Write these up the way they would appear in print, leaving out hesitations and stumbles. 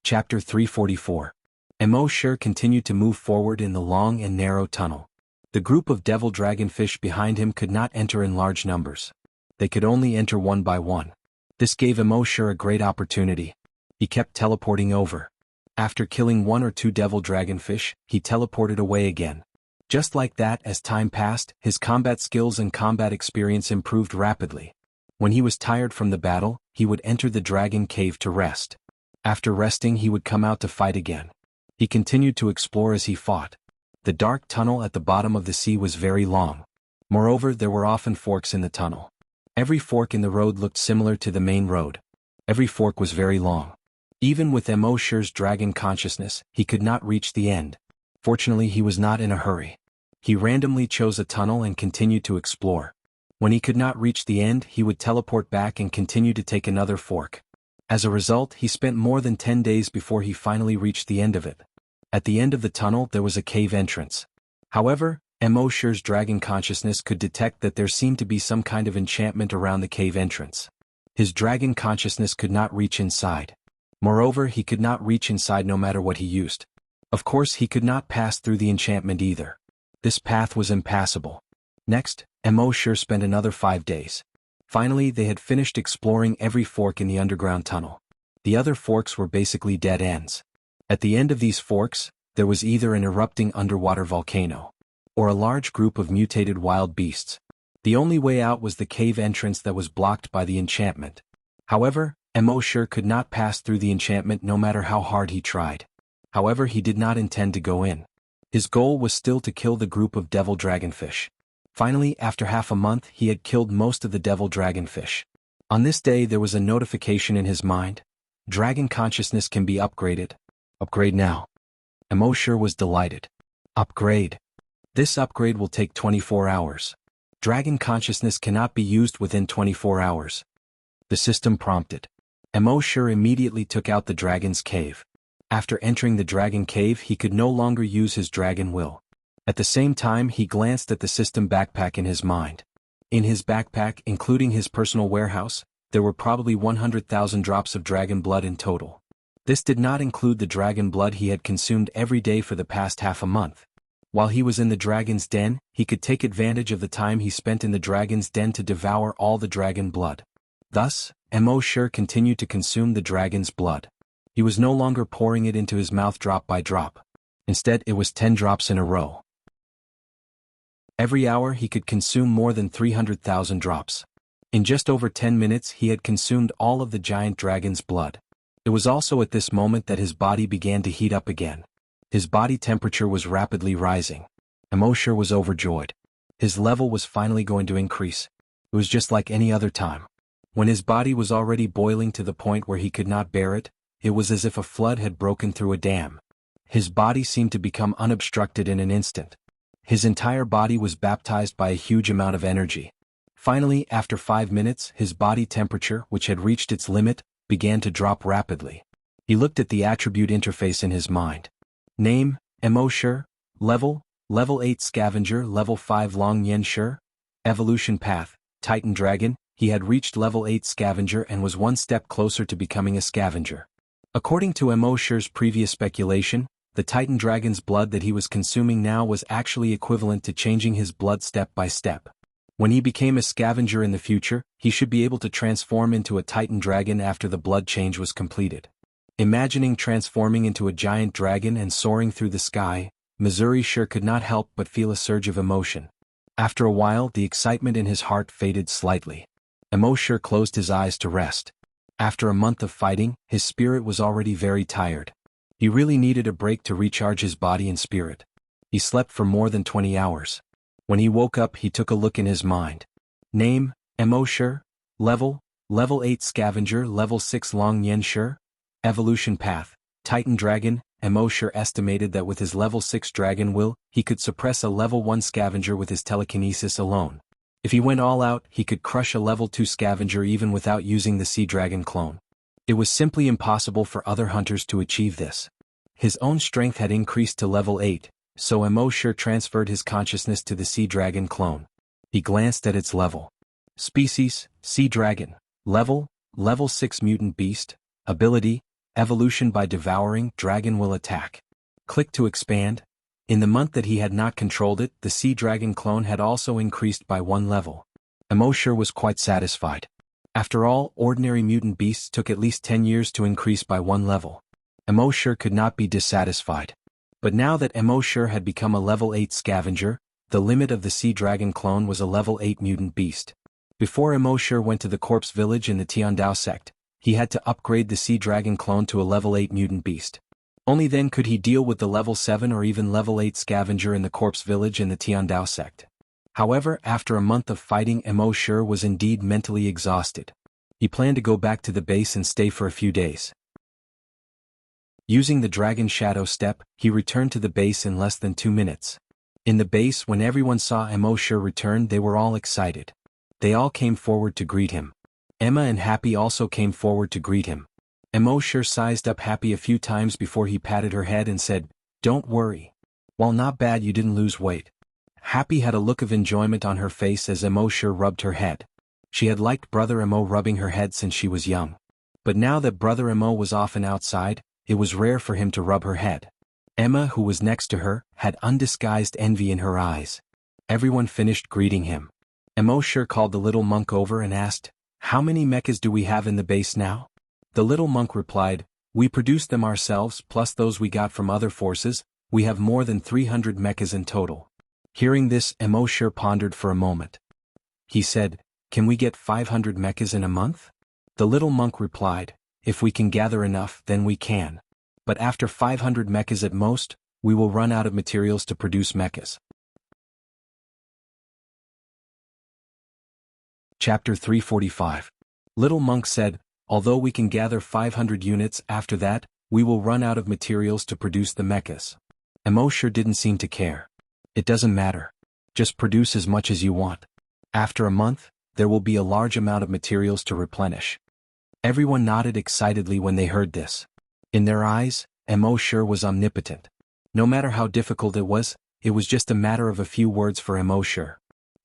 Chapter 344. Mo continued to move forward in the long and narrow tunnel. The group of devil dragonfish behind him could not enter in large numbers. They could only enter one by one. This gave Mo a great opportunity. He kept teleporting over. After killing one or two devil dragonfish, he teleported away again. Just like that, as time passed, his combat skills and combat experience improved rapidly. When he was tired from the battle, he would enter the dragon cave to rest. After resting, he would come out to fight again. He continued to explore as he fought. The dark tunnel at the bottom of the sea was very long. Moreover, there were often forks in the tunnel. Every fork in the road looked similar to the main road. Every fork was very long. Even with Mo's dragon consciousness, he could not reach the end. Fortunately, he was not in a hurry. He randomly chose a tunnel and continued to explore. When he could not reach the end, he would teleport back and continue to take another fork. As a result, he spent more than 10 days before he finally reached the end of it. At the end of the tunnel there was a cave entrance. However, Mo's dragon consciousness could detect that there seemed to be some kind of enchantment around the cave entrance. His dragon consciousness could not reach inside. Moreover, he could not reach inside no matter what he used. Of course, he could not pass through the enchantment either. This path was impassable. Next, Mo spent another 5 days. Finally, they had finished exploring every fork in the underground tunnel. The other forks were basically dead ends. At the end of these forks, there was either an erupting underwater volcano, or a large group of mutated wild beasts. The only way out was the cave entrance that was blocked by the enchantment. However, Mo could not pass through the enchantment no matter how hard he tried. However, he did not intend to go in. His goal was still to kill the group of devil dragonfish. Finally, after half a month, he had killed most of the devil dragonfish. On this day there was a notification in his mind. Dragon consciousness can be upgraded. Upgrade now. Mo was delighted. Upgrade. This upgrade will take 24 hours. Dragon consciousness cannot be used within 24 hours. The system prompted. Mo immediately took out the dragon's cave. After entering the dragon cave, he could no longer use his dragon will. At the same time, he glanced at the system backpack in his mind. In his backpack, including his personal warehouse, there were probably 100,000 drops of dragon blood in total. This did not include the dragon blood he had consumed every day for the past half a month. While he was in the dragon's den, he could take advantage of the time he spent in the dragon's den to devour all the dragon blood. Thus, Mo continued to consume the dragon's blood. He was no longer pouring it into his mouth drop by drop. Instead, it was 10 drops in a row. Every hour he could consume more than 300,000 drops. In just over 10 minutes he had consumed all of the giant dragon's blood. It was also at this moment that his body began to heat up again. His body temperature was rapidly rising. Mo was overjoyed. His level was finally going to increase. It was just like any other time. When his body was already boiling to the point where he could not bear it, it was as if a flood had broken through a dam. His body seemed to become unobstructed in an instant. His entire body was baptized by a huge amount of energy. Finally, after 5 minutes, his body temperature, which had reached its limit, began to drop rapidly. He looked at the attribute interface in his mind. Name, Mo Level, Level 8 Scavenger, Level 5 Long Yen Evolution Path, Titan Dragon. He had reached Level 8 Scavenger and was one step closer to becoming a scavenger. According to Mo's previous speculation, the Titan Dragon's blood that he was consuming now was actually equivalent to changing his blood step by step. When he became a scavenger in the future, he should be able to transform into a Titan Dragon after the blood change was completed. Imagining transforming into a giant dragon and soaring through the sky, Missouri could not help but feel a surge of emotion. After a while, the excitement in his heart faded slightly. Mo closed his eyes to rest. After a month of fighting, his spirit was already very tired. He really needed a break to recharge his body and spirit. He slept for more than 20 hours. When he woke up, he took a look in his mind. Name, Mo Level, Level 8 Scavenger, Level 6 Long Yen Evolution Path, Titan Dragon. Mo estimated that with his Level 6 Dragon will, he could suppress a Level 1 Scavenger with his telekinesis alone. If he went all out, he could crush a Level 2 Scavenger even without using the Sea Dragon clone. It was simply impossible for other hunters to achieve this. His own strength had increased to level 8, so Mo transferred his consciousness to the Sea Dragon clone. He glanced at its level. Species, Sea Dragon. Level, Level 6 Mutant Beast. Ability, evolution by devouring, dragon will attack. Click to expand. In the month that he had not controlled it, the sea dragon clone had also increased by 1 level. Emosure was quite satisfied. After all, ordinary mutant beasts took at least 10 years to increase by 1 level. Emosure could not be dissatisfied. But now that Emosure had become a level 8 scavenger, the limit of the sea dragon clone was a level 8 mutant beast. Before Emosure went to the corpse village in the Tiandao sect, he had to upgrade the sea dragon clone to a level 8 mutant beast. Only then could he deal with the level 7 or even level 8 scavenger in the corpse village in the Tiandao sect. However, after a month of fighting, Emosure was indeed mentally exhausted. He planned to go back to the base and stay for a few days. Using the dragon shadow step, he returned to the base in less than 2 minutes. In the base, when everyone saw Emosure return, they were all excited. They all came forward to greet him. Emma and Happy also came forward to greet him. Emosure sized up Happy a few times before he patted her head and said, "Don't worry. While not bad, you didn't lose weight." Happy had a look of enjoyment on her face as Emosure rubbed her head. She had liked Brother Emo rubbing her head since she was young. But now that Brother Emo was often outside, it was rare for him to rub her head. Emma, who was next to her, had undisguised envy in her eyes. Everyone finished greeting him. Emosure called the little monk over and asked, "How many mechas do we have in the base now?" The little monk replied, "We produced them ourselves, plus those we got from other forces. We have more than 300 mechas in total." Hearing this, Emosure pondered for a moment. He said, "Can we get 500 mechas in a month?" The little monk replied, "If we can gather enough, then we can. But after 500 mechas at most, we will run out of materials to produce mechas." Chapter 345. Little Monk said, "Although we can gather 500 units, after that, we will run out of materials to produce the mechas." Emosure didn't seem to care. "It doesn't matter. Just produce as much as you want. After a month, there will be a large amount of materials to replenish." Everyone nodded excitedly when they heard this. In their eyes, Emosure was omnipotent. No matter how difficult it was just a matter of a few words for Emosure.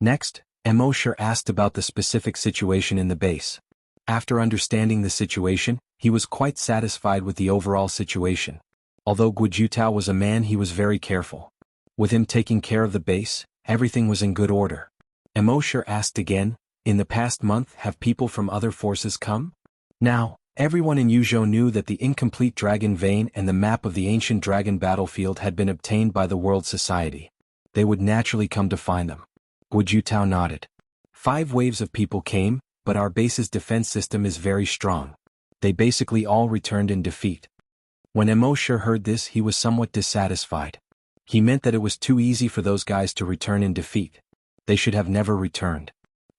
Next, Emosure asked about the specific situation in the base. After understanding the situation, he was quite satisfied with the overall situation. Although Guijutao was a man, he was very careful. With him taking care of the base, everything was in good order. Emosure asked again, "In the past month, have people from other forces come?" Now, everyone in Yuzhou knew that the incomplete dragon vein and the map of the ancient dragon battlefield had been obtained by the World Society. They would naturally come to find them. Guijutao nodded. 5 waves of people came, but our base's defense system is very strong. They basically all returned in defeat. When Emosure heard this, he was somewhat dissatisfied. He meant that it was too easy for those guys to return in defeat. They should have never returned.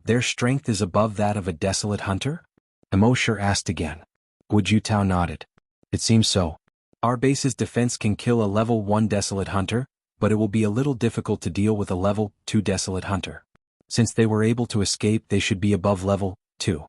Their strength is above that of a desolate hunter? Emosure asked again. Guijutao nodded. It seems so. Our base's defense can kill a level 1 desolate hunter, but it will be a little difficult to deal with a level 2 desolate hunter. Since they were able to escape, they should be above level 2.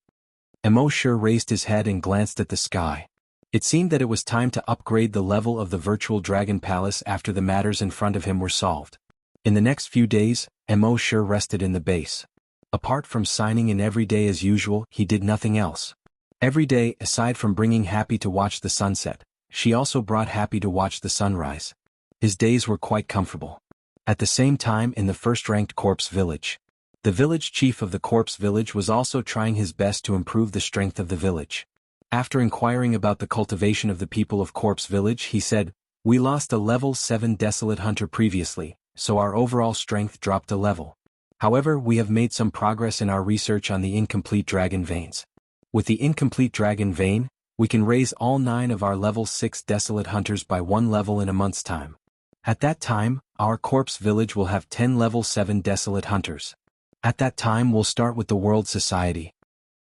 Emosure raised his head and glanced at the sky. It seemed that it was time to upgrade the level of the virtual dragon palace after the matters in front of him were solved. In the next few days, Emosure rested in the base. Apart from signing in every day as usual, he did nothing else. Every day, aside from bringing Happy to watch the sunset, she also brought Happy to watch the sunrise. His days were quite comfortable. At the same time, in the first-ranked corpse village, the village chief of the corpse village was also trying his best to improve the strength of the village. After inquiring about the cultivation of the people of corpse village, he said, "We lost a level 7 desolate hunter previously, so our overall strength dropped a level. However, we have made some progress in our research on the incomplete dragon veins. With the incomplete dragon vein, we can raise all 9 of our level 6 desolate hunters by 1 level in a month's time. At that time, our corpse village will have 10 level 7 desolate hunters. At that time, we'll start with the World Society."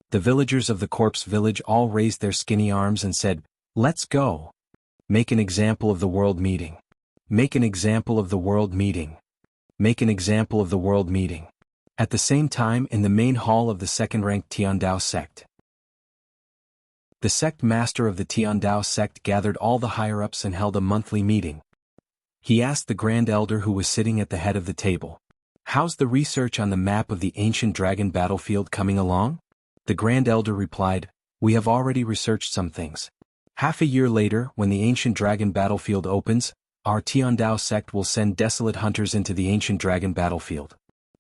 The villagers of the corpse village all raised their skinny arms and said, "Let's go. Make an example of the world meeting. Make an example of the world meeting. Make an example of the world meeting." At the same time, in the main hall of the second-ranked Tiandao sect, the sect master of the Tiandao sect gathered all the higher-ups and held a monthly meeting. He asked the Grand Elder, who was sitting at the head of the table, "How's the research on the map of the ancient dragon battlefield coming along?" The Grand Elder replied, "We have already researched some things. Half a year later, when the ancient dragon battlefield opens, our Tiandao sect will send desolate hunters into the ancient dragon battlefield.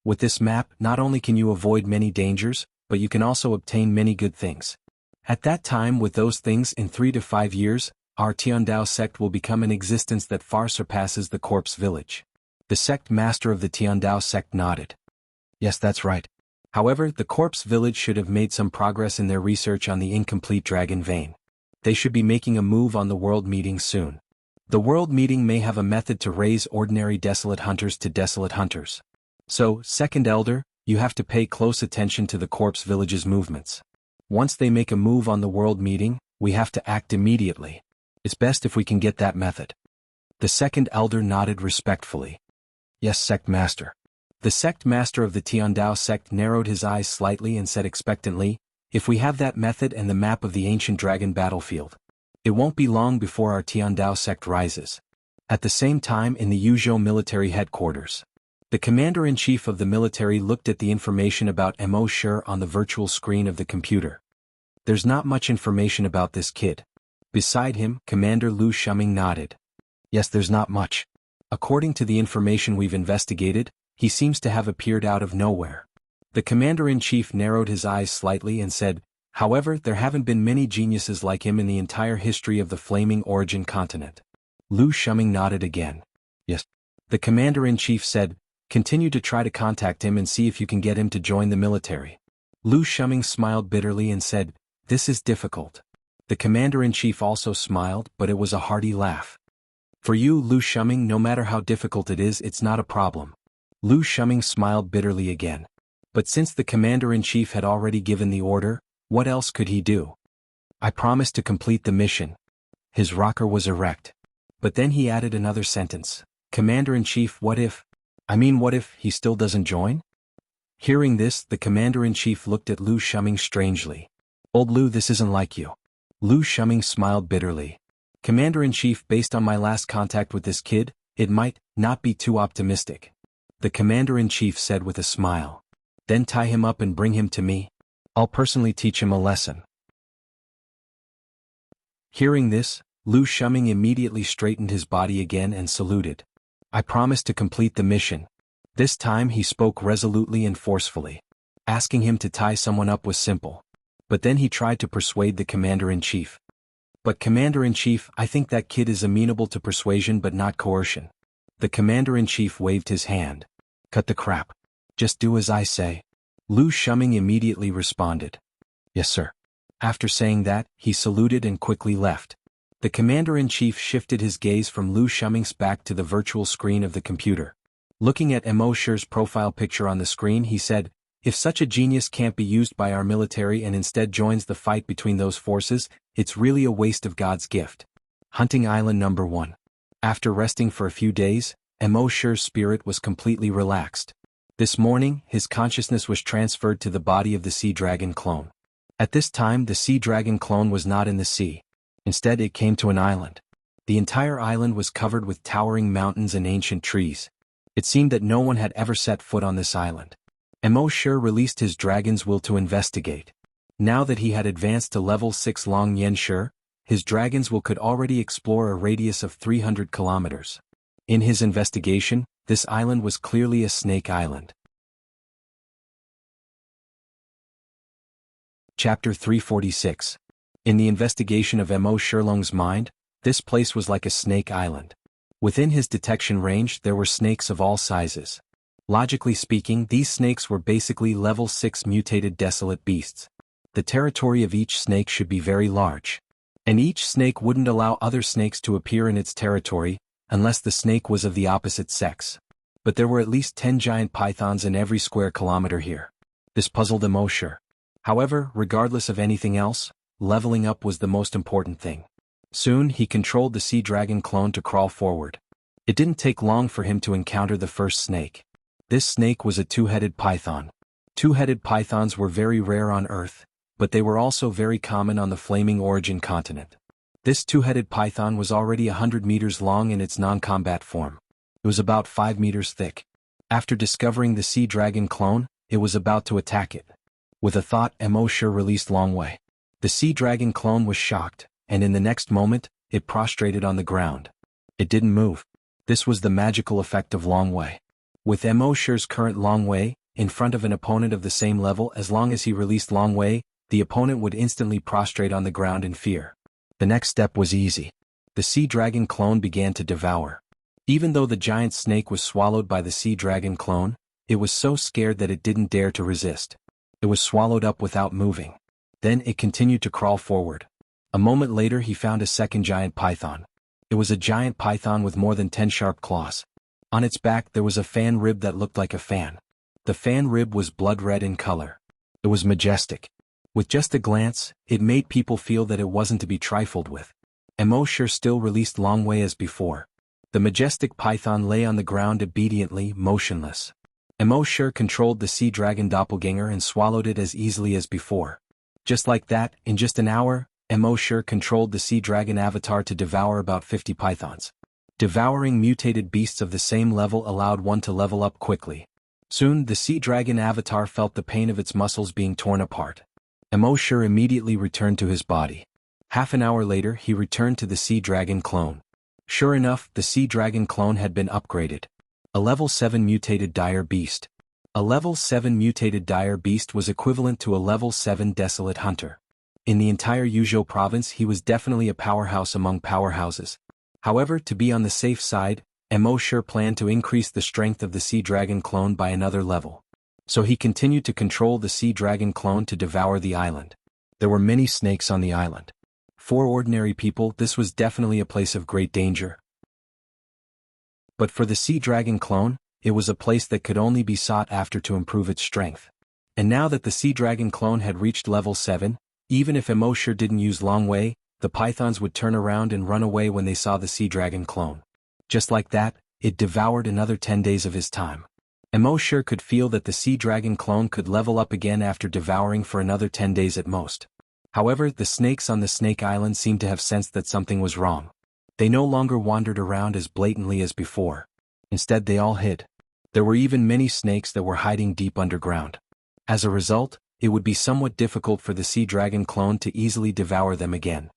With this map, not only can you avoid many dangers, but you can also obtain many good things. At that time, with those things, in 3 to 5 years, our Tiandao sect will become an existence that far surpasses the corpse village. The sect master of the Tiandao sect nodded. Yes, that's right. However, the corpse village should have made some progress in their research on the incomplete dragon vein. They should be making a move on the world meeting soon. The world meeting may have a method to raise ordinary desolate hunters to desolate hunters. So, second elder, you have to pay close attention to the corpse village's movements. Once they make a move on the world meeting, we have to act immediately. It's best if we can get that method. The second elder nodded respectfully. Yes, sect master. The sect master of the Tiandao sect narrowed his eyes slightly and said expectantly, if we have that method and the map of the ancient dragon battlefield, it won't be long before our Tiandao sect rises. At the same time, in the Yuzhou military headquarters, the commander-in-chief of the military looked at the information about Mo Shi on the virtual screen of the computer. There's not much information about this kid. Beside him, Commander Lu Shuming nodded. Yes, there's not much. According to the information we've investigated, he seems to have appeared out of nowhere. The commander-in-chief narrowed his eyes slightly and said, however, there haven't been many geniuses like him in the entire history of the Flaming Origin continent. Lu Shuming nodded again. Yes. The commander-in-chief said, continue to try to contact him and see if you can get him to join the military. Lu Shuming smiled bitterly and said, this is difficult. The commander-in-chief also smiled, but it was a hearty laugh. For you, Lu Shuming, no matter how difficult it is, it's not a problem. Lu Shuming smiled bitterly again. But since the commander-in-chief had already given the order, what else could he do? I promised to complete the mission. His rocker was erect. But then he added another sentence. Commander-in-chief, what if he still doesn't join? Hearing this, the commander-in-chief looked at Lu Shuming strangely. Old Lu, this isn't like you. Lu Shuming smiled bitterly. Commander-in-chief, based on my last contact with this kid, it might not be too optimistic. The commander-in-chief said with a smile. Then tie him up and bring him to me. I'll personally teach him a lesson. Hearing this, Lu Shuming immediately straightened his body again and saluted. I promised to complete the mission. This time he spoke resolutely and forcefully. Asking him to tie someone up was simple. But then he tried to persuade the commander-in-chief. But commander-in-chief, I think that kid is amenable to persuasion but not coercion. The commander-in-chief waved his hand. Cut the crap. Just do as I say. Lu Shuming immediately responded. Yes, sir. After saying that, he saluted and quickly left. The commander-in-chief shifted his gaze from Lu Shuming's back to the virtual screen of the computer. Looking at Mo Shi's profile picture on the screen, he said, if such a genius can't be used by our military and instead joins the fight between those forces, it's really a waste of God's gift. Hunting Island number 1. After resting for a few days, Mo Shi's spirit was completely relaxed. This morning, his consciousness was transferred to the body of the sea dragon clone. At this time, the sea dragon clone was not in the sea. Instead, it came to an island. The entire island was covered with towering mountains and ancient trees. It seemed that no one had ever set foot on this island. Mo Shi released his dragon's will to investigate. Now that he had advanced to level 6 Long Yen Shi, his dragon's will could already explore a radius of 300 kilometers. In his investigation, this island was clearly a snake island. Chapter 346. In the investigation of Mo Shilong's mind, this place was like a snake island. Within his detection range there were snakes of all sizes. Logically speaking, these snakes were basically level 6 mutated desolate beasts. The territory of each snake should be very large. And each snake wouldn't allow other snakes to appear in its territory, unless the snake was of the opposite sex. But there were at least 10 giant pythons in every square kilometer here. This puzzled Mo Shi. However, regardless of anything else, leveling up was the most important thing. Soon he controlled the sea dragon clone to crawl forward. It didn't take long for him to encounter the first snake. This snake was a two-headed python. Two-headed pythons were very rare on Earth, but they were also very common on the Flaming Origin continent. This two-headed python was already 100 meters long in its non-combat form. It was about 5 meters thick. After discovering the sea dragon clone, it was about to attack it. With a thought, Mo Shi released Long Wei. The sea dragon clone was shocked, and in the next moment, it prostrated on the ground. It didn't move. This was the magical effect of Long Wei. With Mo Shi's current Long Wei, in front of an opponent of the same level, as long as he released Long Wei, the opponent would instantly prostrate on the ground in fear. The next step was easy. The sea dragon clone began to devour. Even though the giant snake was swallowed by the sea dragon clone, it was so scared that it didn't dare to resist. It was swallowed up without moving. Then it continued to crawl forward. A moment later he found a second giant python. It was a giant python with more than 10 sharp claws. On its back there was a fan rib that looked like a fan. The fan rib was blood red in color. It was majestic. With just a glance, it made people feel that it wasn't to be trifled with. Mo Shi still released Long Wei as before. The majestic python lay on the ground obediently, motionless. Mo Shi controlled the sea dragon doppelganger and swallowed it as easily as before. Just like that, in just an hour, Mo Shi controlled the sea dragon avatar to devour about 50 pythons. Devouring mutated beasts of the same level allowed one to level up quickly. Soon the sea dragon avatar felt the pain of its muscles being torn apart. Mo Shi immediately returned to his body. Half an hour later he returned to the sea dragon clone. Sure enough, the sea dragon clone had been upgraded. A level 7 mutated dire beast. A level 7 mutated dire beast was equivalent to a level 7 desolate hunter. In the entire Yuzhou province he was definitely a powerhouse among powerhouses. However, to be on the safe side, Mo Shi planned to increase the strength of the sea dragon clone by another level. So he continued to control the sea dragon clone to devour the island. There were many snakes on the island. For ordinary people, this was definitely a place of great danger. But for the sea dragon clone, it was a place that could only be sought after to improve its strength. And now that the sea dragon clone had reached level 7, even if Mo Shi didn't use Long Wei, the pythons would turn around and run away when they saw the sea dragon clone. Just like that, it devoured another 10 days of his time. Mo Shi could feel that the sea dragon clone could level up again after devouring for another 10 days at most. However, the snakes on the Snake Island seemed to have sensed that something was wrong. They no longer wandered around as blatantly as before. Instead they all hid. There were even many snakes that were hiding deep underground. As a result, it would be somewhat difficult for the sea dragon clone to easily devour them again.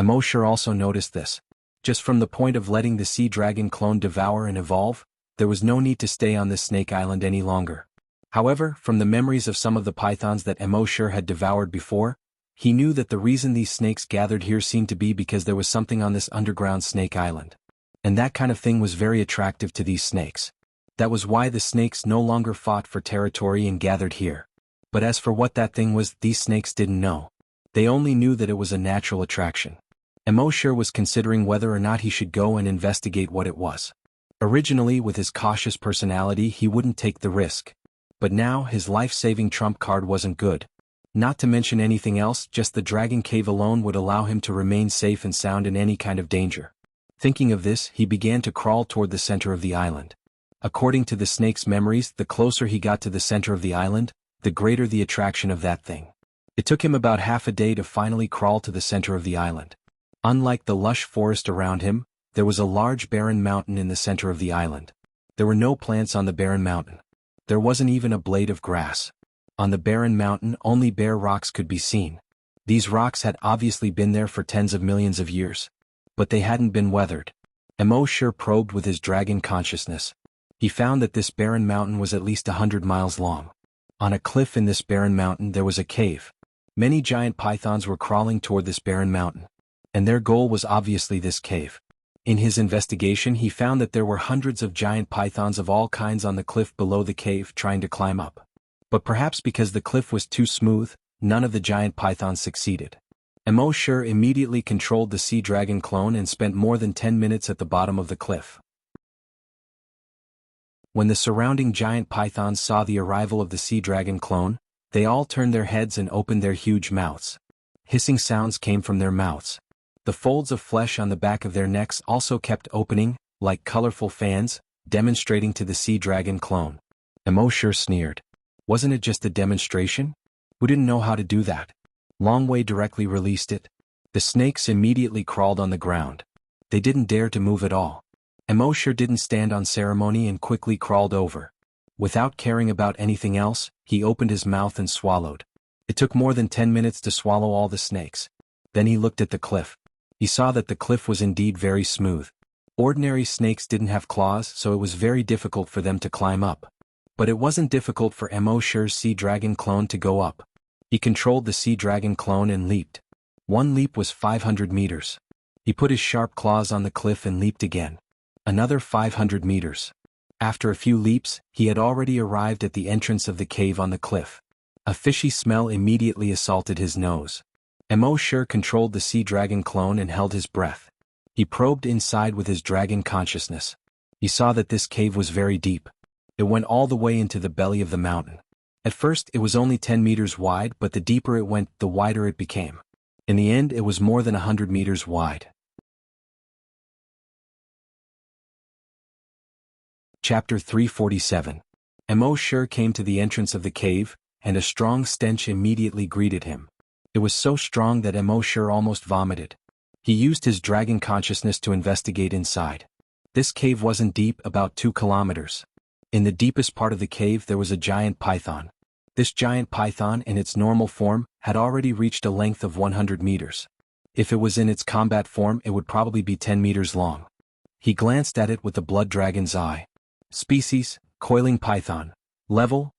Mo Shi also noticed this. Just from the point of letting the sea dragon clone devour and evolve, there was no need to stay on this Snake Island any longer. However, from the memories of some of the pythons that Mo Shi had devoured before, he knew that the reason these snakes gathered here seemed to be because there was something on this underground Snake Island. And that kind of thing was very attractive to these snakes. That was why the snakes no longer fought for territory and gathered here. But as for what that thing was, these snakes didn't know. They only knew that it was a natural attraction. Mo Shi was considering whether or not he should go and investigate what it was. Originally, with his cautious personality, he wouldn't take the risk. But now, his life-saving trump card wasn't good. Not to mention anything else, just the Dragon Cave alone would allow him to remain safe and sound in any kind of danger. Thinking of this, he began to crawl toward the center of the island. According to the snake's memories, the closer he got to the center of the island, the greater the attraction of that thing. It took him about half a day to finally crawl to the center of the island. Unlike the lush forest around him, there was a large barren mountain in the center of the island. There were no plants on the barren mountain. There wasn't even a blade of grass. On the barren mountain, only bare rocks could be seen. These rocks had obviously been there for tens of millions of years. But they hadn't been weathered. Mo Shi probed with his dragon consciousness. He found that this barren mountain was at least 100 miles long. On a cliff in this barren mountain there was a cave. Many giant pythons were crawling toward this barren mountain. And their goal was obviously this cave. In his investigation he found that there were hundreds of giant pythons of all kinds on the cliff below the cave trying to climb up. But perhaps because the cliff was too smooth, none of the giant pythons succeeded. Mo Shi immediately controlled the sea dragon clone and spent more than 10 minutes at the bottom of the cliff. When the surrounding giant pythons saw the arrival of the sea dragon clone, they all turned their heads and opened their huge mouths. Hissing sounds came from their mouths. The folds of flesh on the back of their necks also kept opening, like colorful fans, demonstrating to the sea dragon clone. Mo Shi sneered. Wasn't it just a demonstration? Who didn't know how to do that? Long Wei directly released it. The snakes immediately crawled on the ground. They didn't dare to move at all. Mo Shi didn't stand on ceremony and quickly crawled over. Without caring about anything else, he opened his mouth and swallowed. It took more than 10 minutes to swallow all the snakes. Then he looked at the cliff. He saw that the cliff was indeed very smooth. Ordinary snakes didn't have claws, so it was very difficult for them to climb up. But it wasn't difficult for Emosher's sea dragon clone to go up. He controlled the sea dragon clone and leaped. One leap was 500 meters. He put his sharp claws on the cliff and leaped again. Another 500 meters. After a few leaps, he had already arrived at the entrance of the cave on the cliff. A fishy smell immediately assaulted his nose. Emosher controlled the sea dragon clone and held his breath. He probed inside with his dragon consciousness. He saw that this cave was very deep. It went all the way into the belly of the mountain. At first it was only 10 meters wide, but the deeper it went, the wider it became. In the end it was more than 100 meters wide. Chapter 347. Emosher came to the entrance of the cave, and a strong stench immediately greeted him. It was so strong that Emosher almost vomited. He used his dragon consciousness to investigate inside. This cave wasn't deep, about 2 kilometers. In the deepest part of the cave there was a giant python. This giant python in its normal form had already reached a length of 100 meters. If it was in its combat form it would probably be 10 meters long. He glanced at it with the blood dragon's eye. Species, coiling python. Level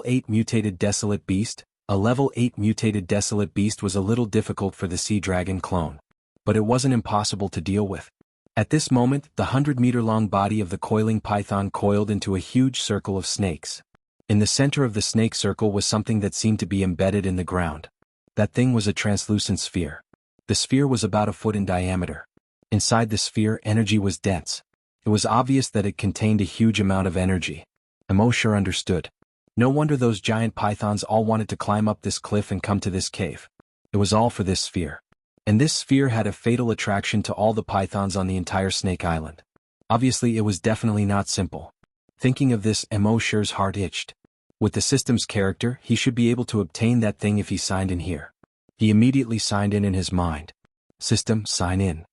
8 mutated desolate beast. A level 8 mutated desolate beast was a little difficult for the sea dragon clone. But it wasn't impossible to deal with. At this moment, the 100-meter-long body of the coiling python coiled into a huge circle of snakes. In the center of the snake circle was something that seemed to be embedded in the ground. That thing was a translucent sphere. The sphere was about a foot in diameter. Inside the sphere, energy was dense. It was obvious that it contained a huge amount of energy. Emosher understood. No wonder those giant pythons all wanted to climb up this cliff and come to this cave. It was all for this sphere. And this sphere had a fatal attraction to all the pythons on the entire Snake Island. Obviously it was definitely not simple. Thinking of this, Emosher's heart itched. With the system's character, he should be able to obtain that thing if he signed in here. He immediately signed in his mind. System, sign in.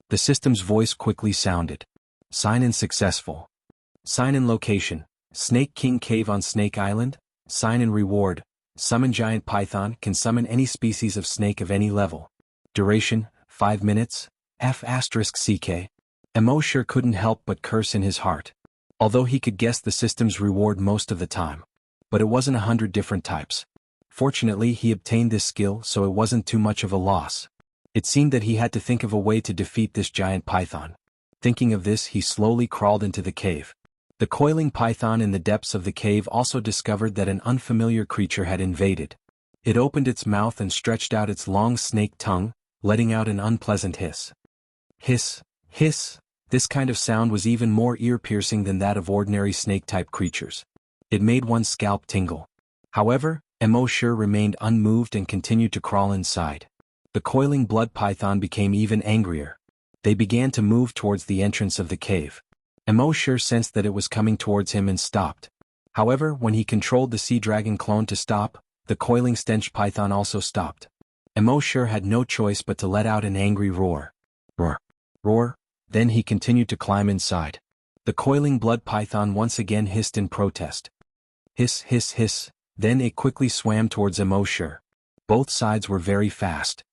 The system's voice quickly sounded. Sign in successful. Sign in location. Snake King Cave on Snake Island. Sign in reward. Summon giant python, can summon any species of snake of any level. Duration, 5 minutes. F***CK. Emosher couldn't help but curse in his heart. Although he could guess the system's reward most of the time. But it wasn't 100 different types. Fortunately he obtained this skill, so it wasn't too much of a loss. It seemed that he had to think of a way to defeat this giant python. Thinking of this, he slowly crawled into the cave. The coiling python in the depths of the cave also discovered that an unfamiliar creature had invaded. It opened its mouth and stretched out its long snake tongue, letting out an unpleasant hiss. Hiss, hiss. This kind of sound was even more ear-piercing than that of ordinary snake-type creatures. It made one's scalp tingle. However, Emosher remained unmoved and continued to crawl inside. The coiling blood python became even angrier. They began to move towards the entrance of the cave. Emosher sensed that it was coming towards him and stopped. However, when he controlled the sea dragon clone to stop, the coiling stench python also stopped. Emosher had no choice but to let out an angry roar. Roar. Roar. Then he continued to climb inside. The coiling blood python once again hissed in protest. Hiss, hiss, hiss. Then it quickly swam towards Emosher. Both sides were very fast.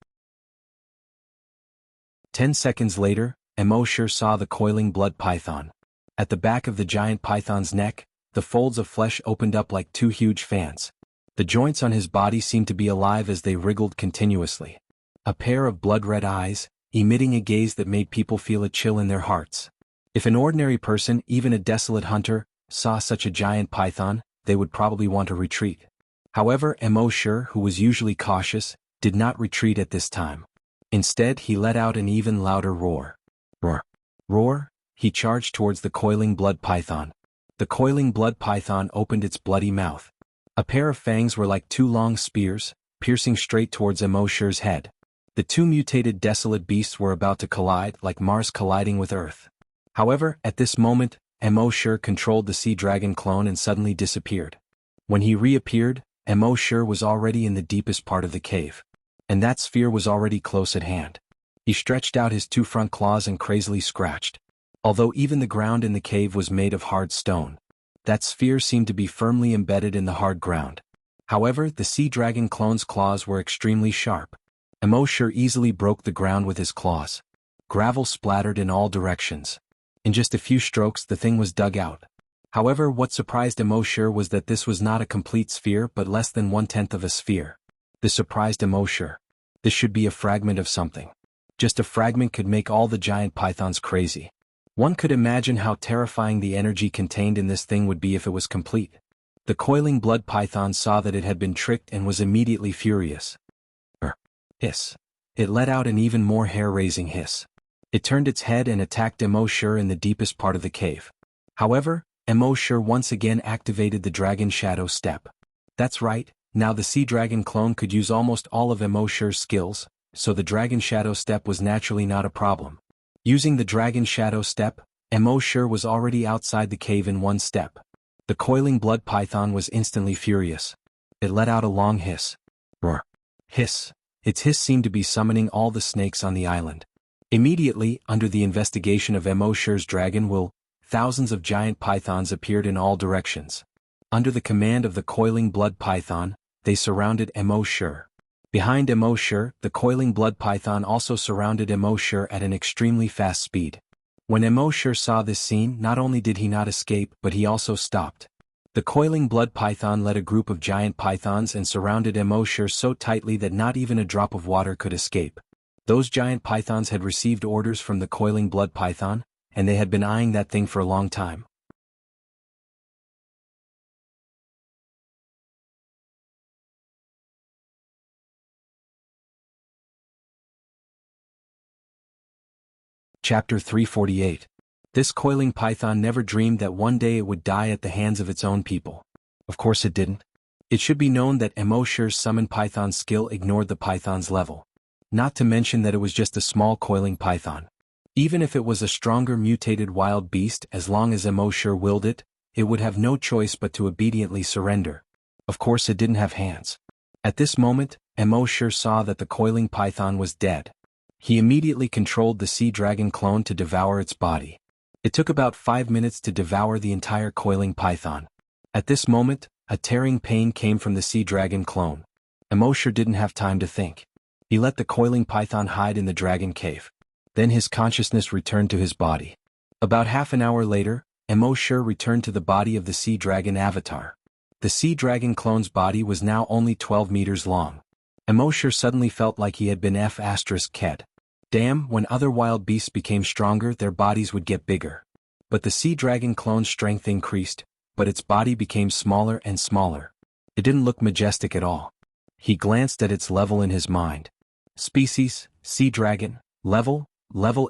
10 seconds later, Emosher saw the coiling blood python. At the back of the giant python's neck, the folds of flesh opened up like 2 huge fans. The joints on his body seemed to be alive as they wriggled continuously. A pair of blood-red eyes, emitting a gaze that made people feel a chill in their hearts. If an ordinary person, even a desolate hunter, saw such a giant python, they would probably want to retreat. However, Emosher, who was usually cautious, did not retreat at this time. Instead, he let out an even louder roar. Roar. Roar. He charged towards the coiling blood python. The coiling blood python opened its bloody mouth. A pair of fangs were like 2 long spears, piercing straight towards Emosher's head. The 2 mutated desolate beasts were about to collide, like Mars colliding with Earth. However, at this moment, Emosher controlled the sea dragon clone and suddenly disappeared. When he reappeared, Emosher was already in the deepest part of the cave. And that sphere was already close at hand. He stretched out his 2 front claws and crazily scratched. Although even the ground in the cave was made of hard stone, that sphere seemed to be firmly embedded in the hard ground. However, the sea dragon clone's claws were extremely sharp. Emosure easily broke the ground with his claws. Gravel splattered in all directions. In just a few strokes the thing was dug out. However, what surprised Emosure was that this was not a complete sphere but less than 1/10 of a sphere. This surprised Emosure. This should be a fragment of something. Just a fragment could make all the giant pythons crazy. One could imagine how terrifying the energy contained in this thing would be if it was complete. The coiling blood python saw that it had been tricked and was immediately furious. Hiss. It let out an even more hair-raising hiss. It turned its head and attacked Emosure in the deepest part of the cave. However, Emosure once again activated the Dragon Shadow Step. That's right, now the Sea Dragon clone could use almost all of Emosure's skills, so the Dragon Shadow Step was naturally not a problem. Using the Dragon Shadow Step, Emosure was already outside the cave in one step. The coiling blood python was instantly furious. It let out a long hiss. Roar. Hiss. Its hiss seemed to be summoning all the snakes on the island. Immediately, under the investigation of Emosure's dragon will, thousands of giant pythons appeared in all directions. Under the command of the coiling blood python, they surrounded Emosure. Behind Emosure, the coiling blood python also surrounded Emosure at an extremely fast speed. When Emosure saw this scene, not only did he not escape but he also stopped. The coiling blood python led a group of giant pythons and surrounded Emosure so tightly that not even a drop of water could escape. Those giant pythons had received orders from the coiling blood python, and they had been eyeing that thing for a long time. Chapter 348. This coiling python never dreamed that one day it would die at the hands of its own people. Of course it didn't. It should be known that Emosure's summon python skill ignored the python's level. Not to mention that it was just a small coiling python. Even if it was a stronger mutated wild beast, as long as Emosure willed it, it would have no choice but to obediently surrender. Of course it didn't have hands. At this moment, Emosure saw that the coiling python was dead. He immediately controlled the sea dragon clone to devour its body. It took about 5 minutes to devour the entire coiling python. At this moment, a tearing pain came from the sea dragon clone. Emosure didn't have time to think. He let the coiling python hide in the dragon cave. Then his consciousness returned to his body. About half an hour later, Emosure returned to the body of the sea dragon avatar. The sea dragon clone's body was now only 12 meters long. Emosure suddenly felt like he had been F***ed. Damn, when other wild beasts became stronger, their bodies would get bigger. But the sea dragon clone's strength increased, but its body became smaller and smaller. It didn't look majestic at all. He glanced at its level in his mind. Species, sea dragon, level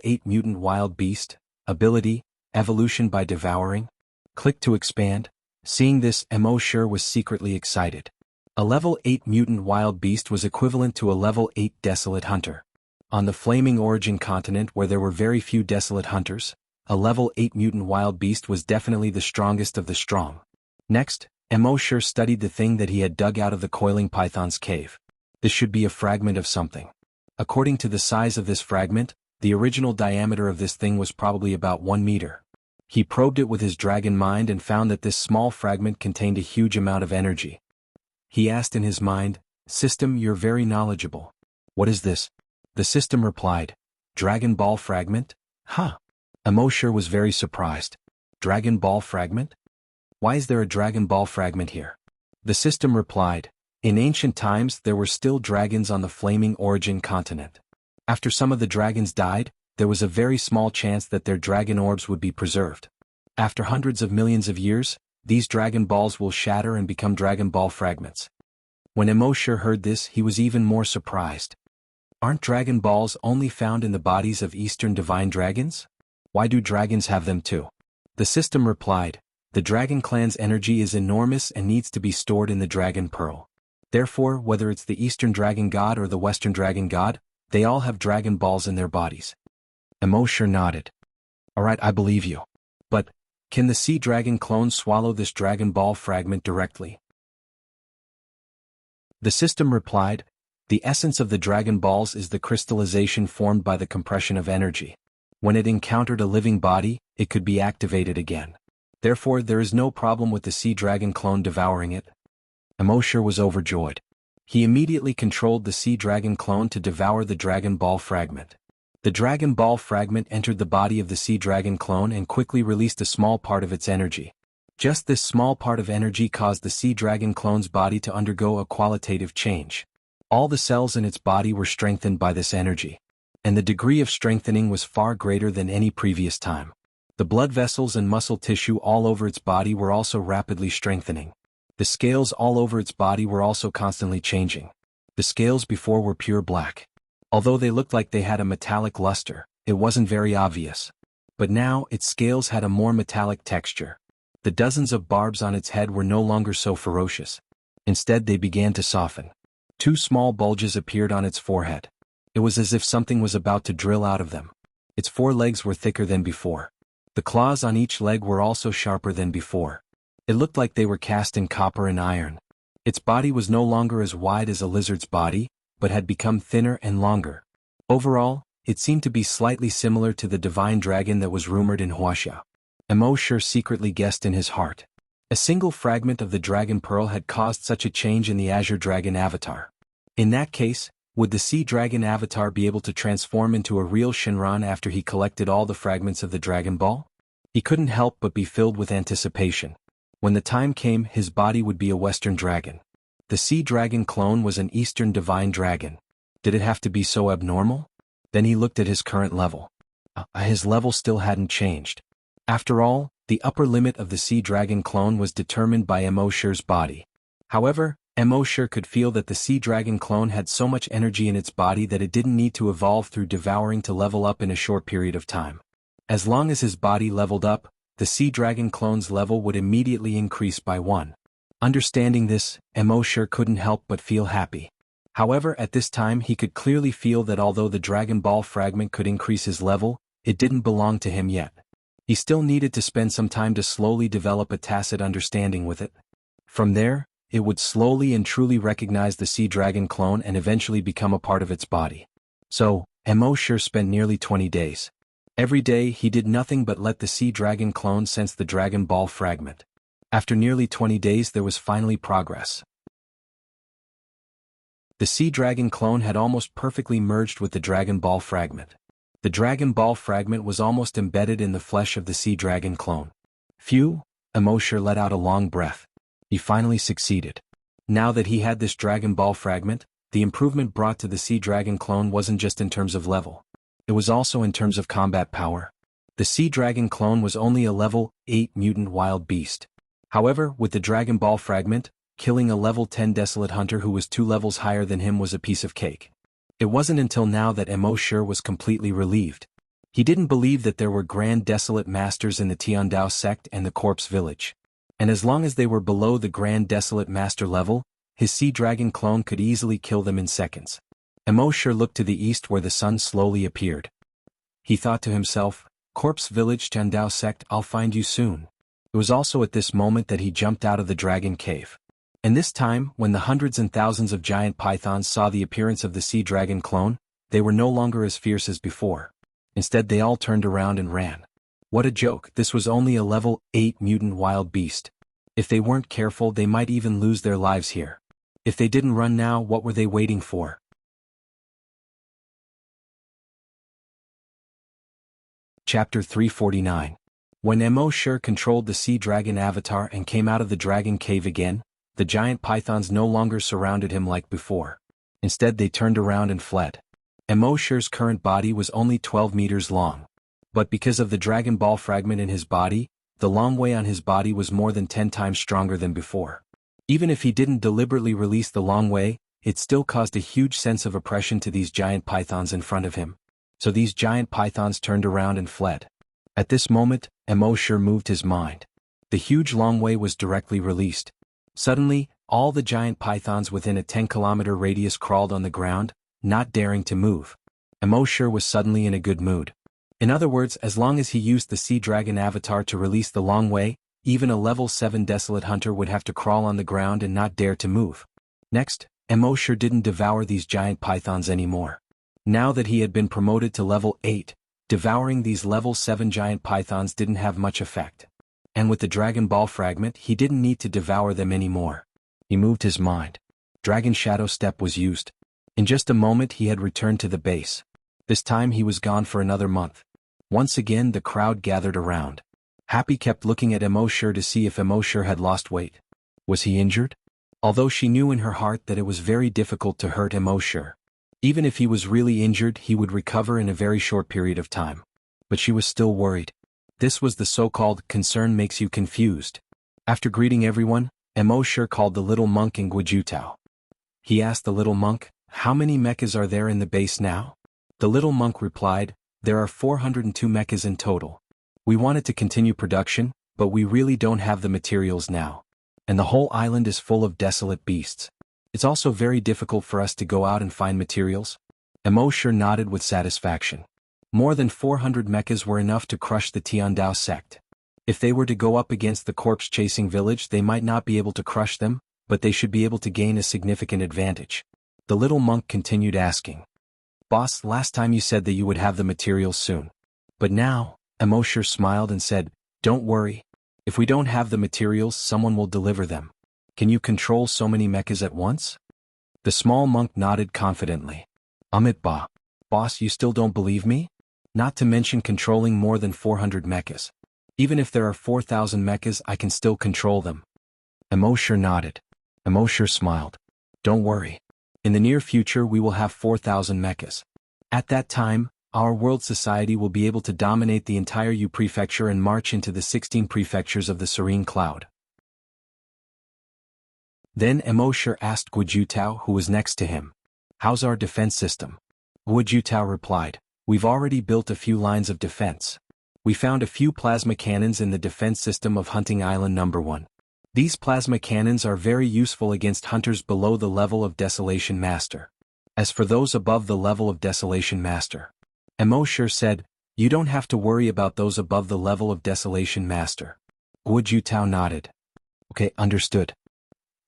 8 mutant wild beast, ability, evolution by devouring. Click to expand. Seeing this, Emosure was secretly excited. A level 8 mutant wild beast was equivalent to a level 8 desolate hunter. On the flaming origin continent where there were very few desolate hunters, a level 8 mutant wild beast was definitely the strongest of the strong. Next, Emosure studied the thing that he had dug out of the coiling python's cave. This should be a fragment of something. According to the size of this fragment, the original diameter of this thing was probably about 1 meter. He probed it with his dragon mind and found that this small fragment contained a huge amount of energy. He asked in his mind, "System, you're very knowledgeable. What is this?" The system replied, "Dragon Ball Fragment?" Huh. Emosure was very surprised. Dragon Ball Fragment? Why is there a Dragon Ball Fragment here? The system replied, "In ancient times there were still dragons on the flaming origin continent. After some of the dragons died, there was a very small chance that their dragon orbs would be preserved. After hundreds of millions of years, these Dragon Balls will shatter and become Dragon Ball Fragments." When Emosure heard this, he was even more surprised. Aren't Dragon Balls only found in the bodies of Eastern divine dragons? Why do dragons have them too? The system replied, "The Dragon Clan's energy is enormous and needs to be stored in the Dragon Pearl. Therefore, whether it's the Eastern Dragon God or the Western Dragon God, they all have Dragon Balls in their bodies." Emosure nodded. "Alright, I believe you. But, can the Sea Dragon clone swallow this Dragon Ball fragment directly?" The system replied, "The essence of the Dragon Balls is the crystallization formed by the compression of energy. When it encountered a living body, it could be activated again. Therefore, there is no problem with the Sea Dragon clone devouring it." Emosure was overjoyed. He immediately controlled the Sea Dragon clone to devour the Dragon Ball fragment. The Dragon Ball fragment entered the body of the Sea Dragon clone and quickly released a small part of its energy. Just this small part of energy caused the Sea Dragon clone's body to undergo a qualitative change. All the cells in its body were strengthened by this energy. And the degree of strengthening was far greater than any previous time. The blood vessels and muscle tissue all over its body were also rapidly strengthening. The scales all over its body were also constantly changing. The scales before were pure black. Although they looked like they had a metallic luster, it wasn't very obvious. But now its scales had a more metallic texture. The dozens of barbs on its head were no longer so ferocious. Instead, they began to soften. 2 small bulges appeared on its forehead. It was as if something was about to drill out of them. Its 4 legs were thicker than before. The claws on each leg were also sharper than before. It looked like they were cast in copper and iron. Its body was no longer as wide as a lizard's body, but had become thinner and longer. Overall, it seemed to be slightly similar to the divine dragon that was rumored in Wuxia. Emosure secretly guessed in his heart. A single fragment of the dragon pearl had caused such a change in the Azure Dragon avatar. In that case, would the Sea Dragon avatar be able to transform into a real Shinran after he collected all the fragments of the Dragon Ball? He couldn't help but be filled with anticipation. When the time came, his body would be a Western dragon. The Sea Dragon clone was an Eastern divine dragon. Did it have to be so abnormal? Then he looked at his current level. His level still hadn't changed. After all, the upper limit of the Sea Dragon clone was determined by Emosure's body. However, Emosure could feel that the Sea Dragon clone had so much energy in its body that it didn't need to evolve through devouring to level up in a short period of time. As long as his body leveled up, the Sea Dragon clone's level would immediately increase by 1. Understanding this, Emosure couldn't help but feel happy. However, at this time he could clearly feel that although the Dragon Ball fragment could increase his level, it didn't belong to him yet. He still needed to spend some time to slowly develop a tacit understanding with it. From there, it would slowly and truly recognize the Sea Dragon clone and eventually become a part of its body. So, Emosure spent nearly 20 days. Every day he did nothing but let the Sea Dragon clone sense the Dragon Ball fragment. After nearly 20 days there was finally progress. The Sea Dragon clone had almost perfectly merged with the Dragon Ball fragment. The Dragon Ball fragment was almost embedded in the flesh of the Sea Dragon clone. Phew, Emosure let out a long breath. He finally succeeded. Now that he had this Dragon Ball fragment, the improvement brought to the Sea Dragon clone wasn't just in terms of level. It was also in terms of combat power. The Sea Dragon clone was only a level 8 mutant wild beast. However, with the Dragon Ball fragment, killing a level 10 desolate hunter who was 2 levels higher than him was a piece of cake. It wasn't until now that Emosure was completely relieved. He didn't believe that there were grand desolate masters in the Tiandao sect and the corpse village. And as long as they were below the grand desolate master level, his Sea Dragon clone could easily kill them in seconds. Emosure looked to the east where the sun slowly appeared. He thought to himself, "Corpse village Tiandao sect, I'll find you soon." It was also at this moment that he jumped out of the dragon cave. And this time, when the hundreds and thousands of giant pythons saw the appearance of the Sea Dragon clone, they were no longer as fierce as before. Instead they all turned around and ran. What a joke, this was only a level 8 mutant wild beast. If they weren't careful they might even lose their lives here. If they didn't run now, what were they waiting for? Chapter 349. When Emosure controlled the Sea Dragon avatar and came out of the dragon cave again, the giant pythons no longer surrounded him like before. Instead they turned around and fled. Emosure's current body was only 12 meters long. But because of the Dragon Ball fragment in his body, the long way on his body was more than 10 times stronger than before. Even if he didn't deliberately release the long way, it still caused a huge sense of oppression to these giant pythons in front of him. So these giant pythons turned around and fled. At this moment, Emosure moved his mind. The huge long way was directly released. Suddenly, all the giant pythons within a 10-kilometer radius crawled on the ground, not daring to move. Emosure was suddenly in a good mood. In other words, as long as he used the Sea Dragon avatar to release the long way, even a level 7 desolate hunter would have to crawl on the ground and not dare to move. Next, Emosure didn't devour these giant pythons anymore. Now that he had been promoted to level 8, devouring these level 7 giant pythons didn't have much effect. And with the Dragon Ball fragment he didn't need to devour them anymore. He moved his mind. Dragon Shadow Step was used. In just a moment he had returned to the base. This time he was gone for another month. Once again the crowd gathered around. Happy kept looking at Emosure to see if Emosure had lost weight. Was he injured? Although she knew in her heart that it was very difficult to hurt Emosure. Even if he was really injured he would recover in a very short period of time. But she was still worried. This was the so-called concern makes you confused. After greeting everyone, Emosure called the little monk in Guijutao. He asked the little monk, "How many mechas are there in the base now?" The little monk replied, "There are 402 mechas in total. We wanted to continue production, but we really don't have the materials now. And the whole island is full of desolate beasts. It's also very difficult for us to go out and find materials." Emosure nodded with satisfaction. More than 400 mechas were enough to crush the Tiandao sect. If they were to go up against the corpse-chasing village they might not be able to crush them, but they should be able to gain a significant advantage. The little monk continued asking, "Boss, last time you said that you would have the materials soon. But now," Emosure smiled and said, "Don't worry. If we don't have the materials someone will deliver them. Can you control so many mechas at once?" The small monk nodded confidently. Ba. Boss, you still don't believe me? Not to mention controlling more than 400 mechas. Even if there are 4,000 mechas I can still control them." Emosure nodded. Emosure smiled. "Don't worry. In the near future we will have 4,000 mechas. At that time, our world society will be able to dominate the entire Yu prefecture and march into the 16 prefectures of the Serene Cloud." Then Emosure asked Guijutao, who was next to him, "How's our defense system?" Guijutao replied, "We've already built a few lines of defense. We found a few plasma cannons in the defense system of Hunting Island No. 1. These plasma cannons are very useful against hunters below the level of Desolation Master. As for those above the level of Desolation Master," Emosure said, "You don't have to worry about those above the level of Desolation Master." Guijutao nodded. "Okay, understood."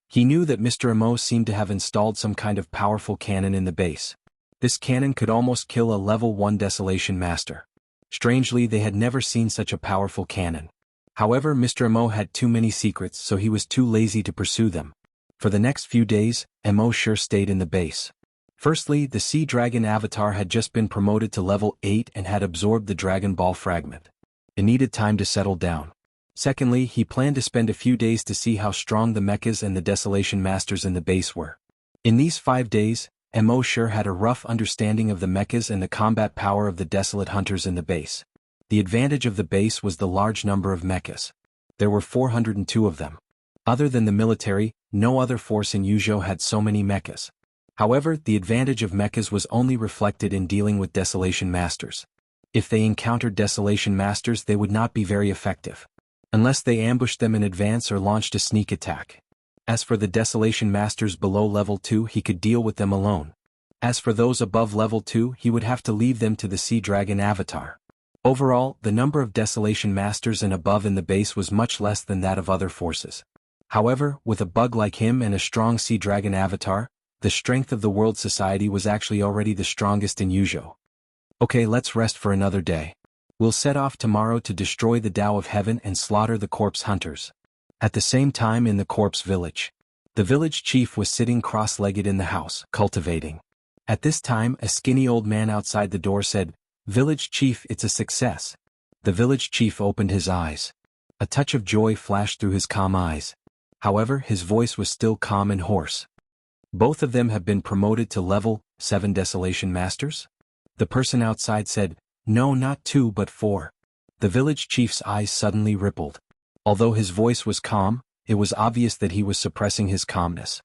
He knew that Mr. Emo seemed to have installed some kind of powerful cannon in the base. This cannon could almost kill a level 1 Desolation Master. Strangely, they had never seen such a powerful cannon. However, Mr. Emo had too many secrets so he was too lazy to pursue them. For the next few days, Emosure stayed in the base. Firstly, the Sea Dragon Avatar had just been promoted to level 8 and had absorbed the Dragon Ball fragment. It needed time to settle down. Secondly, he planned to spend a few days to see how strong the mechas and the Desolation Masters in the base were. In these 5 days, Emosure had a rough understanding of the mechas and the combat power of the Desolate Hunters in the base. The advantage of the base was the large number of mechas. There were 402 of them. Other than the military, no other force in Yuzhou had so many mechas. However, the advantage of mechas was only reflected in dealing with Desolation Masters. If they encountered Desolation Masters they would not be very effective. Unless they ambushed them in advance or launched a sneak attack. As for the Desolation Masters below level 2 he could deal with them alone. As for those above level 2 he would have to leave them to the Sea Dragon Avatar. Overall, the number of Desolation Masters and above in the base was much less than that of other forces. However, with a bug like him and a strong Sea Dragon Avatar, the strength of the world society was actually already the strongest in Yuzhou. Okay, let's rest for another day. We'll set off tomorrow to destroy the Tao of Heaven and slaughter the corpse hunters. At the same time in the corpse village. The village chief was sitting cross-legged in the house, cultivating. At this time a skinny old man outside the door said, "Village chief, it's a success." The village chief opened his eyes. A touch of joy flashed through his calm eyes. However, his voice was still calm and hoarse. "Both of them have been promoted to level 7 Desolation Masters?" The person outside said, "No, not 2 but 4. The village chief's eyes suddenly rippled. Although his voice was calm, it was obvious that he was suppressing his calmness.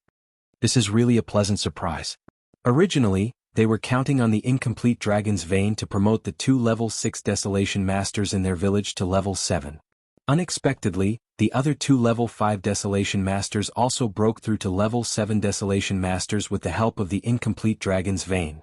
This is really a pleasant surprise. Originally, they were counting on the incomplete Dragon's Vein to promote the 2 level 6 Desolation Masters in their village to level 7. Unexpectedly, the other 2 level 5 Desolation Masters also broke through to level 7 Desolation Masters with the help of the incomplete Dragon's Vein.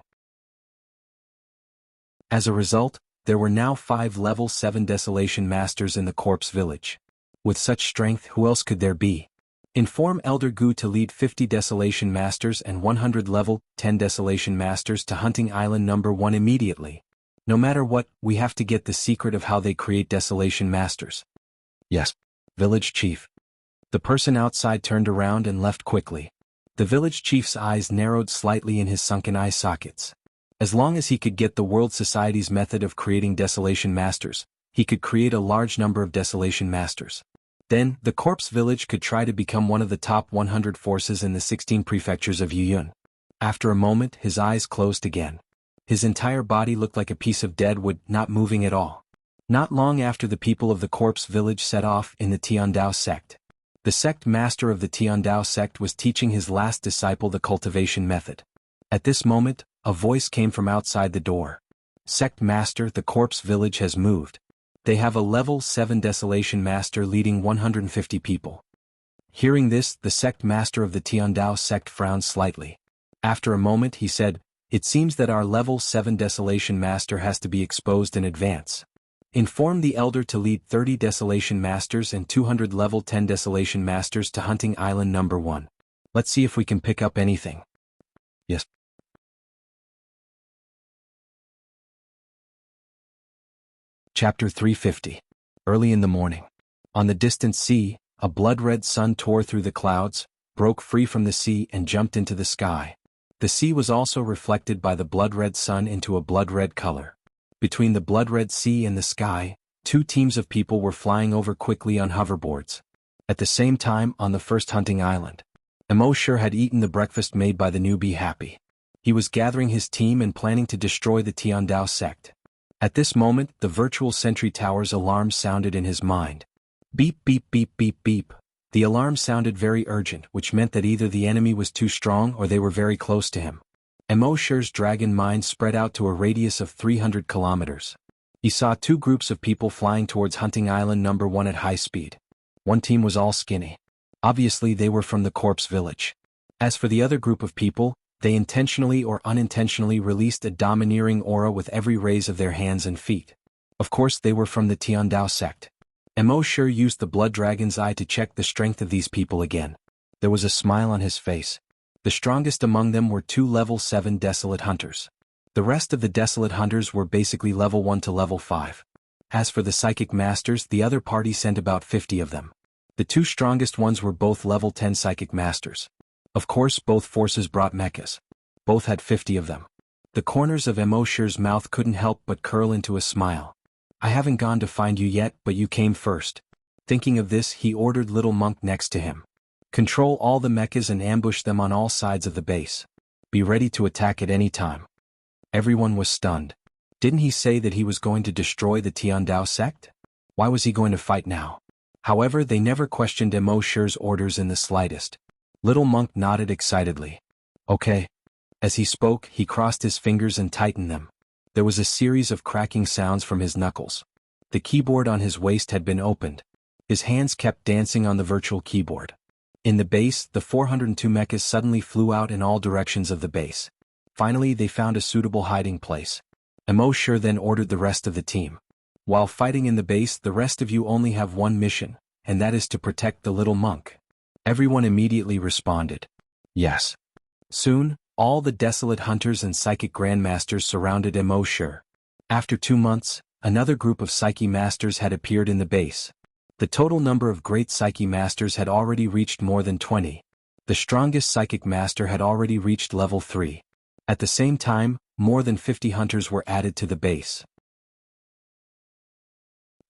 As a result, there were now 5 level 7 Desolation Masters in the corpse village. With such strength, who else could there be? Inform Elder Gu to lead 50 Desolation Masters and 100 level 10 Desolation Masters to Hunting Island No. 1 immediately. No matter what, we have to get the secret of how they create Desolation Masters. Yes, village chief. The person outside turned around and left quickly. The village chief's eyes narrowed slightly in his sunken eye sockets. As long as he could get the World Society's method of creating Desolation Masters, he could create a large number of Desolation Masters. Then, the corpse village could try to become one of the top 100 forces in the 16 prefectures of Yuyun. After a moment, his eyes closed again. His entire body looked like a piece of dead wood, not moving at all. Not long after, the people of the corpse village set off in the Tiandao sect. The sect master of the Tiandao sect was teaching his last disciple the cultivation method. At this moment, a voice came from outside the door. "Sect master, the corpse village has moved. They have a level 7 desolation master leading 150 people." Hearing this, the sect master of the Tiandao sect frowned slightly. After a moment he said, "It seems that our level 7 desolation master has to be exposed in advance. Inform the elder to lead 30 desolation masters and 200 level 10 desolation masters to hunting island number 1. Let's see if we can pick up anything." "Yes." Chapter 350. Early in the morning. On the distant sea, a blood-red sun tore through the clouds, broke free from the sea and jumped into the sky. The sea was also reflected by the blood-red sun into a blood-red color. Between the blood-red sea and the sky, 2 teams of people were flying over quickly on hoverboards. At the same time, on the first hunting island, Emosher had eaten the breakfast made by the newbie Happy. He was gathering his team and planning to destroy the Tiandao sect. At this moment, the virtual sentry tower's alarm sounded in his mind. Beep beep beep beep beep. The alarm sounded very urgent, which meant that either the enemy was too strong or they were very close to him. Emosher's dragon mind spread out to a radius of 300 kilometers. He saw 2 groups of people flying towards hunting island number 1 at high speed. One team was all skinny. Obviously they were from the corpse village. As for the other group of people, they intentionally or unintentionally released a domineering aura with every raise of their hands and feet. Of course they were from the Tiandao sect. Emosher used the blood dragon's eye to check the strength of these people again. There was a smile on his face. The strongest among them were 2 level 7 desolate hunters. The rest of the desolate hunters were basically level 1 to level 5. As for the psychic masters, the other party sent about 50 of them. The 2 strongest ones were both level 10 psychic masters. Of course, both forces brought mechas. Both had 50 of them. The corners of Emosher's mouth couldn't help but curl into a smile. "I haven't gone to find you yet, but you came first." Thinking of this, he ordered Little Monk next to him. "Control all the mechas and ambush them on all sides of the base. Be ready to attack at any time." Everyone was stunned. Didn't he say that he was going to destroy the Tiandao sect? Why was he going to fight now? However, they never questioned Emosher's orders in the slightest. Little Monk nodded excitedly. "Okay." As he spoke, he crossed his fingers and tightened them. There was a series of cracking sounds from his knuckles. The keyboard on his waist had been opened. His hands kept dancing on the virtual keyboard. In the base, the 402 mechas suddenly flew out in all directions of the base. Finally, they found a suitable hiding place. Emosher then ordered the rest of the team. "While fighting in the base, the rest of you only have one mission, and that is to protect the little monk." Everyone immediately responded, "Yes." Soon, all the desolate hunters and psychic grandmasters surrounded Emosher. After 2 months, another group of psyche masters had appeared in the base. The total number of great psyche masters had already reached more than 20. The strongest psychic master had already reached level 3. At the same time, more than 50 hunters were added to the base.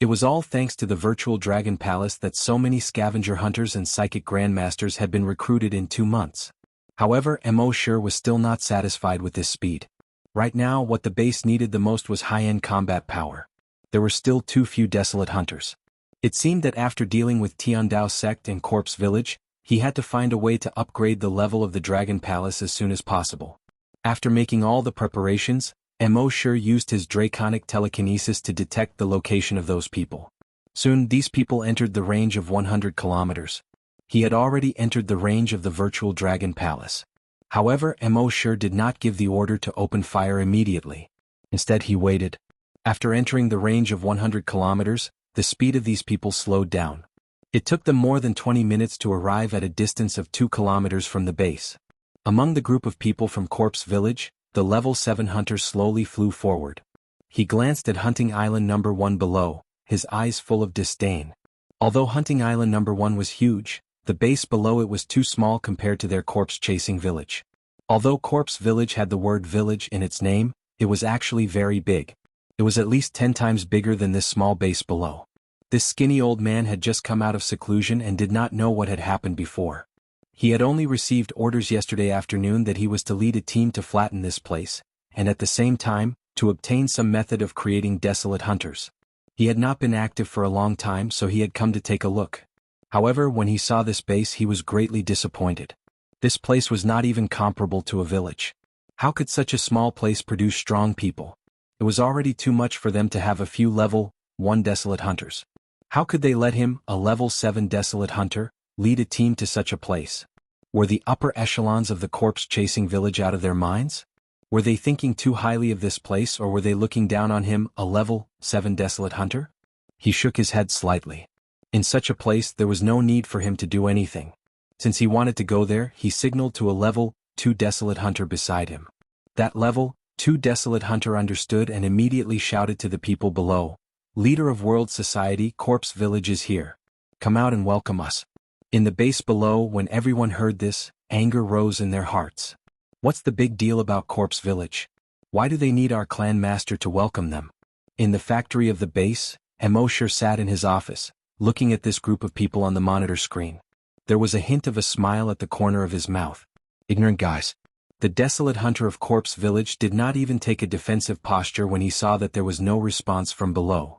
It was all thanks to the virtual dragon palace that so many scavenger hunters and psychic grandmasters had been recruited in 2 months. However, Emosher was still not satisfied with this speed. Right now, what the base needed the most was high-end combat power. There were still too few desolate hunters. It seemed that after dealing with Tiandao sect and Corpse Village, he had to find a way to upgrade the level of the Dragon Palace as soon as possible. After making all the preparations, Emosher used his draconic telekinesis to detect the location of those people. Soon these people entered the range of 100 kilometers. He had already entered the range of the virtual Dragon Palace. However, Emosher did not give the order to open fire immediately. Instead he waited. After entering the range of 100 kilometers, the speed of these people slowed down. It took them more than 20 minutes to arrive at a distance of 2 kilometers from the base. Among the group of people from Corpse Village, the level 7 hunter slowly flew forward. He glanced at Hunting Island number 1 below, his eyes full of disdain. Although Hunting Island number 1 was huge, The base below it was too small compared to their corpse-chasing village. Although Corpse Village had the word village in its name, it was actually very big. It was at least 10 times bigger than this small base below. This skinny old man had just come out of seclusion and did not know what had happened before. He had only received orders yesterday afternoon that he was to lead a team to flatten this place, and at the same time, to obtain some method of creating desolate hunters. He had not been active for a long time, so he had come to take a look. However, when he saw this base he was greatly disappointed. This place was not even comparable to a village. How could such a small place produce strong people? It was already too much for them to have a few level 1 desolate hunters. How could they let him, a level 7 desolate hunter, lead a team to such a place? Were the upper echelons of the corpse-chasing village out of their minds? Were they thinking too highly of this place, or were they looking down on him, a level 7 desolate hunter? He shook his head slightly. In such a place there was no need for him to do anything. Since he wanted to go there, he signaled to a level 2 desolate hunter beside him. That level 2 desolate hunter understood and immediately shouted to the people below, "Leader of World Society, Corpse Village is here. Come out and welcome us." In the base below, when everyone heard this, anger rose in their hearts. What's the big deal about Corpse Village? Why do they need our clan master to welcome them? In the factory of the base, Emosher sat in his office, looking at this group of people on the monitor screen. There was a hint of a smile at the corner of his mouth. Ignorant guys. The desolate hunter of Corpse Village did not even take a defensive posture when he saw that there was no response from below.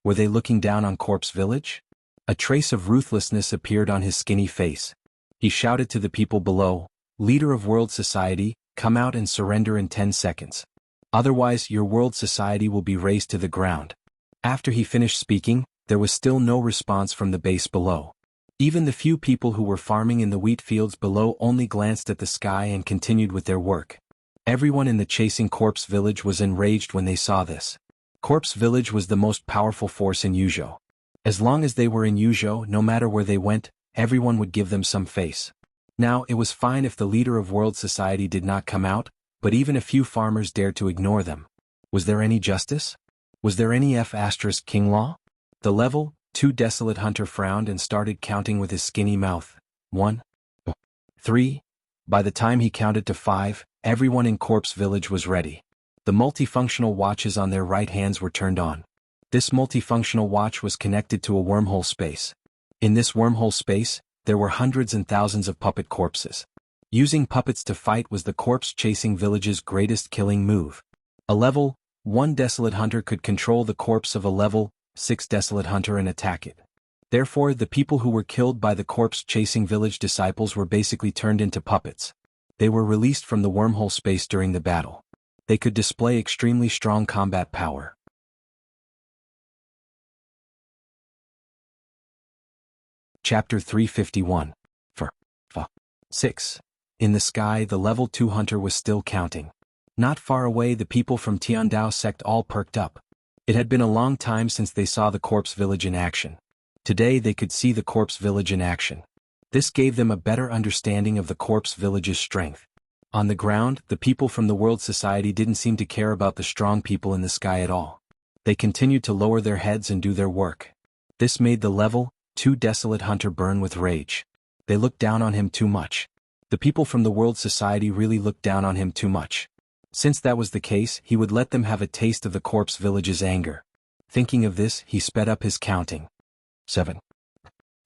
Were they looking down on Corpse Village? A trace of ruthlessness appeared on his skinny face. He shouted to the people below, "Leader of World Society, come out and surrender in 10 seconds. Otherwise your World Society will be razed to the ground." After he finished speaking, there was still no response from the base below. Even the few people who were farming in the wheat fields below only glanced at the sky and continued with their work. Everyone in the chasing Corpse Village was enraged when they saw this. Corpse Village was the most powerful force in Yuzhou. As long as they were in Yuzhou, no matter where they went, everyone would give them some face. Now, it was fine if the leader of World Society did not come out, but even a few farmers dared to ignore them. Was there any justice? Was there any King law? The level 2 desolate hunter frowned and started counting with his skinny mouth. 1, 2, 3. By the time he counted to 5, everyone in Corpse Village was ready. The multifunctional watches on their right hands were turned on. This multifunctional watch was connected to a wormhole space. In this wormhole space, there were hundreds and thousands of puppet corpses. Using puppets to fight was the corpse-chasing village's greatest killing move. A level 1 desolate hunter could control the corpse of a level 6 desolate hunter and attack it. Therefore, the people who were killed by the corpse-chasing village disciples were basically turned into puppets. They were released from the wormhole space during the battle. They could display extremely strong combat power. Chapter 351. 6. In the sky, the level 2 hunter was still counting. Not far away, the people from Tiandao sect all perked up. It had been a long time since they saw the Corpse Village in action. Today they could see the Corpse Village in action. This gave them a better understanding of the Corpse Village's strength. On the ground, the people from the World Society didn't seem to care about the strong people in the sky at all. They continued to lower their heads and do their work. This made the level 2 desolate hunter burn with rage. They looked down on him too much. The people from the World Society really looked down on him too much. Since that was the case, he would let them have a taste of the Corpse Village's anger. Thinking of this, he sped up his counting. 7.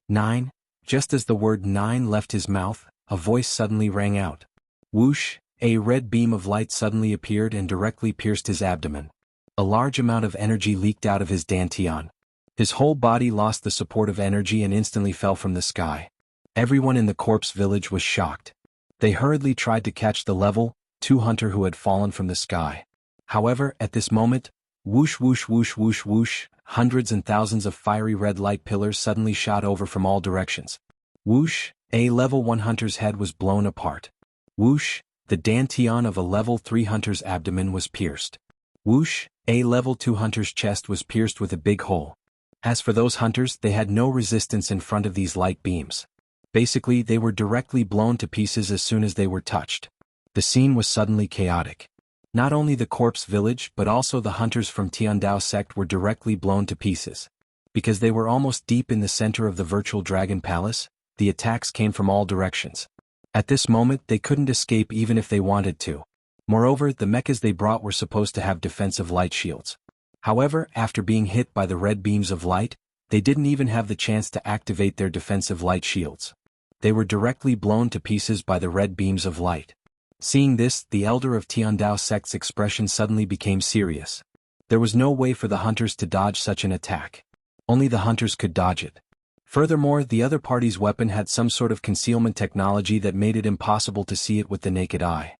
9. Just as the word 9 left his mouth, a voice suddenly rang out. Whoosh! A red beam of light suddenly appeared and directly pierced his abdomen. A large amount of energy leaked out of his dantian. His whole body lost the support of energy and instantly fell from the sky. Everyone in the Corpse Village was shocked. They hurriedly tried to catch the level 2 hunter who had fallen from the sky. However, at this moment, whoosh whoosh whoosh whoosh whoosh, hundreds and thousands of fiery red light pillars suddenly shot over from all directions. Whoosh! A level 1 hunter's head was blown apart. Whoosh! The dantian of a level 3 hunter's abdomen was pierced. Whoosh! A level 2 hunter's chest was pierced with a big hole. As for those hunters, they had no resistance in front of these light beams. Basically, they were directly blown to pieces as soon as they were touched. The scene was suddenly chaotic. Not only the Corpse Village but also the hunters from Tiandao sect were directly blown to pieces. Because they were almost deep in the center of the virtual dragon palace, the attacks came from all directions. At this moment they couldn't escape even if they wanted to. Moreover, the mechas they brought were supposed to have defensive light shields. However, after being hit by the red beams of light, they didn't even have the chance to activate their defensive light shields. They were directly blown to pieces by the red beams of light. Seeing this, the elder of Tiandao sect's expression suddenly became serious. There was no way for the hunters to dodge such an attack. Only the hunters could dodge it. Furthermore, the other party's weapon had some sort of concealment technology that made it impossible to see it with the naked eye.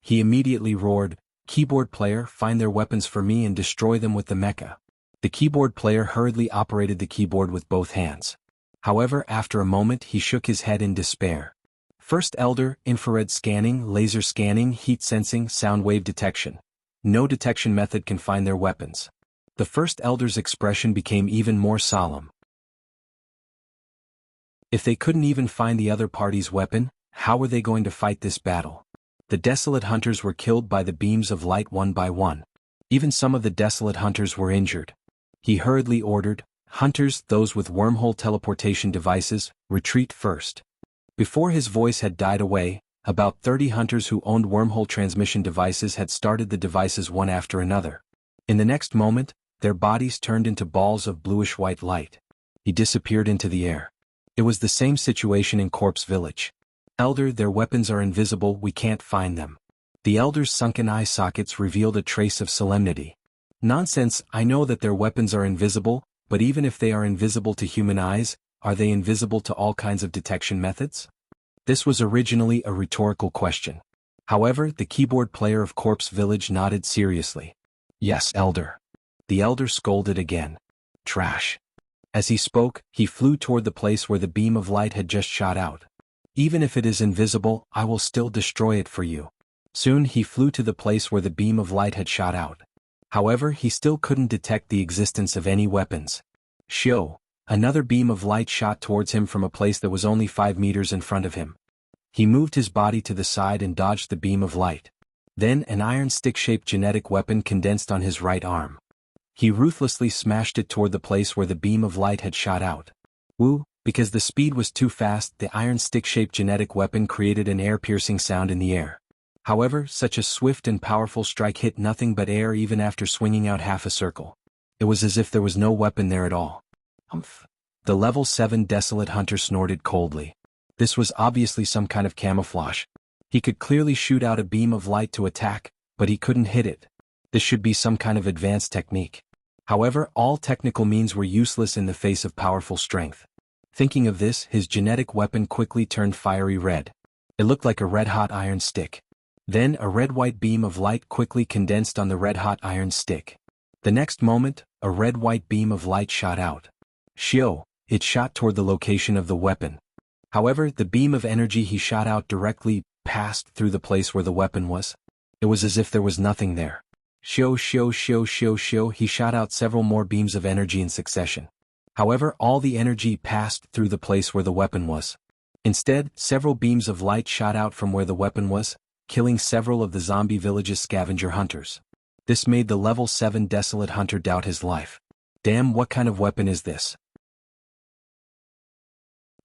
He immediately roared, "Keyboard player, find their weapons for me and destroy them with the mecha." The keyboard player hurriedly operated the keyboard with both hands. However, after a moment he shook his head in despair. First elder, infrared scanning, laser scanning, heat sensing, sound wave detection. No detection method can find their weapons. The first elder's expression became even more solemn. If they couldn't even find the other party's weapon, how were they going to fight this battle? The desolate hunters were killed by the beams of light one by one. Even some of the desolate hunters were injured. He hurriedly ordered, "Hunters, those with wormhole teleportation devices, retreat first." Before his voice had died away, about 30 hunters who owned wormhole transmission devices had started the devices one after another. In the next moment, their bodies turned into balls of bluish-white light. He disappeared into the air. It was the same situation in Corpse Village. "Elder, their weapons are invisible, we can't find them." The elder's sunken eye sockets revealed a trace of solemnity. "Nonsense, I know that their weapons are invisible, but even if they are invisible to human eyes, are they invisible to all kinds of detection methods?" This was originally a rhetorical question. However, the keyboard player of Corpse Village nodded seriously. "Yes, elder." The elder scolded again. "Trash." As he spoke, he flew toward the place where the beam of light had just shot out. "Even if it is invisible, I will still destroy it for you." Soon he flew to the place where the beam of light had shot out. However, he still couldn't detect the existence of any weapons. Shio! Another beam of light shot towards him from a place that was only 5 meters in front of him. He moved his body to the side and dodged the beam of light. Then an iron stick-shaped genetic weapon condensed on his right arm. He ruthlessly smashed it toward the place where the beam of light had shot out. Woo! Because the speed was too fast, the iron stick-shaped genetic weapon created an air-piercing sound in the air. However, such a swift and powerful strike hit nothing but air even after swinging out half a circle. It was as if there was no weapon there at all. Humph! The level 7 desolate hunter snorted coldly. This was obviously some kind of camouflage. He could clearly shoot out a beam of light to attack, but he couldn't hit it. This should be some kind of advanced technique. However, all technical means were useless in the face of powerful strength. Thinking of this, his genetic weapon quickly turned fiery red. It looked like a red-hot iron stick. Then a red-white beam of light quickly condensed on the red-hot iron stick. The next moment, a red-white beam of light shot out. Shio! It shot toward the location of the weapon. However, the beam of energy he shot out directly passed through the place where the weapon was. It was as if there was nothing there. Shio! He shot out several more beams of energy in succession. However, all the energy passed through the place where the weapon was. Instead, several beams of light shot out from where the weapon was, killing several of the zombie village's scavenger hunters. This made the level 7 desolate hunter doubt his life. Damn, what kind of weapon is this?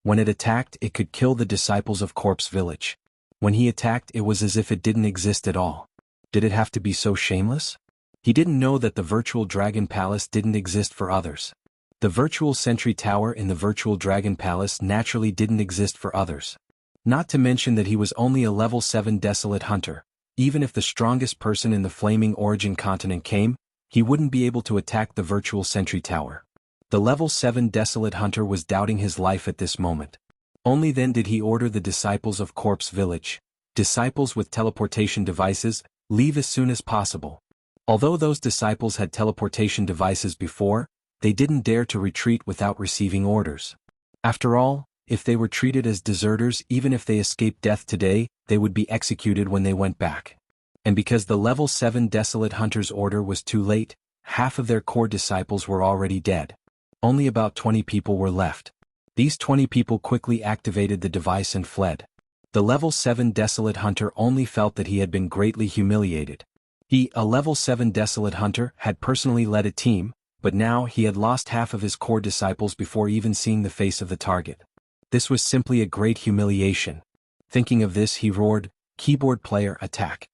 When it attacked, it could kill the disciples of Corpse Village. When he attacked, it was as if it didn't exist at all. Did it have to be so shameless? He didn't know that the virtual dragon palace didn't exist for others. The virtual sentry tower in the virtual dragon palace naturally didn't exist for others. Not to mention that he was only a level 7 desolate hunter. Even if the strongest person in the flaming origin continent came, he wouldn't be able to attack the virtual sentry tower. The level 7 desolate hunter was doubting his life at this moment. Only then did he order the disciples of Corpse Village, disciples with teleportation devices, leave as soon as possible. Although those disciples had teleportation devices before, they didn't dare to retreat without receiving orders. After all, if they were treated as deserters, even if they escaped death today, they would be executed when they went back. And because the level 7 desolate hunter's order was too late, half of their core disciples were already dead. Only about 20 people were left. These 20 people quickly activated the device and fled. The level 7 desolate hunter only felt that he had been greatly humiliated. He, a level 7 desolate hunter, had personally led a team, but now he had lost half of his core disciples before even seeing the face of the target. This was simply a great humiliation. Thinking of this, he roared, "Keyboard player, attack!"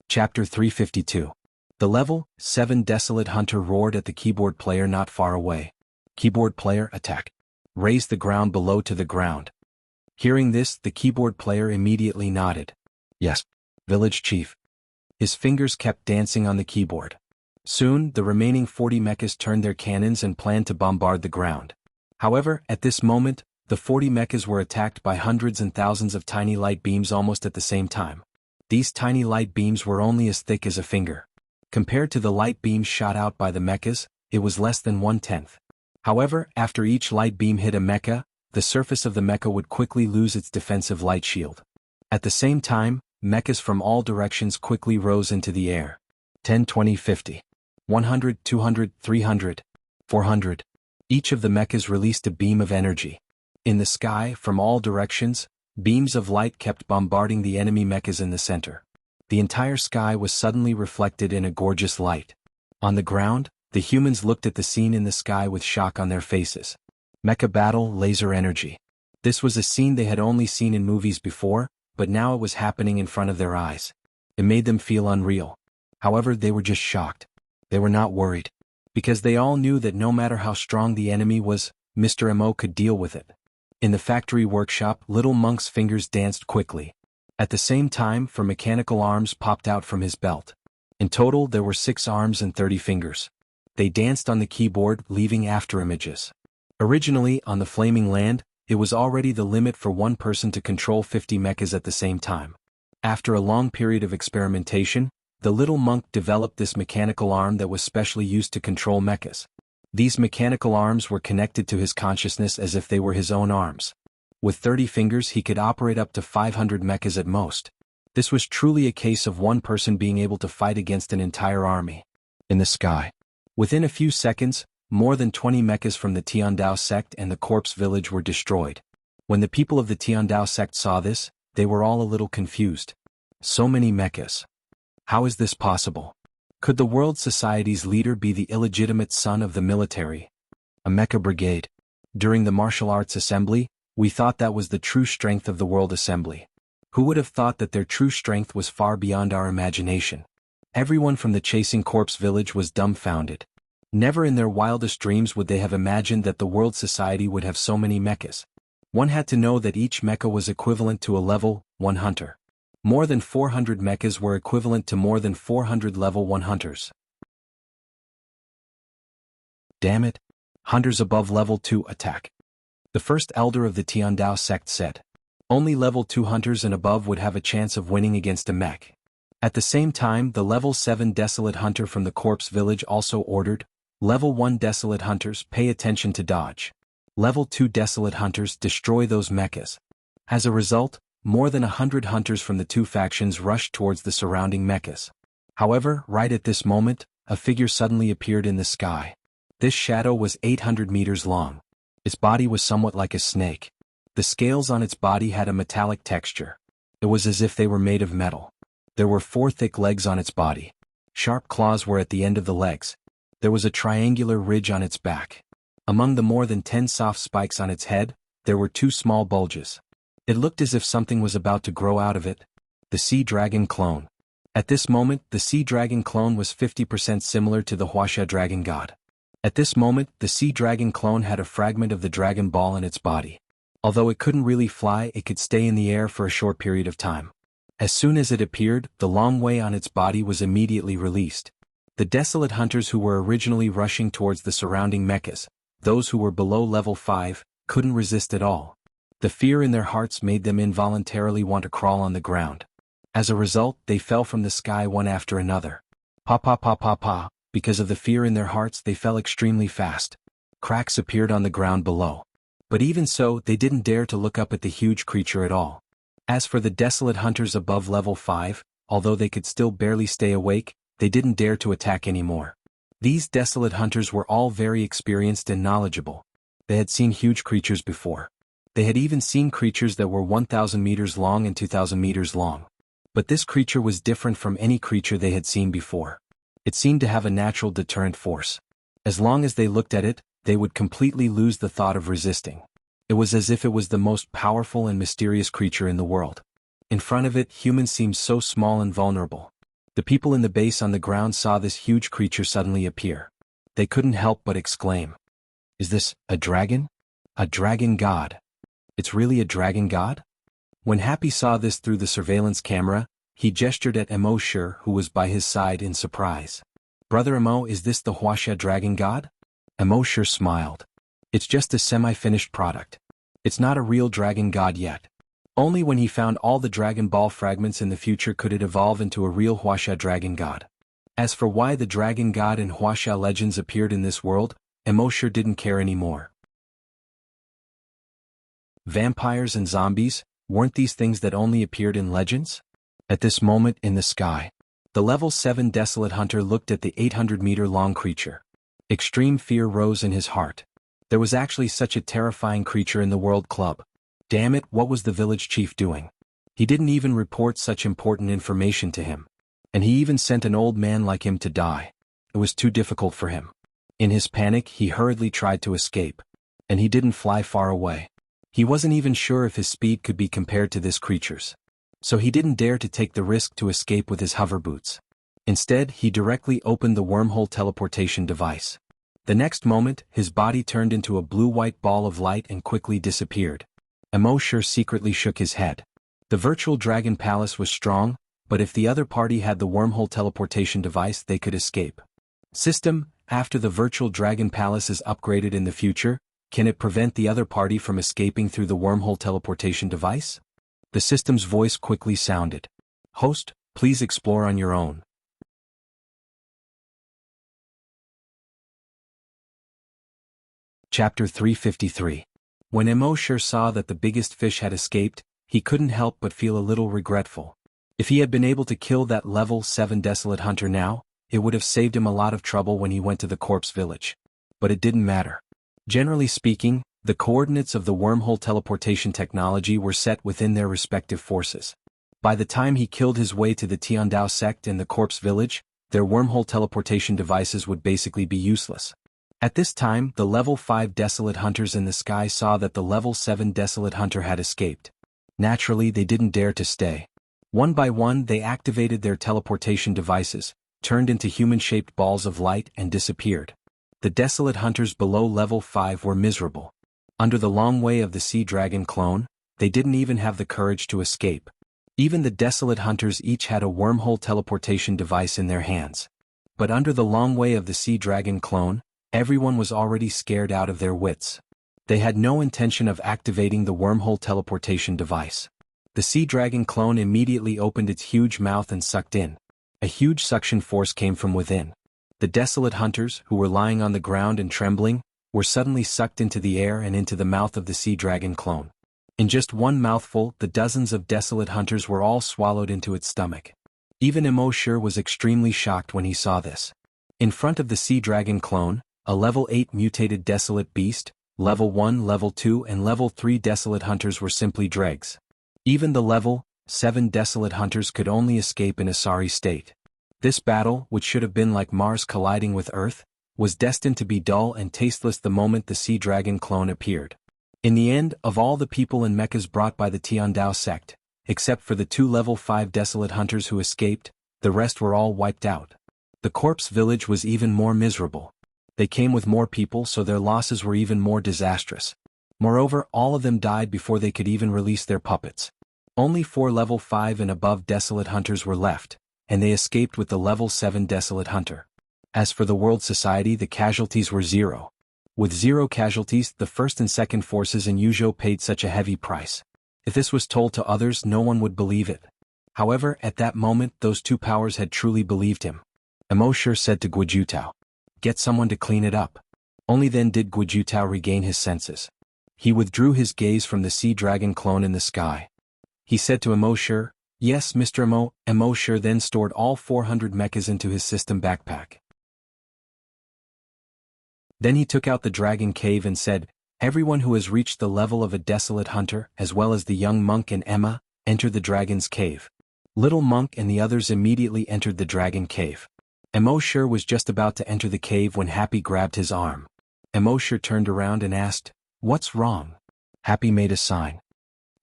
Chapter 352. The level 7 Desolate Hunter roared at the keyboard player not far away. "Keyboard player, attack! Raise the ground below to the ground." Hearing this, the keyboard player immediately nodded. "Yes, village chief." His fingers kept dancing on the keyboard. Soon, the remaining 40 mechas turned their cannons and planned to bombard the ground. However, at this moment, the 40 mechas were attacked by hundreds and thousands of tiny light beams almost at the same time. These tiny light beams were only as thick as a finger. Compared to the light beams shot out by the mechas, it was less than 1/10. However, after each light beam hit a mecha, the surface of the mecha would quickly lose its defensive light shield. At the same time, mechas from all directions quickly rose into the air. 10, 20, 50. 100, 200, 300, 400. Each of the mechas released a beam of energy. In the sky, from all directions, beams of light kept bombarding the enemy mechas in the center. The entire sky was suddenly reflected in a gorgeous light. On the ground, the humans looked at the scene in the sky with shock on their faces. Mecha battle, laser energy. This was a scene they had only seen in movies before, but now it was happening in front of their eyes. It made them feel unreal. However, they were just shocked. They were not worried. Because they all knew that no matter how strong the enemy was, Mr. M.O. could deal with it. In the factory workshop, Little Monk's fingers danced quickly. At the same time, 4 mechanical arms popped out from his belt. In total, there were 6 arms and 30 fingers. They danced on the keyboard, leaving afterimages. Originally, on the Flaming Land, it was already the limit for one person to control 50 mechas at the same time. After a long period of experimentation, the Little Monk developed this mechanical arm that was specially used to control mechas. These mechanical arms were connected to his consciousness as if they were his own arms. With 30 fingers, he could operate up to 500 mechas at most. This was truly a case of one person being able to fight against an entire army. In the sky. Within a few seconds, more than 20 mechas from the Tiandao sect and the corpse village were destroyed. When the people of the Tiandao sect saw this, they were all a little confused. So many mechas. How is this possible? Could the world society's leader be the illegitimate son of the military? A mecha brigade. During the martial arts assembly, we thought that was the true strength of the World Assembly. Who would have thought that their true strength was far beyond our imagination? Everyone from the chasing corpse village was dumbfounded. Never in their wildest dreams would they have imagined that the world society would have so many mechas. One had to know that each mecha was equivalent to a level 1 hunter. More than 400 mechas were equivalent to more than 400 level 1 hunters. Damn it! Hunters above level 2 attack. The first elder of the Tiandao sect said. Only level 2 hunters and above would have a chance of winning against a mech. At the same time, the level 7 Desolate Hunter from the corpse village also ordered, level 1 Desolate Hunters, pay attention to dodge. Level 2 Desolate Hunters, destroy those mechas. As a result, more than 100 hunters from the 2 factions rushed towards the surrounding mechas. However, right at this moment, a figure suddenly appeared in the sky. This shadow was 800 meters long. Its body was somewhat like a snake. The scales on its body had a metallic texture. It was as if they were made of metal. There were 4 thick legs on its body. Sharp claws were at the end of the legs. There was a triangular ridge on its back. Among the more than 10 soft spikes on its head, there were 2 small bulges. It looked as if something was about to grow out of it. The Sea Dragon Clone. At this moment, the Sea Dragon Clone was 50% similar to the Wuxia Dragon God. At this moment, the Sea Dragon Clone had a fragment of the Dragon Ball in its body. Although it couldn't really fly, it could stay in the air for a short period of time. As soon as it appeared, the long way on its body was immediately released. The Desolate Hunters who were originally rushing towards the surrounding mechas, those who were below level 5, couldn't resist at all. The fear in their hearts made them involuntarily want to crawl on the ground. As a result, they fell from the sky one after another. Pa pa pa pa pa. Because of the fear in their hearts, they fell extremely fast. Cracks appeared on the ground below. But even so, they didn't dare to look up at the huge creature at all. As for the Desolate Hunters above level 5, although they could still barely stay awake, they didn't dare to attack anymore. These Desolate Hunters were all very experienced and knowledgeable. They had seen huge creatures before. They had even seen creatures that were 1,000 meters long and 2,000 meters long. But this creature was different from any creature they had seen before. It seemed to have a natural deterrent force. As long as they looked at it, they would completely lose the thought of resisting. It was as if it was the most powerful and mysterious creature in the world. In front of it, humans seemed so small and vulnerable. The people in the base on the ground saw this huge creature suddenly appear. They couldn't help but exclaim, "Is this a dragon? A dragon god? It's really a dragon god?" When Happy saw this through the surveillance camera, he gestured at Emoshir, who was by his side, in surprise. "Brother Emo, is this the Wuxia dragon god?" Emoshir smiled. "It's just a semi-finished product. It's not a real dragon god yet. Only when he found all the Dragon Ball fragments in the future could it evolve into a real Wuxia dragon god." As for why the dragon god and Wuxia legends appeared in this world, Emoshir didn't care anymore. Vampires and zombies, weren't these things that only appeared in legends? At this moment in the sky, the level 7 Desolate Hunter looked at the 800-meter-long creature. Extreme fear rose in his heart. There was actually such a terrifying creature in the World Club. Damn it, what was the village chief doing? He didn't even report such important information to him. And he even sent an old man like him to die. It was too difficult for him. In his panic, he hurriedly tried to escape. And he didn't fly far away. He wasn't even sure if his speed could be compared to this creature's. So he didn't dare to take the risk to escape with his hover boots. Instead, he directly opened the wormhole teleportation device. The next moment, his body turned into a blue-white ball of light and quickly disappeared. Emoshir secretly shook his head. The virtual dragon palace was strong, but if the other party had the wormhole teleportation device, they could escape. System, after the virtual dragon palace is upgraded in the future, can it prevent the other party from escaping through the wormhole teleportation device? The system's voice quickly sounded. "Host, please explore on your own." Chapter 353. When Emoshir saw that the biggest fish had escaped, he couldn't help but feel a little regretful. If he had been able to kill that level 7 Desolate Hunter now, it would have saved him a lot of trouble when he went to the corpse village. But it didn't matter. Generally speaking, the coordinates of the wormhole teleportation technology were set within their respective forces. By the time he killed his way to the Tiandao sect and the corpse village, their wormhole teleportation devices would basically be useless. At this time, the level 5 Desolate Hunters in the sky saw that the level 7 Desolate Hunter had escaped. Naturally, they didn't dare to stay. One by one, they activated their teleportation devices, turned into human-shaped balls of light, and disappeared. The Desolate Hunters below level 5 were miserable. Under the long way of the Sea Dragon clone, they didn't even have the courage to escape. Even the Desolate Hunters each had a wormhole teleportation device in their hands. But under the long way of the Sea Dragon clone, everyone was already scared out of their wits. They had no intention of activating the wormhole teleportation device. The Sea Dragon clone immediately opened its huge mouth and sucked in. A huge suction force came from within. The Desolate Hunters, who were lying on the ground and trembling, were suddenly sucked into the air and into the mouth of the Sea Dragon clone. In just one mouthful, the dozens of Desolate Hunters were all swallowed into its stomach. Even Emoshir was extremely shocked when he saw this. In front of the Sea Dragon clone, a level 8 mutated Desolate Beast, level 1, level 2 and level 3 Desolate Hunters were simply dregs. Even the level 7 Desolate Hunters could only escape in a sorry state. This battle, which should have been like Mars colliding with Earth, was destined to be dull and tasteless the moment the Sea Dragon clone appeared. In the end, of all the people and mechas brought by the Tiandao sect, except for the 2 level 5 Desolate Hunters who escaped, the rest were all wiped out. The corpse village was even more miserable. They came with more people, so their losses were even more disastrous. Moreover, all of them died before they could even release their puppets. Only 4 level 5 and above Desolate Hunters were left, and they escaped with the level 7 Desolate Hunter. As for the world society, the casualties were 0. With 0 casualties, the first and second forces in Yuzhou paid such a heavy price. If this was told to others, no one would believe it. However, at that moment, those two powers had truly believed him. Emoshir said to Guojutao, "Get someone to clean it up." Only then did Guojutao regain his senses. He withdrew his gaze from the Sea Dragon clone in the sky. He said to Emoshir, "Yes, Mr. Emo." Emoshir then stored all 400 mechas into his system backpack. Then he took out the dragon cave and said, "Everyone who has reached the level of a Desolate Hunter, as well as the young monk and Emma, enter the dragon's cave." Little Monk and the others immediately entered the dragon cave. Emosure was just about to enter the cave when Happy grabbed his arm. Emosure turned around and asked, "What's wrong?" Happy made a sign.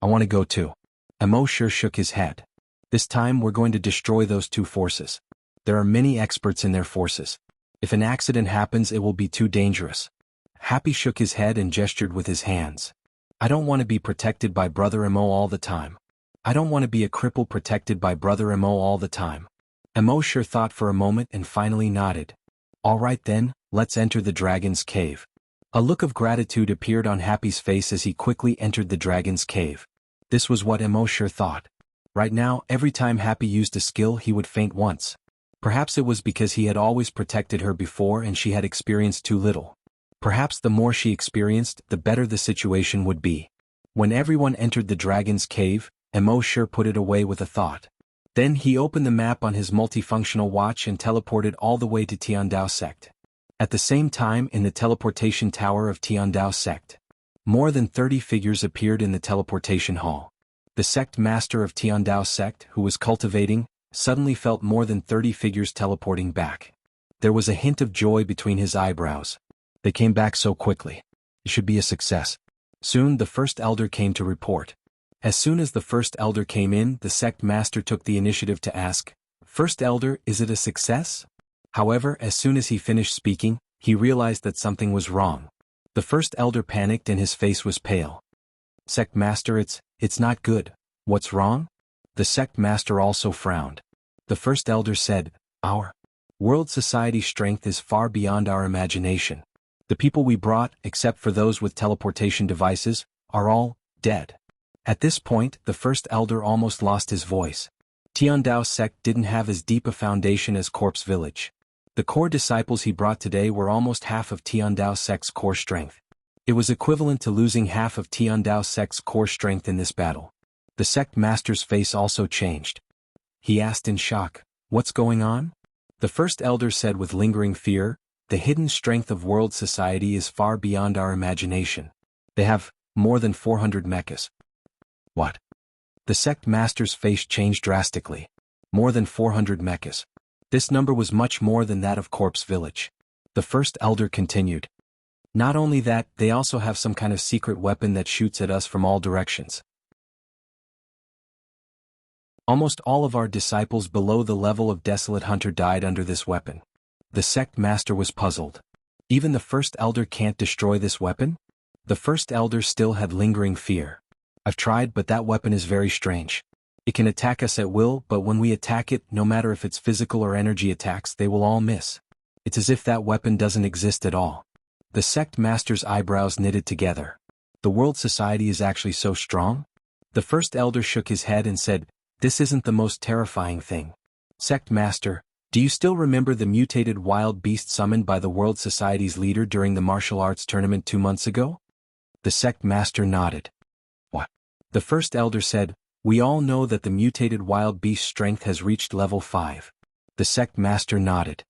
"I want to go too." Emosure shook his head. "This time we're going to destroy those two forces. There are many experts in their forces. If an accident happens, it will be too dangerous." Happy shook his head and gestured with his hands. "I don't want to be protected by Brother Emo all the time. I don't want to be a cripple protected by Brother Emo all the time." Emosure thought for a moment and finally nodded. "All right then, let's enter the dragon's cave." A look of gratitude appeared on Happy's face as he quickly entered the dragon's cave. This was what Emosure thought. Right now, every time Happy used a skill he would faint once. Perhaps it was because he had always protected her before and she had experienced too little. Perhaps the more she experienced, the better the situation would be. When everyone entered the dragon's cave, Emosure put it away with a thought. Then he opened the map on his multifunctional watch and teleported all the way to Tiandao sect. At the same time, in the teleportation tower of Tiandao sect, more than 30 figures appeared in the teleportation hall. The sect master of Tiandao sect, who was cultivating, suddenly felt more than 30 figures teleporting back. There was a hint of joy between his eyebrows. They came back so quickly. It should be a success. Soon the first elder came to report. As soon as the first elder came in, the sect master took the initiative to ask, "First elder, is it a success?" However, as soon as he finished speaking, he realized that something was wrong. The first elder panicked and his face was pale. "Sect master, it's not good. What's wrong?" The sect master also frowned. The first elder said, "Our world society strength is far beyond our imagination. The people we brought, except for those with teleportation devices, are all dead." At this point, the first elder almost lost his voice. Tiandao sect didn't have as deep a foundation as Corpse Village. The core disciples he brought today were almost half of Tiandao sect's core strength. It was equivalent to losing half of Tiandao sect's core strength in this battle. The sect master's face also changed. He asked in shock, "What's going on?" The first elder said with lingering fear, "The hidden strength of world society is far beyond our imagination. They have more than 400 mechas." "What?" The sect master's face changed drastically. More than 400 mechas. This number was much more than that of Corpse Village. The first elder continued. "Not only that, they also have some kind of secret weapon that shoots at us from all directions. Almost all of our disciples below the level of Desolate Hunter died under this weapon." The sect master was puzzled. "Even the first elder can't destroy this weapon?" The first elder still had lingering fear. "I've tried, but that weapon is very strange. It can attack us at will, but when we attack it, no matter if it's physical or energy attacks, they will all miss. It's as if that weapon doesn't exist at all." The sect master's eyebrows knitted together. "The world society is actually so strong?" The first elder shook his head and said, "This isn't the most terrifying thing. Sect master, do you still remember the mutated wild beast summoned by the world society's leader during the martial arts tournament 2 months ago?" The sect master nodded. "What?" The first elder said, "We all know that the mutated wild beast's strength has reached level 5. The sect master nodded.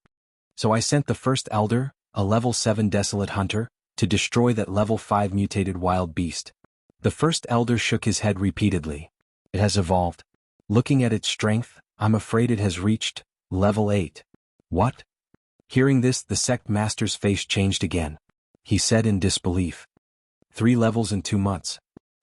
"So I sent the first elder, a level 7 Desolate Hunter, to destroy that level 5 mutated wild beast." The first elder shook his head repeatedly. "It has evolved. Looking at its strength, I'm afraid it has reached level 8. "What?" Hearing this, the sect master's face changed again. He said in disbelief, 3 levels in 2 months.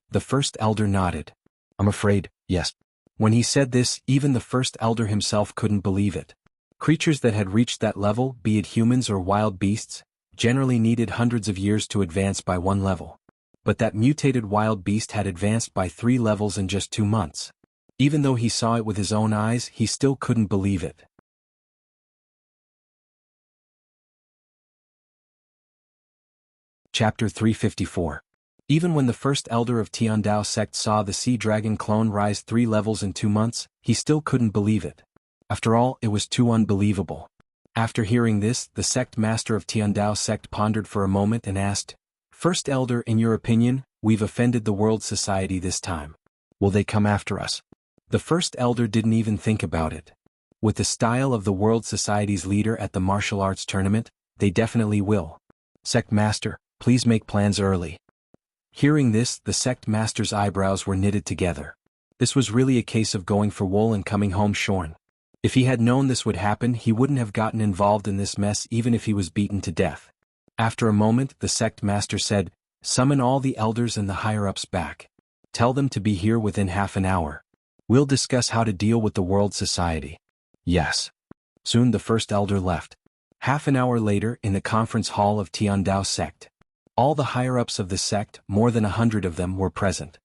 The first elder nodded. "I'm afraid, yes." When he said this, even the first elder himself couldn't believe it. Creatures that had reached that level, be it humans or wild beasts, generally needed hundreds of years to advance by 1 level. But that mutated wild beast had advanced by 3 levels in just 2 months. Even though he saw it with his own eyes, he still couldn't believe it. Chapter 354. Even when the first elder of Tiandao sect saw the sea dragon clone rise 3 levels in 2 months, he still couldn't believe it. After all, it was too unbelievable. After hearing this, the sect master of Tiandao sect pondered for a moment and asked, "First elder, in your opinion, we've offended the world society this time. Will they come after us?" The first elder didn't even think about it. With the style of the world society's leader at the martial arts tournament, they definitely will. "Sect master, please make plans early." Hearing this, the sect master's eyebrows were knitted together. This was really a case of going for wool and coming home shorn. If he had known this would happen, he wouldn't have gotten involved in this mess even if he was beaten to death. After a moment, the sect master said, "Summon all the elders and the higher-ups back. Tell them to be here within half an hour. We'll discuss how to deal with the world society." Yes. Soon the first elder left. Half an hour later, in the conference hall of Tiandao sect, all the higher-ups of the sect, more than 100 of them, were present.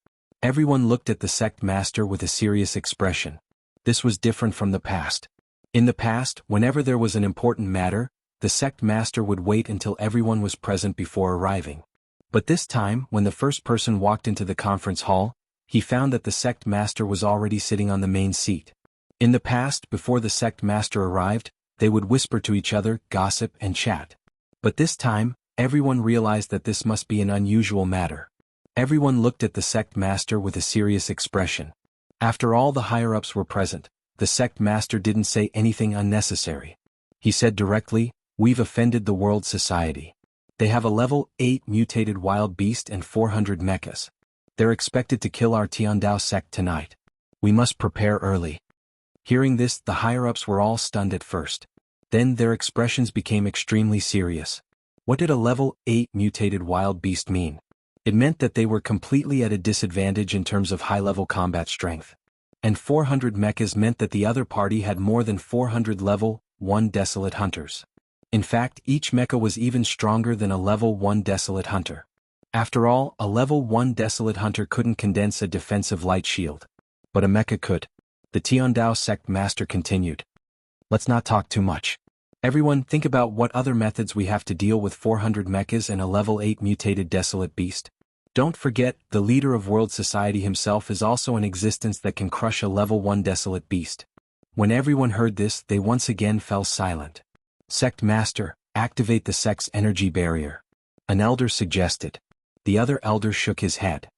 Everyone looked at the sect master with a serious expression. This was different from the past. In the past, whenever there was an important matter, the sect master would wait until everyone was present before arriving. But this time, when the first person walked into the conference hall, he found that the sect master was already sitting on the main seat. In the past, before the sect master arrived, they would whisper to each other, gossip, and chat. But this time, everyone realized that this must be an unusual matter. Everyone looked at the sect master with a serious expression. After all the higher-ups were present, the sect master didn't say anything unnecessary. He said directly, "We've offended the world society. They have a level 8 mutated wild beast and 400 mechas. They're expected to kill our Tiandao sect tonight. We must prepare early." Hearing this, the higher-ups were all stunned at first. Then their expressions became extremely serious. What did a level 8 mutated wild beast mean? It meant that they were completely at a disadvantage in terms of high-level combat strength. And 400 mechas meant that the other party had more than 400 level 1 desolate hunters. In fact, each mecha was even stronger than a level 1 desolate hunter. After all, a level 1 desolate hunter couldn't condense a defensive light shield. But a mecha could. The Tiandao sect master continued. "Let's not talk too much. Everyone, think about what other methods we have to deal with 400 mechas and a level 8 mutated desolate beast. Don't forget, the leader of world society himself is also an existence that can crush a level 1 desolate beast." When everyone heard this, they once again fell silent. "Sect master, activate the sect's energy barrier," an elder suggested. The other elder shook his head.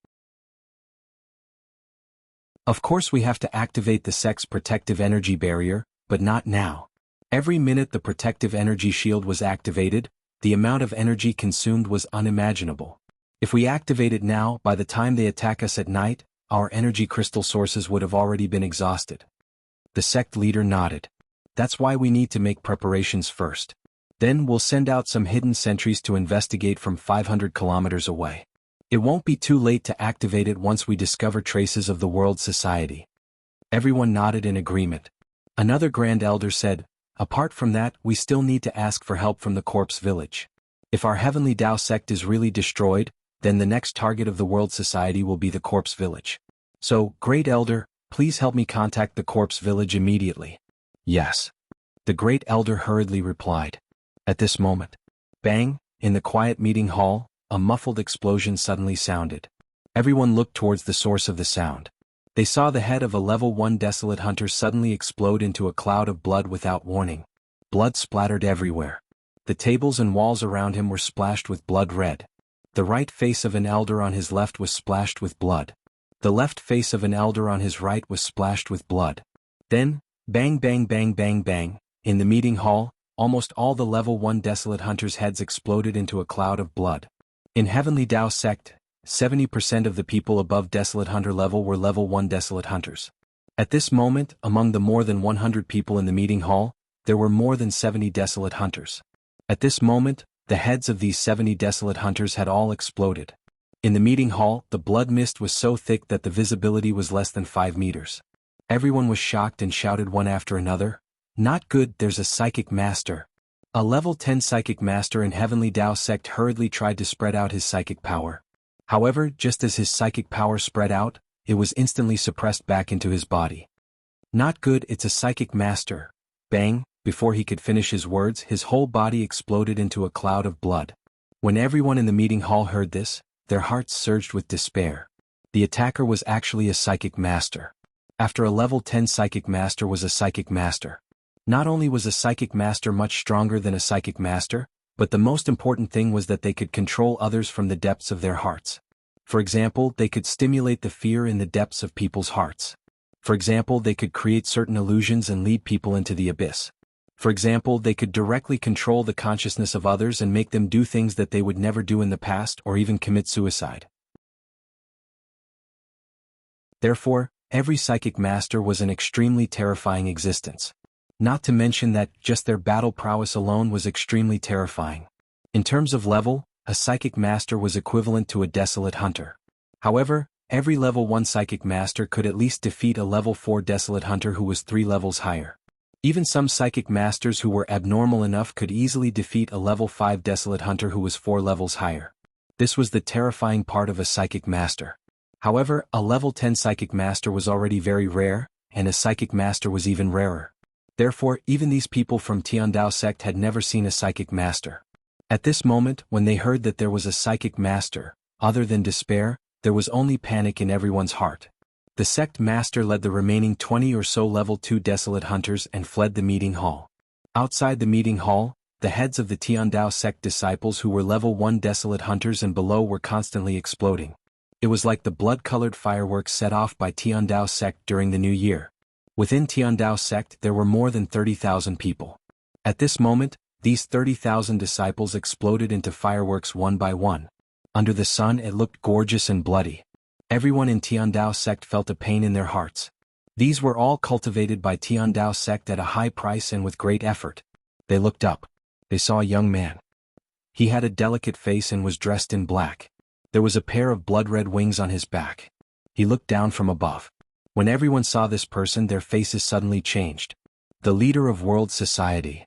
"Of course we have to activate the sect's protective energy barrier, but not now. Every minute the protective energy shield was activated, the amount of energy consumed was unimaginable. If we activate it now, by the time they attack us at night, our energy crystal sources would have already been exhausted." The sect leader nodded. "That's why we need to make preparations first. Then we'll send out some hidden sentries to investigate from 500 kilometers away. It won't be too late to activate it once we discover traces of the world society." Everyone nodded in agreement. Another grand elder said, "Apart from that, we still need to ask for help from the corpse village. If our heavenly Tao sect is really destroyed, then the next target of the world society will be the corpse village. So, great elder, please help me contact the corpse village immediately." "Yes." The great elder hurriedly replied. At this moment, bang, in the quiet meeting hall, a muffled explosion suddenly sounded. Everyone looked towards the source of the sound. They saw the head of a level 1 desolate hunter suddenly explode into a cloud of blood without warning. Blood splattered everywhere. The tables and walls around him were splashed with blood red. The right face of an elder on his left was splashed with blood. The left face of an elder on his right was splashed with blood. Then, bang bang bang bang bang, in the meeting hall, almost all the level 1 desolate hunters' heads exploded into a cloud of blood. In Heavenly Tao sect, 70% of the people above desolate hunter level were level 1 desolate hunters. At this moment, among the more than 100 people in the meeting hall, there were more than 70 desolate hunters. At this moment, the heads of these 70 desolate hunters had all exploded. In the meeting hall, the blood mist was so thick that the visibility was less than 5 meters. Everyone was shocked and shouted one after another, "Not good, there's a psychic master." A level 10 psychic master in Heavenly Tao sect hurriedly tried to spread out his psychic power. However, just as his psychic power spread out, it was instantly suppressed back into his body. "Not good, it's a psychic master." Bang, before he could finish his words, his whole body exploded into a cloud of blood. When everyone in the meeting hall heard this, their hearts surged with despair. The attacker was actually a psychic master. After a level 10 psychic master was a psychic master. Not only was a psychic master much stronger than a psychic master, but the most important thing was that they could control others from the depths of their hearts. For example, they could stimulate the fear in the depths of people's hearts. For example, they could create certain illusions and lead people into the abyss. For example, they could directly control the consciousness of others and make them do things that they would never do in the past or even commit suicide. Therefore, every psychic master was an extremely terrifying existence. Not to mention that just their battle prowess alone was extremely terrifying. In terms of level, a psychic master was equivalent to a desolate hunter. However, every level 1 psychic master could at least defeat a level 4 desolate hunter who was 3 levels higher. Even some psychic masters who were abnormal enough could easily defeat a level 5 desolate hunter who was 4 levels higher. This was the terrifying part of a psychic master. However, a level 10 psychic master was already very rare, and a psychic master was even rarer. Therefore, even these people from Tiandao sect had never seen a psychic master. At this moment, when they heard that there was a psychic master, other than despair, there was only panic in everyone's heart. The sect master led the remaining 20 or so level 2 desolate hunters and fled the meeting hall. Outside the meeting hall, the heads of the Tiandao sect disciples who were level 1 desolate hunters and below were constantly exploding. It was like the blood-colored fireworks set off by Tiandao sect during the new year. Within Tiandao sect there were more than 30,000 people. At this moment, these 30,000 disciples exploded into fireworks one by one. Under the sun it looked gorgeous and bloody. Everyone in Tiandao sect felt a pain in their hearts. These were all cultivated by Tiandao sect at a high price and with great effort. They looked up. They saw a young man. He had a delicate face and was dressed in black. There was a pair of blood-red wings on his back. He looked down from above. When everyone saw this person, their faces suddenly changed. The leader of world society.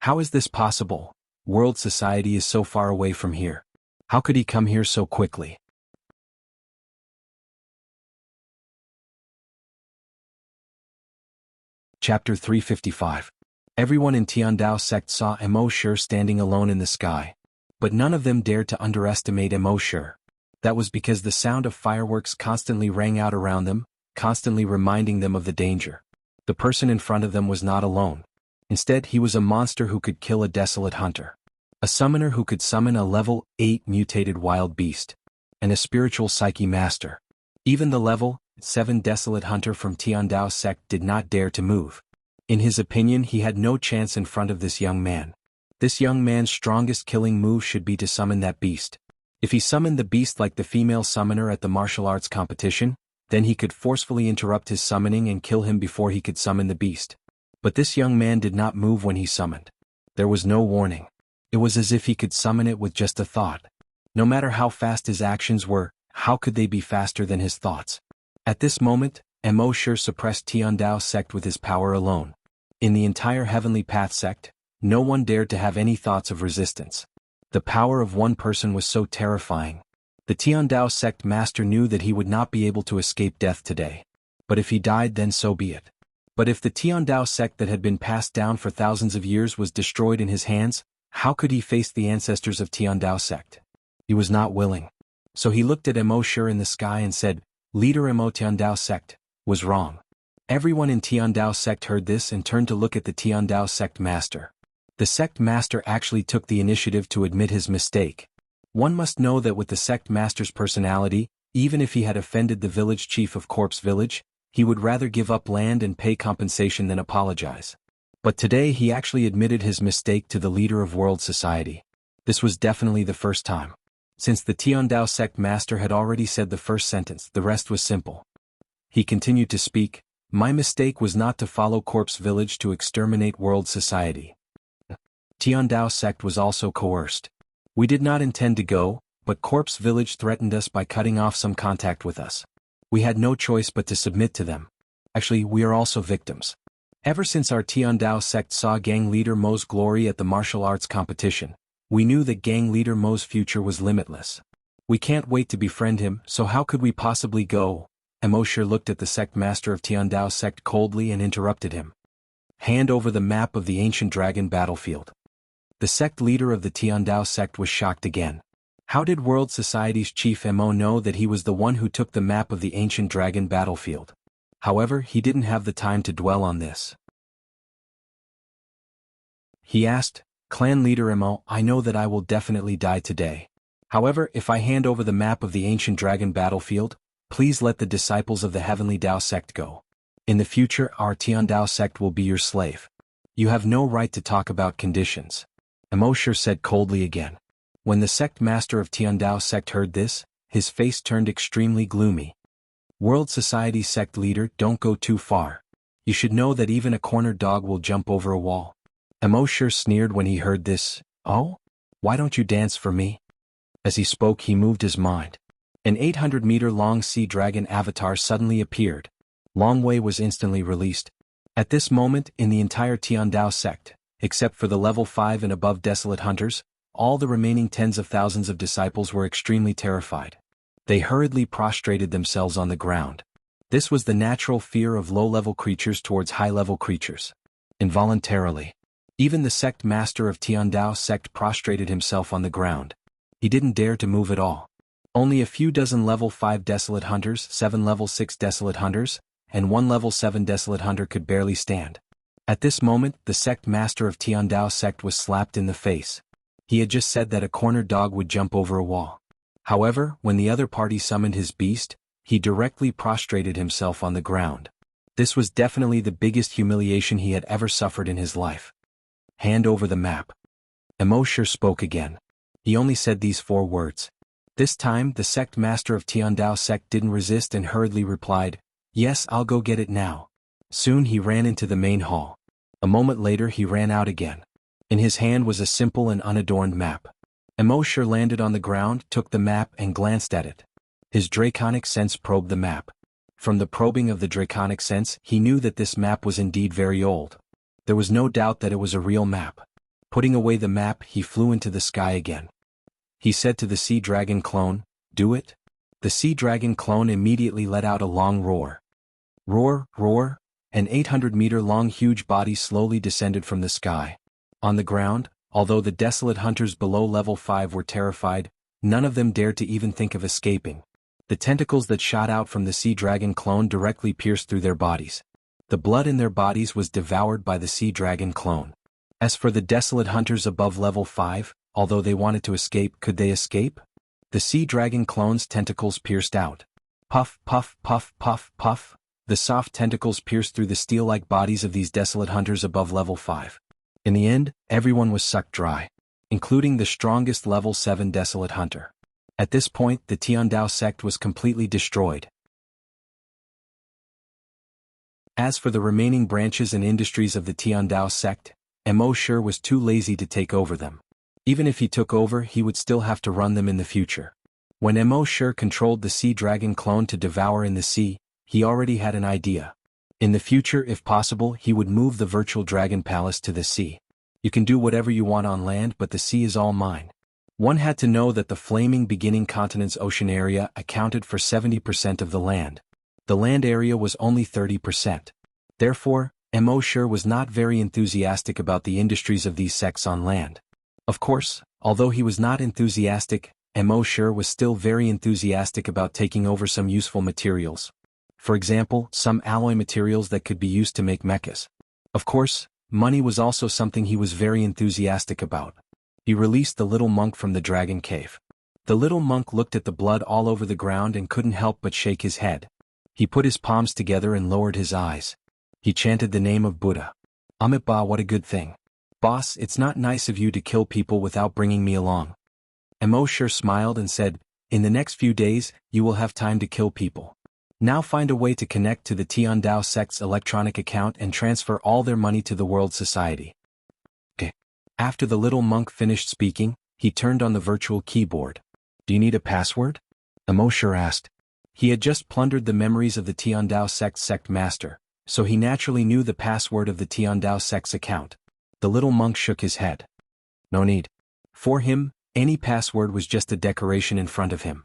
How is this possible? World society is so far away from here. How could he come here so quickly? Chapter 355. Everyone in Tiandao sect saw Mo Shi standing alone in the sky. But none of them dared to underestimate Mo Shi. That was because the sound of fireworks constantly rang out around them, constantly reminding them of the danger. The person in front of them was not alone. Instead, he was a monster who could kill a desolate hunter. A summoner who could summon a level 8 mutated wild beast. And a spiritual psyche master. Even the level 7 desolate hunter from Tiandao sect did not dare to move. In his opinion, he had no chance in front of this young man. This young man's strongest killing move should be to summon that beast. If he summoned the beast like the female summoner at the martial arts competition, then he could forcefully interrupt his summoning and kill him before he could summon the beast. But this young man did not move when he summoned. There was no warning. It was as if he could summon it with just a thought. No matter how fast his actions were, how could they be faster than his thoughts? At this moment, Mo Shi suppressed Tiandao sect with his power alone. In the entire Heavenly Path sect, no one dared to have any thoughts of resistance. The power of one person was so terrifying. The Tiandao sect master knew that he would not be able to escape death today. But if he died, then so be it. But if the Tiandao sect that had been passed down for thousands of years was destroyed in his hands, how could he face the ancestors of Tiandao sect? He was not willing. So he looked at Mo Shi in the sky and said, "Leader Mo Tiandao sect was wrong." Everyone in Tiandao sect heard this and turned to look at the Tiandao sect master. The sect master actually took the initiative to admit his mistake. One must know that with the sect master's personality, even if he had offended the village chief of Corpse Village, he would rather give up land and pay compensation than apologize. But today he actually admitted his mistake to the leader of world society. This was definitely the first time. Since the Tiandao sect master had already said the first sentence, the rest was simple. He continued to speak, "My mistake was not to follow Corpse Village to exterminate world society. Tiandao sect was also coerced. We did not intend to go, but Corpse Village threatened us by cutting off some contact with us. We had no choice but to submit to them. Actually, we are also victims. Ever since our Tiandao sect saw gang leader Mo's glory at the martial arts competition, we knew that gang leader Mo's future was limitless. We can't wait to befriend him, so how could we possibly go?" Mo Shi looked at the sect master of Tiandao sect coldly and interrupted him. "Hand over the map of the ancient dragon battlefield." The sect leader of the Tiandao sect was shocked again. How did World Society's chief Mo know that he was the one who took the map of the ancient dragon battlefield? However, he didn't have the time to dwell on this. He asked, "Clan leader Mo, I know that I will definitely die today. However, if I hand over the map of the ancient dragon battlefield, please let the disciples of the Heavenly Dao sect go. In the future, our Tiandao sect will be your slave. You have no right to talk about conditions." Mo Shi said coldly again. When the sect master of Tiandao sect heard this, his face turned extremely gloomy. World Society sect leader, don't go too far. You should know that even a cornered dog will jump over a wall. Emosure sneered when he heard this. Oh? Why don't you dance for me? As he spoke, he moved his mind. An 800-meter-long sea dragon avatar suddenly appeared. Long Wei was instantly released. At this moment, in the entire Tiandao sect, except for the level 5 and above desolate hunters, all the remaining tens of thousands of disciples were extremely terrified. They hurriedly prostrated themselves on the ground. This was the natural fear of low-level creatures towards high-level creatures. Involuntarily, even the sect master of Tiandao sect prostrated himself on the ground. He didn't dare to move at all. Only a few dozen level 5 desolate hunters, 7 level 6 desolate hunters, and 1 level 7 desolate hunter could barely stand. At this moment, the sect master of Tiandao sect was slapped in the face. He had just said that a cornered dog would jump over a wall. However, when the other party summoned his beast, he directly prostrated himself on the ground. This was definitely the biggest humiliation he had ever suffered in his life. Hand over the map. Emosure spoke again. He only said these 4 words. This time, the sect master of Tiandao sect didn't resist and hurriedly replied, "Yes, I'll go get it now." Soon he ran into the main hall. A moment later he ran out again. In his hand was a simple and unadorned map. Emosure landed on the ground, took the map and glanced at it. His draconic sense probed the map. From the probing of the draconic sense, he knew that this map was indeed very old. There was no doubt that it was a real map. Putting away the map, he flew into the sky again. He said to the sea dragon clone, "Do it." The sea dragon clone immediately let out a long roar. Roar, roar. An 800-meter-long huge body slowly descended from the sky. On the ground, although the desolate hunters below level 5 were terrified, none of them dared to even think of escaping. The tentacles that shot out from the sea dragon clone directly pierced through their bodies. The blood in their bodies was devoured by the sea dragon clone. As for the desolate hunters above level 5, although they wanted to escape, could they escape? The sea dragon clone's tentacles pierced out. Puff, puff, puff, puff, puff. The soft tentacles pierced through the steel-like bodies of these desolate hunters above level 5. In the end, everyone was sucked dry, including the strongest level 7 desolate hunter. At this point, the Tiandao sect was completely destroyed. As for the remaining branches and industries of the Tiandao sect, Emosure was too lazy to take over them. Even if he took over, he would still have to run them in the future. When Emosure controlled the sea dragon clone to devour in the sea, he already had an idea. In the future, if possible, he would move the virtual dragon palace to the sea. You can do whatever you want on land, but the sea is all mine. One had to know that the flaming beginning continent's ocean area accounted for 70% of the land. The land area was only 30%. Therefore, Emosure was not very enthusiastic about the industries of these sects on land. Of course, although he was not enthusiastic, Emosure was still very enthusiastic about taking over some useful materials. For example, some alloy materials that could be used to make mechas. Of course, money was also something he was very enthusiastic about. He released the little monk from the dragon cave. The little monk looked at the blood all over the ground and couldn't help but shake his head. He put his palms together and lowered his eyes. He chanted the name of Buddha. Amitabha, what a good thing. Boss, it's not nice of you to kill people without bringing me along. Emosure smiled and said, "In the next few days, you will have time to kill people. Now find a way to connect to the Tiandao sect's electronic account and transfer all their money to the World Society." Okay. After the little monk finished speaking, he turned on the virtual keyboard. "Do you need a password?" Emosure asked. He had just plundered the memories of the Tiandao sect's sect master, so he naturally knew the password of the Tiandao sect's account. The little monk shook his head. No need. For him, any password was just a decoration in front of him.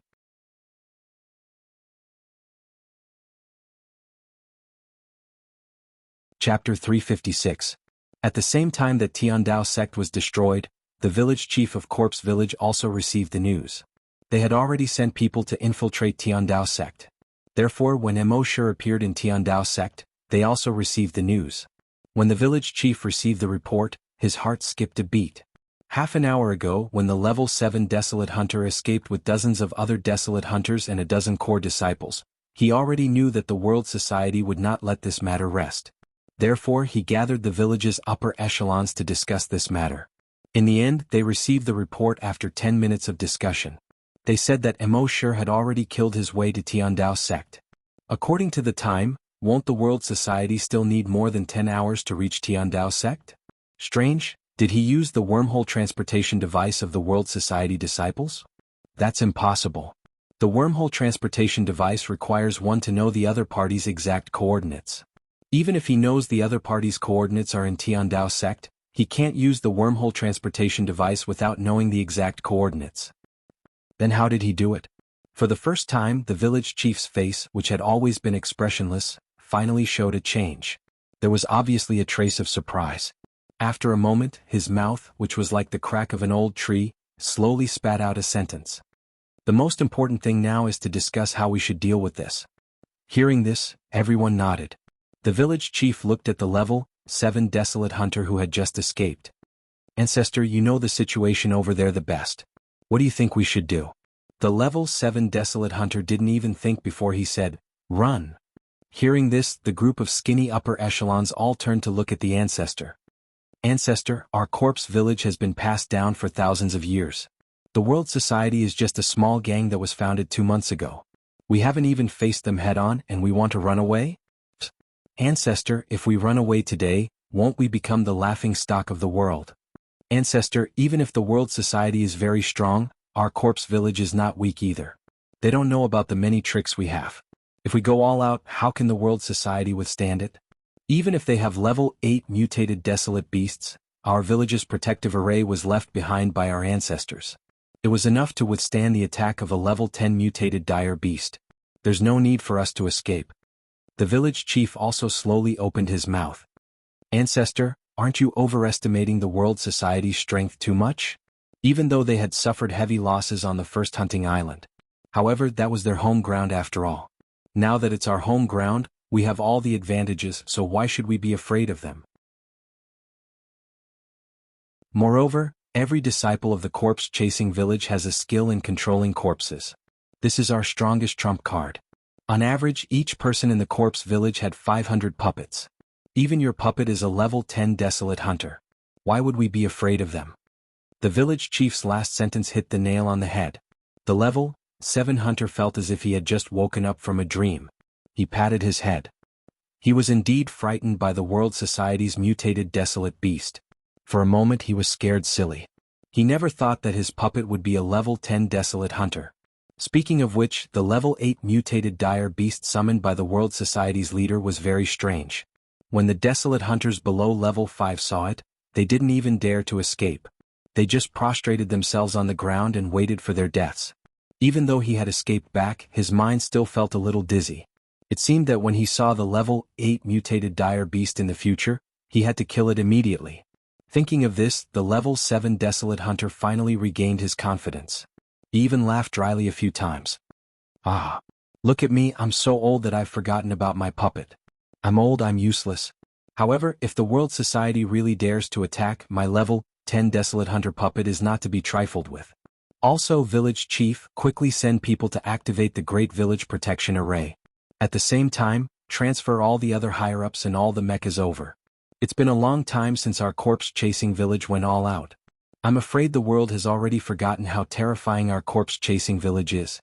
Chapter 356. At the same time that Tiandao sect was destroyed, the village chief of Corpse Village also received the news. They had already sent people to infiltrate Tiandao sect. Therefore, when Emosure appeared in Tiandao sect, they also received the news. When the village chief received the report, his heart skipped a beat. Half an hour ago, when the level 7 desolate hunter escaped with dozens of other desolate hunters and a dozen core disciples, he already knew that the World Society would not let this matter rest. Therefore, he gathered the village's upper echelons to discuss this matter. In the end, they received the report after 10 minutes of discussion. They said that Emosure had already killed his way to Tiandao sect. According to the time, won't the World Society still need more than 10 hours to reach Tiandao sect? Strange, did he use the wormhole transportation device of the World Society disciples? That's impossible. The wormhole transportation device requires one to know the other party's exact coordinates. Even if he knows the other party's coordinates are in Tiandao sect, he can't use the wormhole transportation device without knowing the exact coordinates. Then how did he do it? For the first time, the village chief's face, which had always been expressionless, finally showed a change. There was obviously a trace of surprise. After a moment, his mouth, which was like the crack of an old tree, slowly spat out a sentence. The most important thing now is to discuss how we should deal with this. Hearing this, everyone nodded. The village chief looked at the level 7 desolate hunter who had just escaped. Ancestor, you know the situation over there the best. What do you think we should do? The level 7 desolate hunter didn't even think before he said, "Run." Hearing this, the group of skinny upper echelons all turned to look at the ancestor. Ancestor, our corpse village has been passed down for thousands of years. The World Society is just a small gang that was founded 2 months ago. We haven't even faced them head-on and we want to run away? Ancestor, if we run away today, won't we become the laughing stock of the world? Ancestor, even if the World Society is very strong, our corpse village is not weak either. They don't know about the many tricks we have. If we go all out, how can the World Society withstand it? Even if they have level 8 mutated desolate beasts, our village's protective array was left behind by our ancestors. It was enough to withstand the attack of a level 10 mutated dire beast. There's no need for us to escape. The village chief also slowly opened his mouth. Ancestor, aren't you overestimating the World Society's strength too much? Even though they had suffered heavy losses on the first hunting island. However, that was their home ground after all. Now that it's our home ground, we have all the advantages, so why should we be afraid of them? Moreover, every disciple of the corpse-chasing village has a skill in controlling corpses. This is our strongest trump card. On average, each person in the corpse village had 500 puppets. Even your puppet is a level 10 desolate hunter. Why would we be afraid of them? The village chief's last sentence hit the nail on the head. The level 7 hunter felt as if he had just woken up from a dream. He patted his head. He was indeed frightened by the World Society's mutated desolate beast. For a moment he was scared silly. He never thought that his puppet would be a level 10 desolate hunter. Speaking of which, the level 8 mutated dire beast summoned by the World Society's leader was very strange. When the desolate hunters below level 5 saw it, they didn't even dare to escape. They just prostrated themselves on the ground and waited for their deaths. Even though he had escaped back, his mind still felt a little dizzy. It seemed that when he saw the level 8 mutated dire beast in the future, he had to kill it immediately. Thinking of this, the level 7 desolate hunter finally regained his confidence. He even laughed dryly a few times. Ah, look at me, I'm so old that I've forgotten about my puppet. I'm old, I'm useless. However, if the World Society really dares to attack, my level 10 desolate hunter puppet is not to be trifled with. Also, village chief, quickly send people to activate the Great Village Protection Array. At the same time, transfer all the other higher-ups and all the mechas over. It's been a long time since our corpse-chasing village went all out. I'm afraid the world has already forgotten how terrifying our corpse-chasing village is.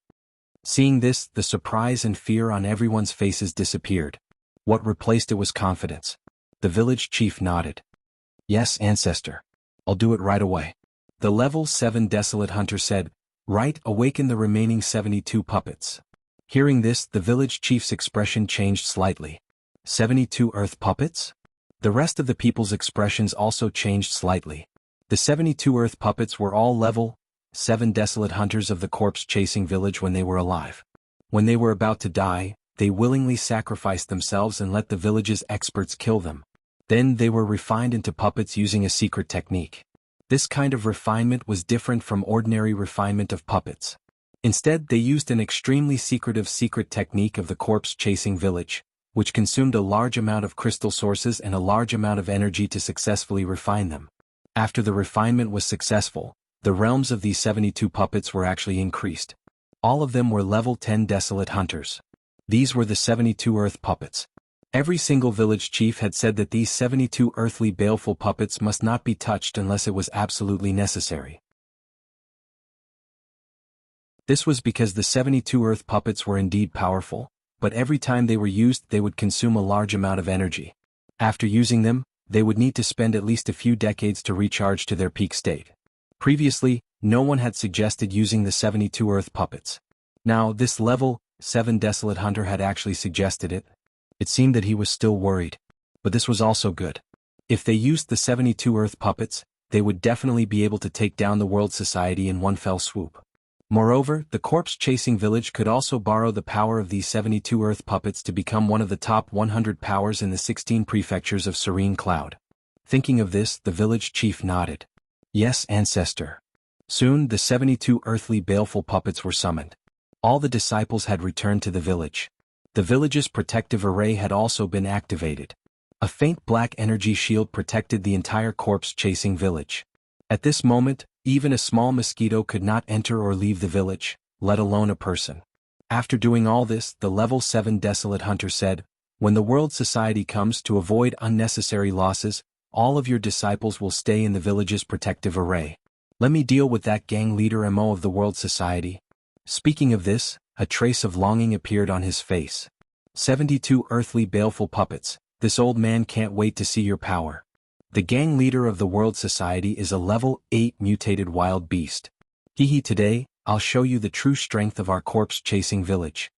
Seeing this, the surprise and fear on everyone's faces disappeared. What replaced it was confidence. The village chief nodded. Yes, ancestor. I'll do it right away. The level 7 desolate hunter said, Right, awaken the remaining 72 puppets. Hearing this, the village chief's expression changed slightly. 72 earth puppets? The rest of the people's expressions also changed slightly. The 72 earth puppets were all level 7 desolate hunters of the corpse-chasing village when they were alive. When they were about to die, they willingly sacrificed themselves and let the village's experts kill them. Then they were refined into puppets using a secret technique. This kind of refinement was different from ordinary refinement of puppets. Instead, they used an extremely secretive secret technique of the corpse-chasing village, which consumed a large amount of crystal sources and a large amount of energy to successfully refine them. After the refinement was successful, the realms of these 72 puppets were actually increased. All of them were level 10 desolate hunters. These were the 72 earth puppets. Every single village chief had said that these 72 earthly baleful puppets must not be touched unless it was absolutely necessary. This was because the 72 earth puppets were indeed powerful, but every time they were used they would consume a large amount of energy. After using them, they would need to spend at least a few decades to recharge to their peak state. Previously, no one had suggested using the 72 Earth puppets. Now, this level 7 Desolate Hunter had actually suggested it. It seemed that he was still worried. But this was also good. If they used the 72 Earth puppets, they would definitely be able to take down the World Society in one fell swoop. Moreover, the corpse-chasing village could also borrow the power of these 72 Earth puppets to become one of the top 100 powers in the 16 prefectures of Serene Cloud. Thinking of this, the village chief nodded. Yes, ancestor. Soon, the 72 earthly baleful puppets were summoned. All the disciples had returned to the village. The village's protective array had also been activated. A faint black energy shield protected the entire corpse-chasing village. At this moment, even a small mosquito could not enter or leave the village, let alone a person. After doing all this, the level 7 Desolate Hunter said, "When the World Society comes, to avoid unnecessary losses, all of your disciples will stay in the village's protective array. Let me deal with that gang leader MO of the World Society." Speaking of this, a trace of longing appeared on his face. 72 earthly baleful puppets, this old man can't wait to see your power. The gang leader of the World Society is a level 8 mutated wild beast. Today, I'll show you the true strength of our corpse-chasing village.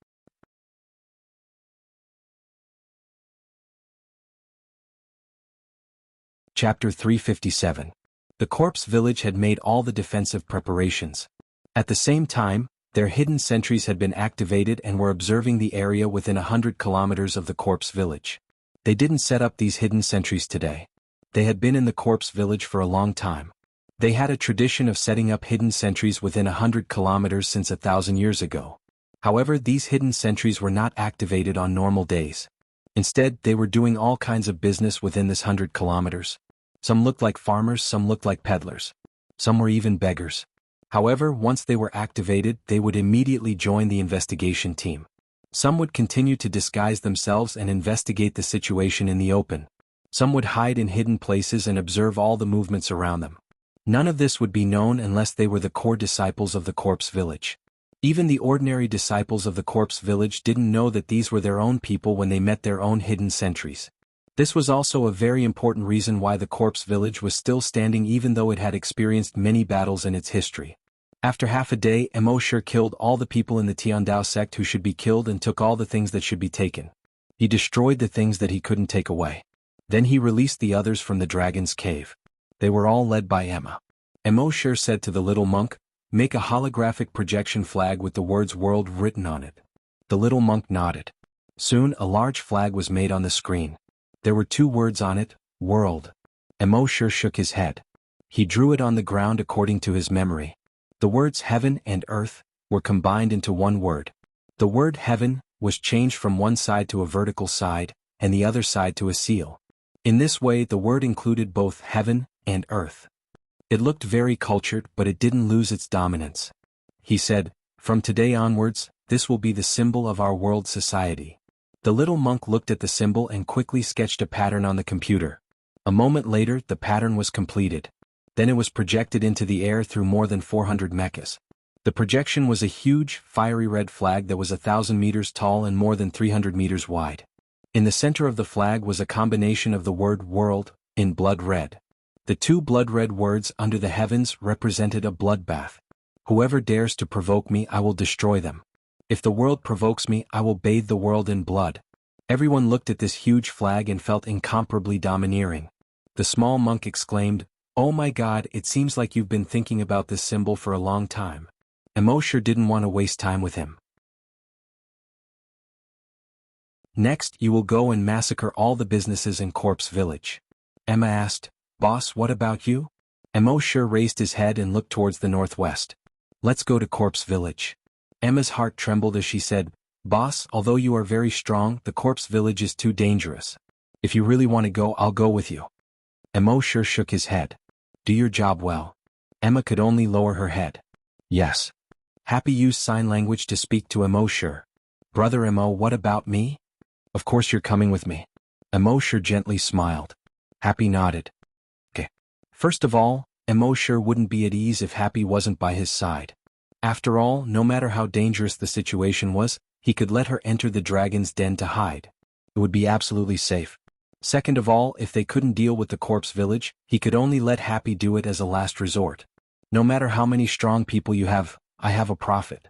Chapter 357. The corpse village had made all the defensive preparations. At the same time, their hidden sentries had been activated and were observing the area within 100 kilometers of the corpse village. They didn't set up these hidden sentries today. They had been in the corpse village for a long time. They had a tradition of setting up hidden sentries within 100 kilometers since 1,000 years ago. However, these hidden sentries were not activated on normal days. Instead, they were doing all kinds of business within this 100 kilometers. Some looked like farmers, some looked like peddlers. Some were even beggars. However, once they were activated, they would immediately join the investigation team. Some would continue to disguise themselves and investigate the situation in the open. Some would hide in hidden places and observe all the movements around them. None of this would be known unless they were the core disciples of the corpse village. Even the ordinary disciples of the corpse village didn't know that these were their own people when they met their own hidden sentries. This was also a very important reason why the corpse village was still standing even though it had experienced many battles in its history. After half a day, Emosher killed all the people in the Tiandao sect who should be killed and took all the things that should be taken. He destroyed the things that he couldn't take away. Then he released the others from the dragon's cave. They were all led by Emma. Emosher said to the little monk, "Make a holographic projection flag with the words world written on it." The little monk nodded. Soon a large flag was made on the screen. There were 2 words on it, world. Emosher shook his head. He drew it on the ground according to his memory. The words heaven and earth were combined into one word. The word heaven was changed from one side to a vertical side, and the other side to a seal. In this way, the word included both heaven and earth. It looked very cultured, but it didn't lose its dominance. He said, "From today onwards, this will be the symbol of our world society." The little monk looked at the symbol and quickly sketched a pattern on the computer. A moment later, the pattern was completed. Then it was projected into the air through more than 400 mechas. The projection was a huge, fiery red flag that was 1,000 meters tall and more than 300 meters wide. In the center of the flag was a combination of the word world, in blood red. The 2 blood red words under the heavens represented a bloodbath. Whoever dares to provoke me, I will destroy them. If the world provokes me, I will bathe the world in blood. Everyone looked at this huge flag and felt incomparably domineering. The small monk exclaimed, "Oh my God, it seems like you've been thinking about this symbol for a long time." Emosher didn't want to waste time with him. "Next, you will go and massacre all the businesses in Corpse Village." Emma asked, "Boss, what about you?" Emosher raised his head and looked towards the northwest. "Let's go to Corpse Village." Emma's heart trembled as she said, "Boss, although you are very strong, the Corpse Village is too dangerous. If you really want to go, I'll go with you." Emosher shook his head. "Do your job well." Emma could only lower her head. "Yes." Happy used sign language to speak to Emosher. "Brother Emo, what about me?" "Of course you're coming with me." Emosher gently smiled. Happy nodded. "Okay." First of all, Emosher wouldn't be at ease if Happy wasn't by his side. After all, no matter how dangerous the situation was, he could let her enter the dragon's den to hide. It would be absolutely safe. Second of all, if they couldn't deal with the corpse village, he could only let Happy do it as a last resort. No matter how many strong people you have, I have a prophet.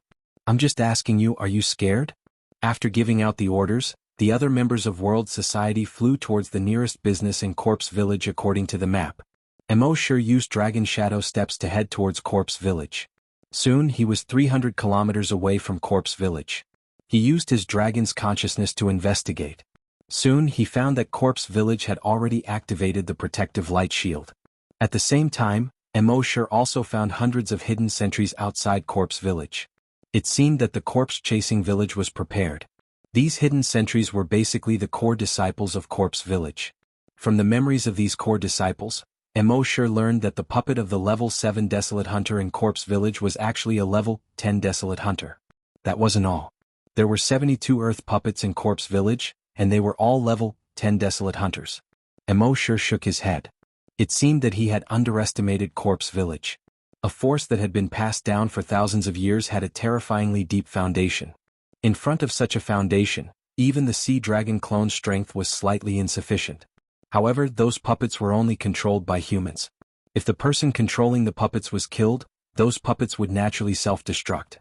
I'm just asking you, are you scared? After giving out the orders, the other members of World Society flew towards the nearest business in Corpse Village according to the map. Emosure used Dragon Shadow Steps to head towards Corpse Village. Soon he was 300 kilometers away from Corpse Village. He used his dragon's consciousness to investigate. Soon he found that Corpse Village had already activated the protective light shield. At the same time, Emosure also found hundreds of hidden sentries outside Corpse Village. It seemed that the corpse-chasing village was prepared. These hidden sentries were basically the core disciples of Corpse Village. From the memories of these core disciples, Emosure learned that the puppet of the level 7 Desolate Hunter in Corpse Village was actually a level 10 Desolate Hunter. That wasn't all. There were 72 Earth puppets in Corpse Village, and they were all level 10 Desolate Hunters. Emosure shook his head. It seemed that he had underestimated Corpse Village. A force that had been passed down for thousands of years had a terrifyingly deep foundation. In front of such a foundation, even the Sea Dragon clone's strength was slightly insufficient. However, those puppets were only controlled by humans. If the person controlling the puppets was killed, those puppets would naturally self-destruct.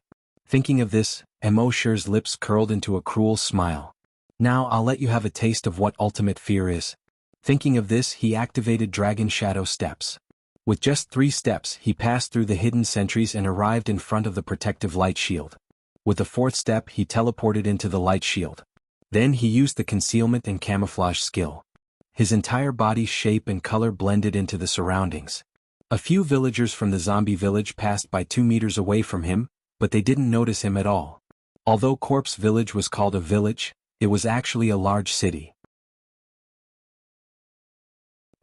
Thinking of this, Emosure's lips curled into a cruel smile. Now I'll let you have a taste of what ultimate fear is. Thinking of this, he activated Dragon Shadow Steps. With just 3 steps, he passed through the hidden sentries and arrived in front of the protective light shield. With the 4th step, he teleported into the light shield. Then he used the concealment and camouflage skill. His entire body's shape and color blended into the surroundings. A few villagers from the zombie village passed by 2 meters away from him, but they didn't notice him at all. Although Corpse Village was called a village, it was actually a large city.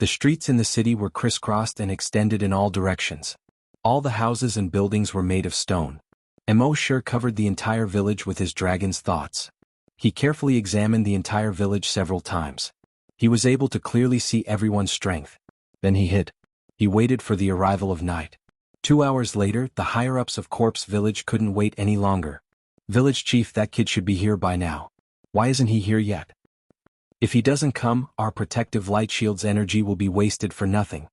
The streets in the city were crisscrossed and extended in all directions. All the houses and buildings were made of stone. Emosure covered the entire village with his dragon's thoughts. He carefully examined the entire village several times. He was able to clearly see everyone's strength. Then he hid. He waited for the arrival of night. 2 hours later, the higher-ups of Corpse Village couldn't wait any longer. Village Chief, that kid should be here by now. Why isn't he here yet? If he doesn't come, our protective light shield's energy will be wasted for nothing.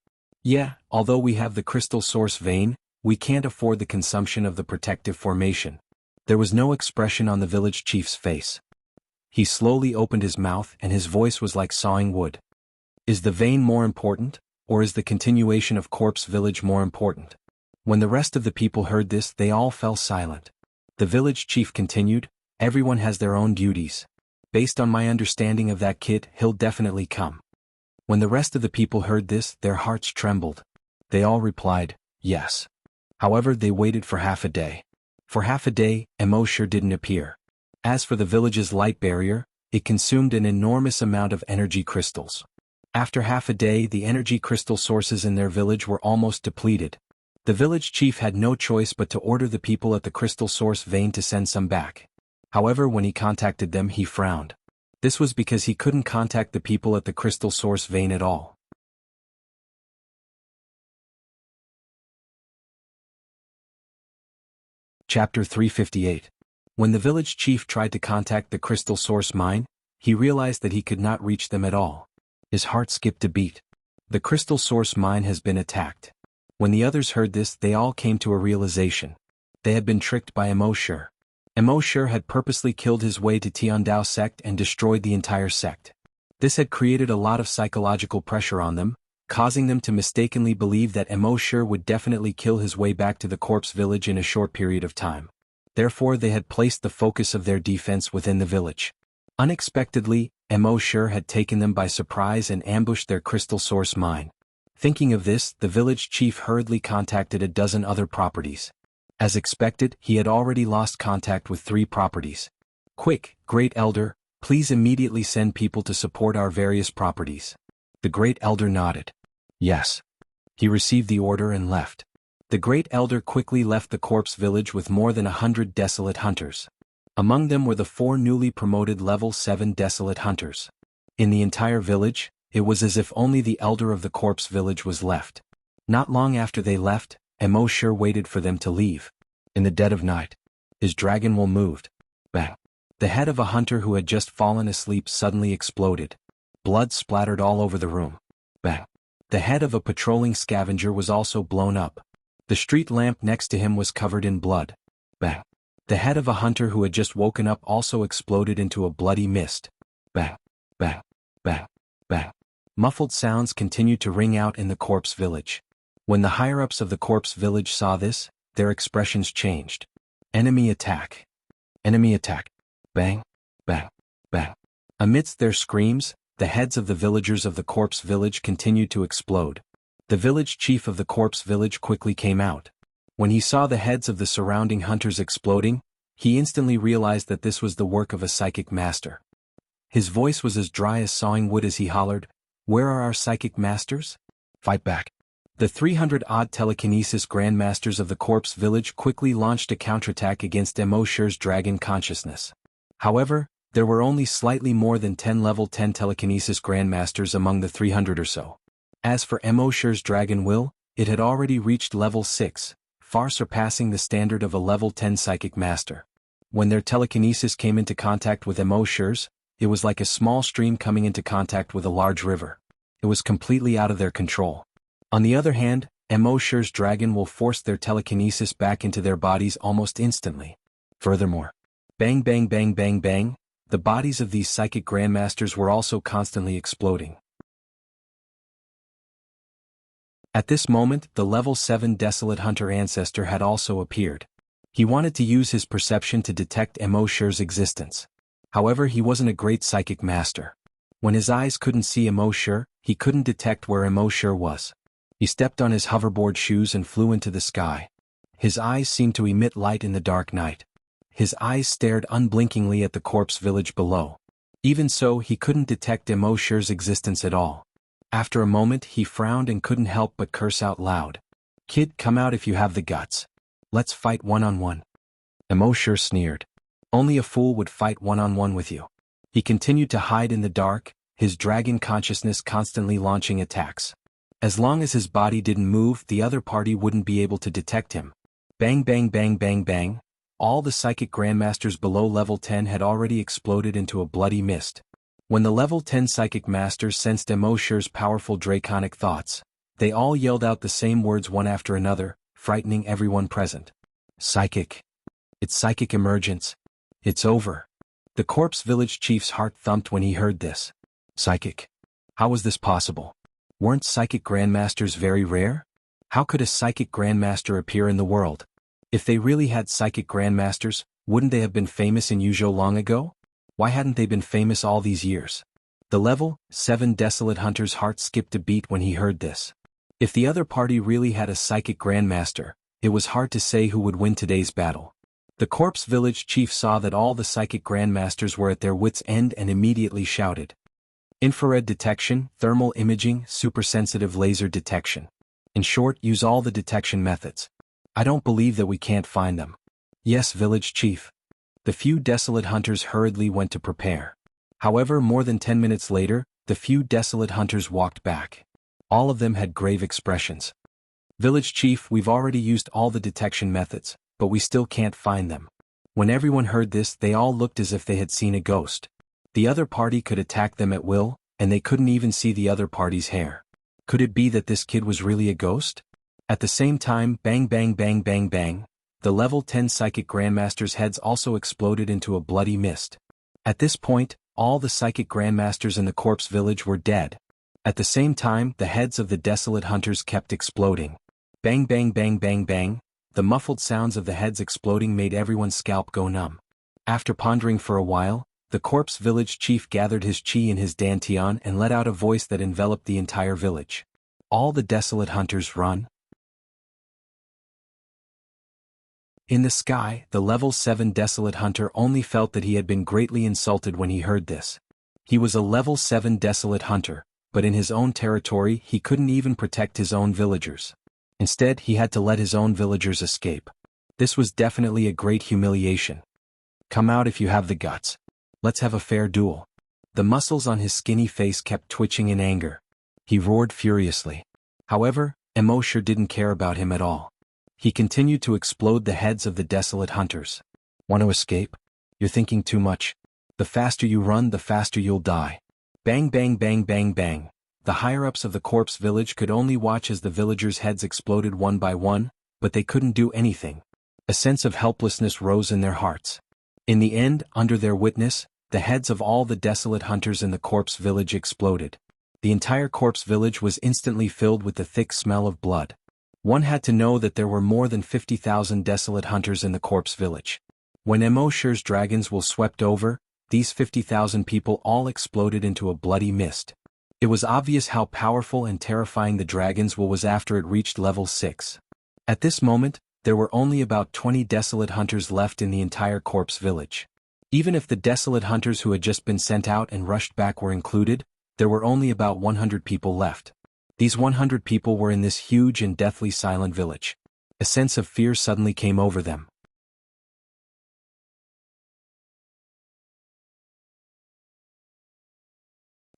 Yeah, although we have the crystal source vein, we can't afford the consumption of the protective formation. There was no expression on the village chief's face. He slowly opened his mouth and his voice was like sawing wood. Is the vein more important, or is the continuation of Corpse Village more important? When the rest of the people heard this, they all fell silent. The village chief continued, everyone has their own duties. Based on my understanding of that kid, he'll definitely come. When the rest of the people heard this, their hearts trembled. They all replied, yes. However, they waited for half a day. For half a day, Emosure didn't appear. As for the village's light barrier, it consumed an enormous amount of energy crystals. After half a day, the energy crystal sources in their village were almost depleted. The village chief had no choice but to order the people at the crystal source vein to send some back. However, when he contacted them, he frowned. This was because he couldn't contact the people at the crystal source vein at all. Chapter 358. When the village chief tried to contact the crystal source mine, he realized that he could not reach them at all. His heart skipped a beat. The crystal source mine has been attacked. When the others heard this, they all came to a realization. They had been tricked by Emosure. Emosure had purposely killed his way to Tiandao sect and destroyed the entire sect. This had created a lot of psychological pressure on them, causing them to mistakenly believe that Emosure would definitely kill his way back to the corpse village in a short period of time. Therefore, they had placed the focus of their defense within the village. Unexpectedly, Emosure had taken them by surprise and ambushed their crystal source mine. Thinking of this, the village chief hurriedly contacted a dozen other properties. As expected, he had already lost contact with 3 properties. Quick, Great Elder, please immediately send people to support our various properties. The Great Elder nodded. Yes. He received the order and left. The Great Elder quickly left the corpse village with more than 100 desolate hunters. Among them were the 4 newly promoted level 7 desolate hunters. In the entire village, it was as if only the elder of the corpse village was left. Not long after they left, Emosure waited for them to leave. In the dead of night, his dragon will moved. Bang. The head of a hunter who had just fallen asleep suddenly exploded. Blood splattered all over the room. Bang. The head of a patrolling scavenger was also blown up. The street lamp next to him was covered in blood. Bang. The head of a hunter who had just woken up also exploded into a bloody mist. Bang. Bang. Bang. Bang. Muffled sounds continued to ring out in the corpse village. When the higher-ups of the corpse village saw this, their expressions changed. Enemy attack. Enemy attack. Bang. Bang. Bang. Amidst their screams, the heads of the villagers of the corpse village continued to explode. The village chief of the corpse village quickly came out. When he saw the heads of the surrounding hunters exploding, he instantly realized that this was the work of a psychic master. His voice was as dry as sawing wood as he hollered, "Where are our psychic masters? Fight back." The 300-odd telekinesis grandmasters of the corpse village quickly launched a counterattack against Emosher's dragon consciousness. However, there were only slightly more than 10 level 10 telekinesis grandmasters among the 300 or so. As for Emosher's dragon will, it had already reached level 6, far surpassing the standard of a level 10 psychic master. When their telekinesis came into contact with Emosher's, it was like a small stream coming into contact with a large river. It was completely out of their control. On the other hand, Emosher's dragon will force their telekinesis back into their bodies almost instantly. Furthermore, bang bang bang bang bang, the bodies of these psychic grandmasters were also constantly exploding. At this moment, the level 7 Desolate Hunter ancestor had also appeared. He wanted to use his perception to detect Emosher's existence. However, he wasn't a great psychic master. When his eyes couldn't see Emosher, he couldn't detect where Emosher was. He stepped on his hoverboard shoes and flew into the sky. His eyes seemed to emit light in the dark night. His eyes stared unblinkingly at the corpse village below. Even so, he couldn't detect Emosher's existence at all. After a moment, he frowned and couldn't help but curse out loud. "Kid, come out if you have the guts. Let's fight one-on-one." Emosher sneered. "Only a fool would fight one-on-one with you." He continued to hide in the dark, his dragon consciousness constantly launching attacks. As long as his body didn't move, the other party wouldn't be able to detect him. Bang bang bang bang bang, all the psychic grandmasters below level 10 had already exploded into a bloody mist. When the level 10 psychic masters sensed Emosher's powerful draconic thoughts, they all yelled out the same words one after another, frightening everyone present. "Psychic. It's psychic emergence. It's over." The corpse village chief's heart thumped when he heard this. Psychic. How was this possible? Weren't psychic grandmasters very rare? How could a psychic grandmaster appear in the world? If they really had psychic grandmasters, wouldn't they have been famous in Yuzhou long ago? Why hadn't they been famous all these years? The level 7 Desolate Hunter's heart skipped a beat when he heard this. If the other party really had a psychic grandmaster, it was hard to say who would win today's battle. The corpse village chief saw that all the psychic grandmasters were at their wits' end and immediately shouted. Infrared detection, thermal imaging, supersensitive laser detection. In short, use all the detection methods. I don't believe that we can't find them. Yes, village chief. The few desolate hunters hurriedly went to prepare. However, more than 10 minutes later, the few desolate hunters walked back. All of them had grave expressions. Village chief, we've already used all the detection methods, but we still can't find them. When everyone heard this, they all looked as if they had seen a ghost. The other party could attack them at will, and they couldn't even see the other party's hair. Could it be that this kid was really a ghost? At the same time, bang bang bang bang bang, the level 10 psychic grandmasters' heads also exploded into a bloody mist. At this point, all the psychic grandmasters in the corpse village were dead. At the same time, the heads of the desolate hunters kept exploding. Bang bang bang bang bang, the muffled sounds of the heads exploding made everyone's scalp go numb. After pondering for a while, the corpse village chief gathered his chi in his dantian and let out a voice that enveloped the entire village. All the desolate hunters run. In the sky, the level 7 desolate hunter only felt that he had been greatly insulted when he heard this. He was a level 7 desolate hunter, but in his own territory he couldn't even protect his own villagers. Instead, he had to let his own villagers escape. This was definitely a great humiliation. Come out if you have the guts. Let's have a fair duel. The muscles on his skinny face kept twitching in anger. He roared furiously. However, Emosher didn't care about him at all. He continued to explode the heads of the desolate hunters. Want to escape? You're thinking too much. The faster you run, the faster you'll die. Bang bang bang bang bang. The higher-ups of the corpse village could only watch as the villagers' heads exploded one by one, but they couldn't do anything. A sense of helplessness rose in their hearts. In the end, under their witness, the heads of all the desolate hunters in the corpse village exploded. The entire corpse village was instantly filled with the thick smell of blood. One had to know that there were more than 50,000 desolate hunters in the corpse village. When embark's dragons were swept over, these 50,000 people all exploded into a bloody mist. It was obvious how powerful and terrifying the dragons was after it reached level 6. At this moment, there were only about 20 desolate hunters left in the entire corpse village. Even if the desolate hunters who had just been sent out and rushed back were included, there were only about 100 people left. These 100 people were in this huge and deathly silent village. A sense of fear suddenly came over them.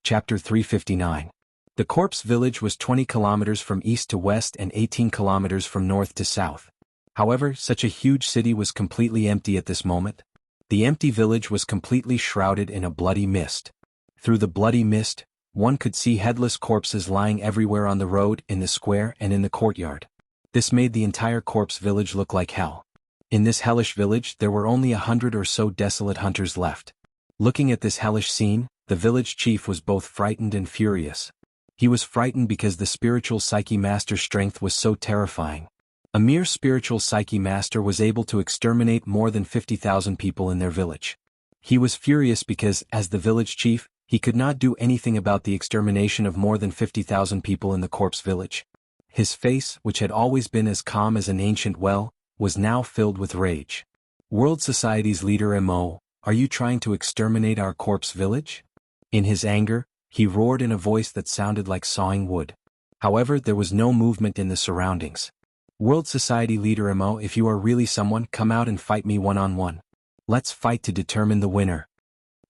Chapter 359. The corpse village was 20 kilometers from east to west and 18 kilometers from north to south. However, such a huge city was completely empty at this moment. The empty village was completely shrouded in a bloody mist. Through the bloody mist, one could see headless corpses lying everywhere on the road, in the square and in the courtyard. This made the entire corpse village look like hell. In this hellish village there were only 100 or so desolate hunters left. Looking at this hellish scene, the village chief was both frightened and furious. He was frightened because the spiritual psyche master's strength was so terrifying. A mere spiritual psyche master was able to exterminate more than 50,000 people in their village. He was furious because, as the village chief, he could not do anything about the extermination of more than 50,000 people in the corpse village. His face, which had always been as calm as an ancient well, was now filled with rage. World Society's leader Mo, are you trying to exterminate our corpse village? In his anger, he roared in a voice that sounded like sawing wood. However, there was no movement in the surroundings. World Society leader Mo, if you are really someone, come out and fight me one-on-one. Let's fight to determine the winner.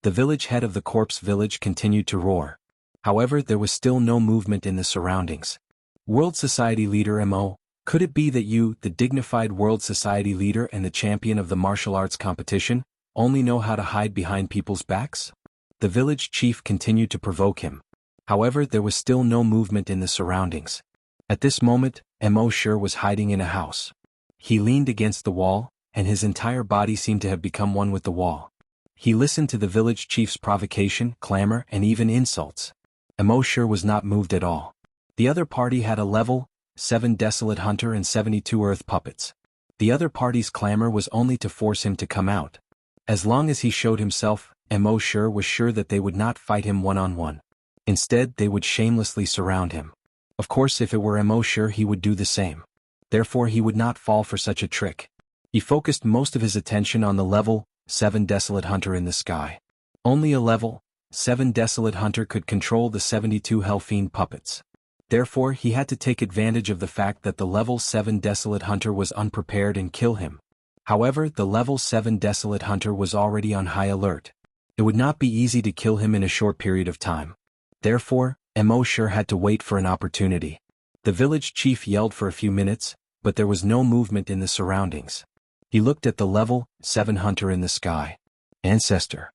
The village head of the corpse village continued to roar. However, there was still no movement in the surroundings. World Society leader Mo, could it be that you, the dignified World Society leader and the champion of the martial arts competition, only know how to hide behind people's backs? The village chief continued to provoke him. However, there was still no movement in the surroundings. At this moment, Mo was hiding in a house. He leaned against the wall, and his entire body seemed to have become one with the wall. He listened to the village chief's provocation, clamor, and even insults. Mo was not moved at all. The other party had a level 7 desolate hunter and 72 earth puppets. The other party's clamor was only to force him to come out. As long as he showed himself, Mo was sure that they would not fight him one-on-one. Instead, they would shamelessly surround him. Of course, if it were Mo, he would do the same. Therefore, he would not fall for such a trick. He focused most of his attention on the level 7 desolate hunter in the sky. Only a level 7 desolate hunter could control the 72 hellfiend puppets. Therefore, he had to take advantage of the fact that the level 7 desolate hunter was unprepared and kill him. However, the level 7 desolate hunter was already on high alert. It would not be easy to kill him in a short period of time. Therefore, Mo had to wait for an opportunity. The village chief yelled for a few minutes, but there was no movement in the surroundings. He looked at the level 7 hunter in the sky. Ancestor.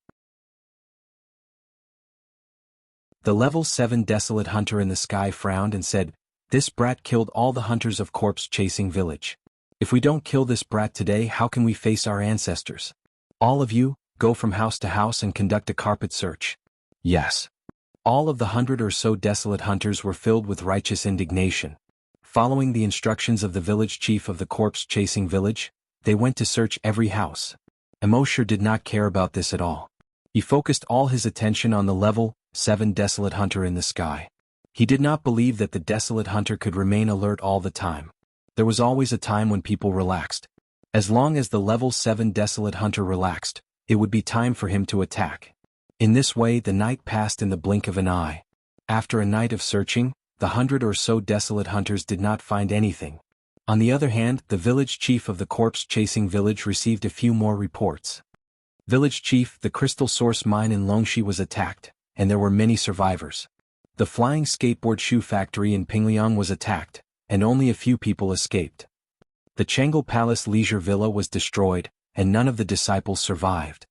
The level 7 desolate hunter in the sky frowned and said, "This brat killed all the hunters of corpse-chasing village. If we don't kill this brat today, how can we face our ancestors? All of you, go from house to house and conduct a carpet search." Yes. All of the 100 or so desolate hunters were filled with righteous indignation. Following the instructions of the village chief of the corpse-chasing village, they went to search every house. Mo did not care about this at all. He focused all his attention on the level 7 desolate hunter in the sky. He did not believe that the desolate hunter could remain alert all the time. There was always a time when people relaxed. As long as the level 7 desolate hunter relaxed, it would be time for him to attack. In this way the night passed in the blink of an eye. After a night of searching, the 100 or so desolate hunters did not find anything. On the other hand, the village chief of the corpse-chasing village received a few more reports. Village chief, the crystal source mine in Longxi was attacked, and there were many survivors. The flying skateboard shoe factory in Pingliang was attacked, and only a few people escaped. The Changel Palace leisure villa was destroyed, and none of the disciples survived.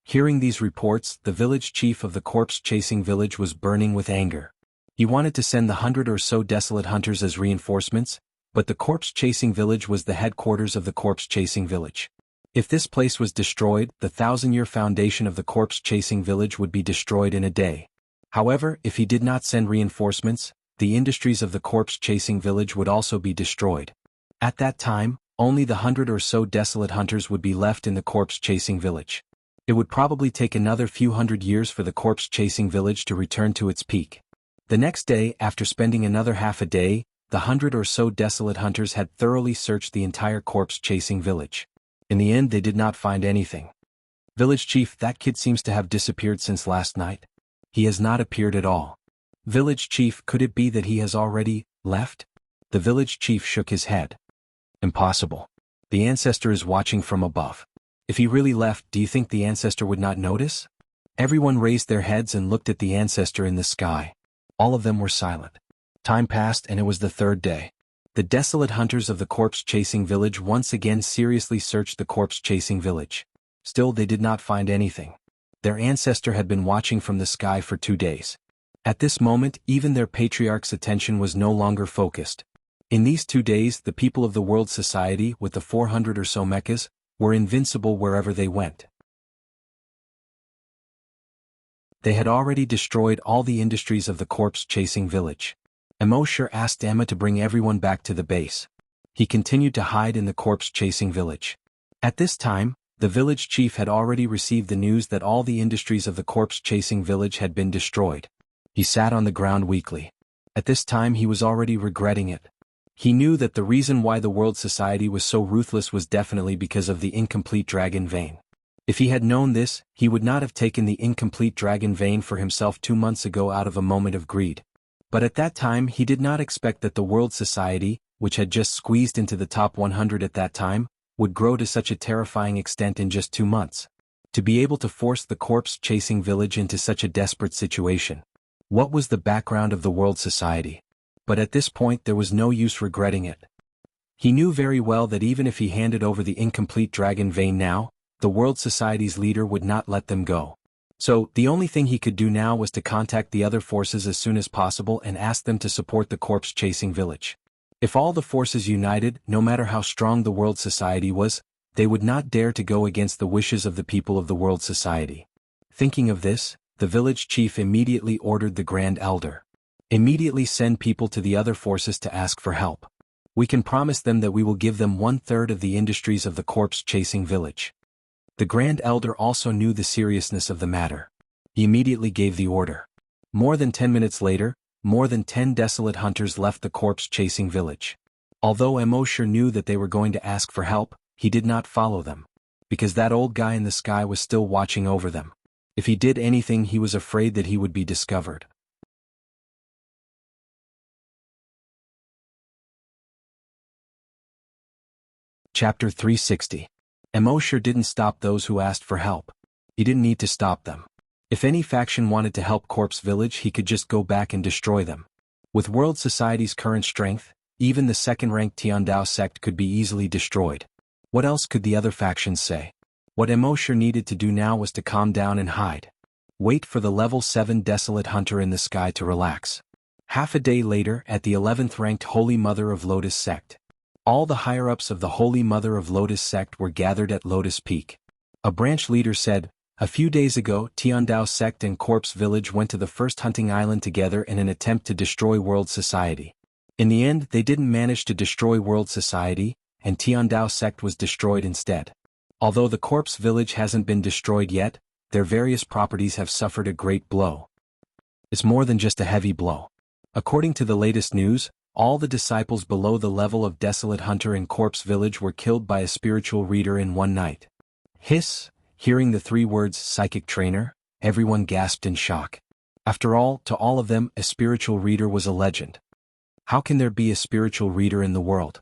Hearing these reports, the village chief of the corpse-chasing village was burning with anger. He wanted to send the 100 or so desolate hunters as reinforcements, but the corpse-chasing village was the headquarters of the corpse-chasing village. If this place was destroyed, the 1,000-year foundation of the corpse-chasing village would be destroyed in a day. However, if he did not send reinforcements, the industries of the corpse-chasing village would also be destroyed. At that time, only the 100 or so desolate hunters would be left in the corpse-chasing village. It would probably take another few hundred years for the corpse-chasing village to return to its peak. The next day, after spending another half a day, the 100 or so desolate hunters had thoroughly searched the entire corpse-chasing village. In the end, they did not find anything. Village chief, that kid seems to have disappeared since last night. He has not appeared at all. Village chief, could it be that he has already left? The village chief shook his head. Impossible. The ancestor is watching from above. If he really left, do you think the ancestor would not notice? Everyone raised their heads and looked at the ancestor in the sky. All of them were silent. Time passed and it was the third day. The desolate hunters of the corpse-chasing village once again seriously searched the corpse-chasing village. Still, they did not find anything. Their ancestor had been watching from the sky for 2 days. At this moment, even their patriarch's attention was no longer focused. In these 2 days, the people of the world society, with the 400 or so mechas, were invincible wherever they went. They had already destroyed all the industries of the corpse-chasing village. Emosher asked Emma to bring everyone back to the base. He continued to hide in the corpse-chasing village. At this time, the village chief had already received the news that all the industries of the corpse-chasing village had been destroyed. He sat on the ground weakly. At this time he was already regretting it. He knew that the reason why the world society was so ruthless was definitely because of the incomplete dragon vein. If he had known this, he would not have taken the incomplete dragon vein for himself 2 months ago out of a moment of greed. But at that time he did not expect that the world society, which had just squeezed into the top 100 at that time, would grow to such a terrifying extent in just 2 months. To be able to force the corpse-chasing village into such a desperate situation. What was the background of the world society? But at this point there was no use regretting it. He knew very well that even if he handed over the incomplete dragon vein now, the world society's leader would not let them go. So, the only thing he could do now was to contact the other forces as soon as possible and ask them to support the corpse-chasing village. If all the forces united, no matter how strong the world society was, they would not dare to go against the wishes of the people of the world society. Thinking of this, the village chief immediately ordered the Grand Elder. Immediately send people to the other forces to ask for help. We can promise them that we will give them 1/3 of the industries of the corpse-chasing village. The Grand Elder also knew the seriousness of the matter. He immediately gave the order. More than 10 minutes later, more than 10 desolate hunters left the corpse-chasing village. Although Emosher knew that they were going to ask for help, he did not follow them. Because that old guy in the sky was still watching over them. If he did anything, he was afraid that he would be discovered. Chapter 360. Emosher didn't stop those who asked for help. He didn't need to stop them. If any faction wanted to help Corpse Village, he could just go back and destroy them. With world society's current strength, even the second-ranked Tiandao sect could be easily destroyed. What else could the other factions say? What Emosher needed to do now was to calm down and hide. Wait for the level 7 desolate hunter in the sky to relax. Half a day later, at the 11th ranked Holy Mother of Lotus sect. All the higher-ups of the Holy Mother of Lotus sect were gathered at Lotus Peak. A branch leader said, "A few days ago, Tiandao sect and Corpse Village went to the first hunting island together in an attempt to destroy world society. In the end, they didn't manage to destroy world society, and Tiandao sect was destroyed instead. Although the Corpse Village hasn't been destroyed yet, their various properties have suffered a great blow. It's more than just a heavy blow. According to the latest news, all the disciples below the level of Desolate Hunter in Corpse Village were killed by a spiritual reader in one night." Hiss! Hearing the 3 words psychic trainer, everyone gasped in shock. After all, to all of them, a spiritual reader was a legend. How can there be a spiritual reader in the world?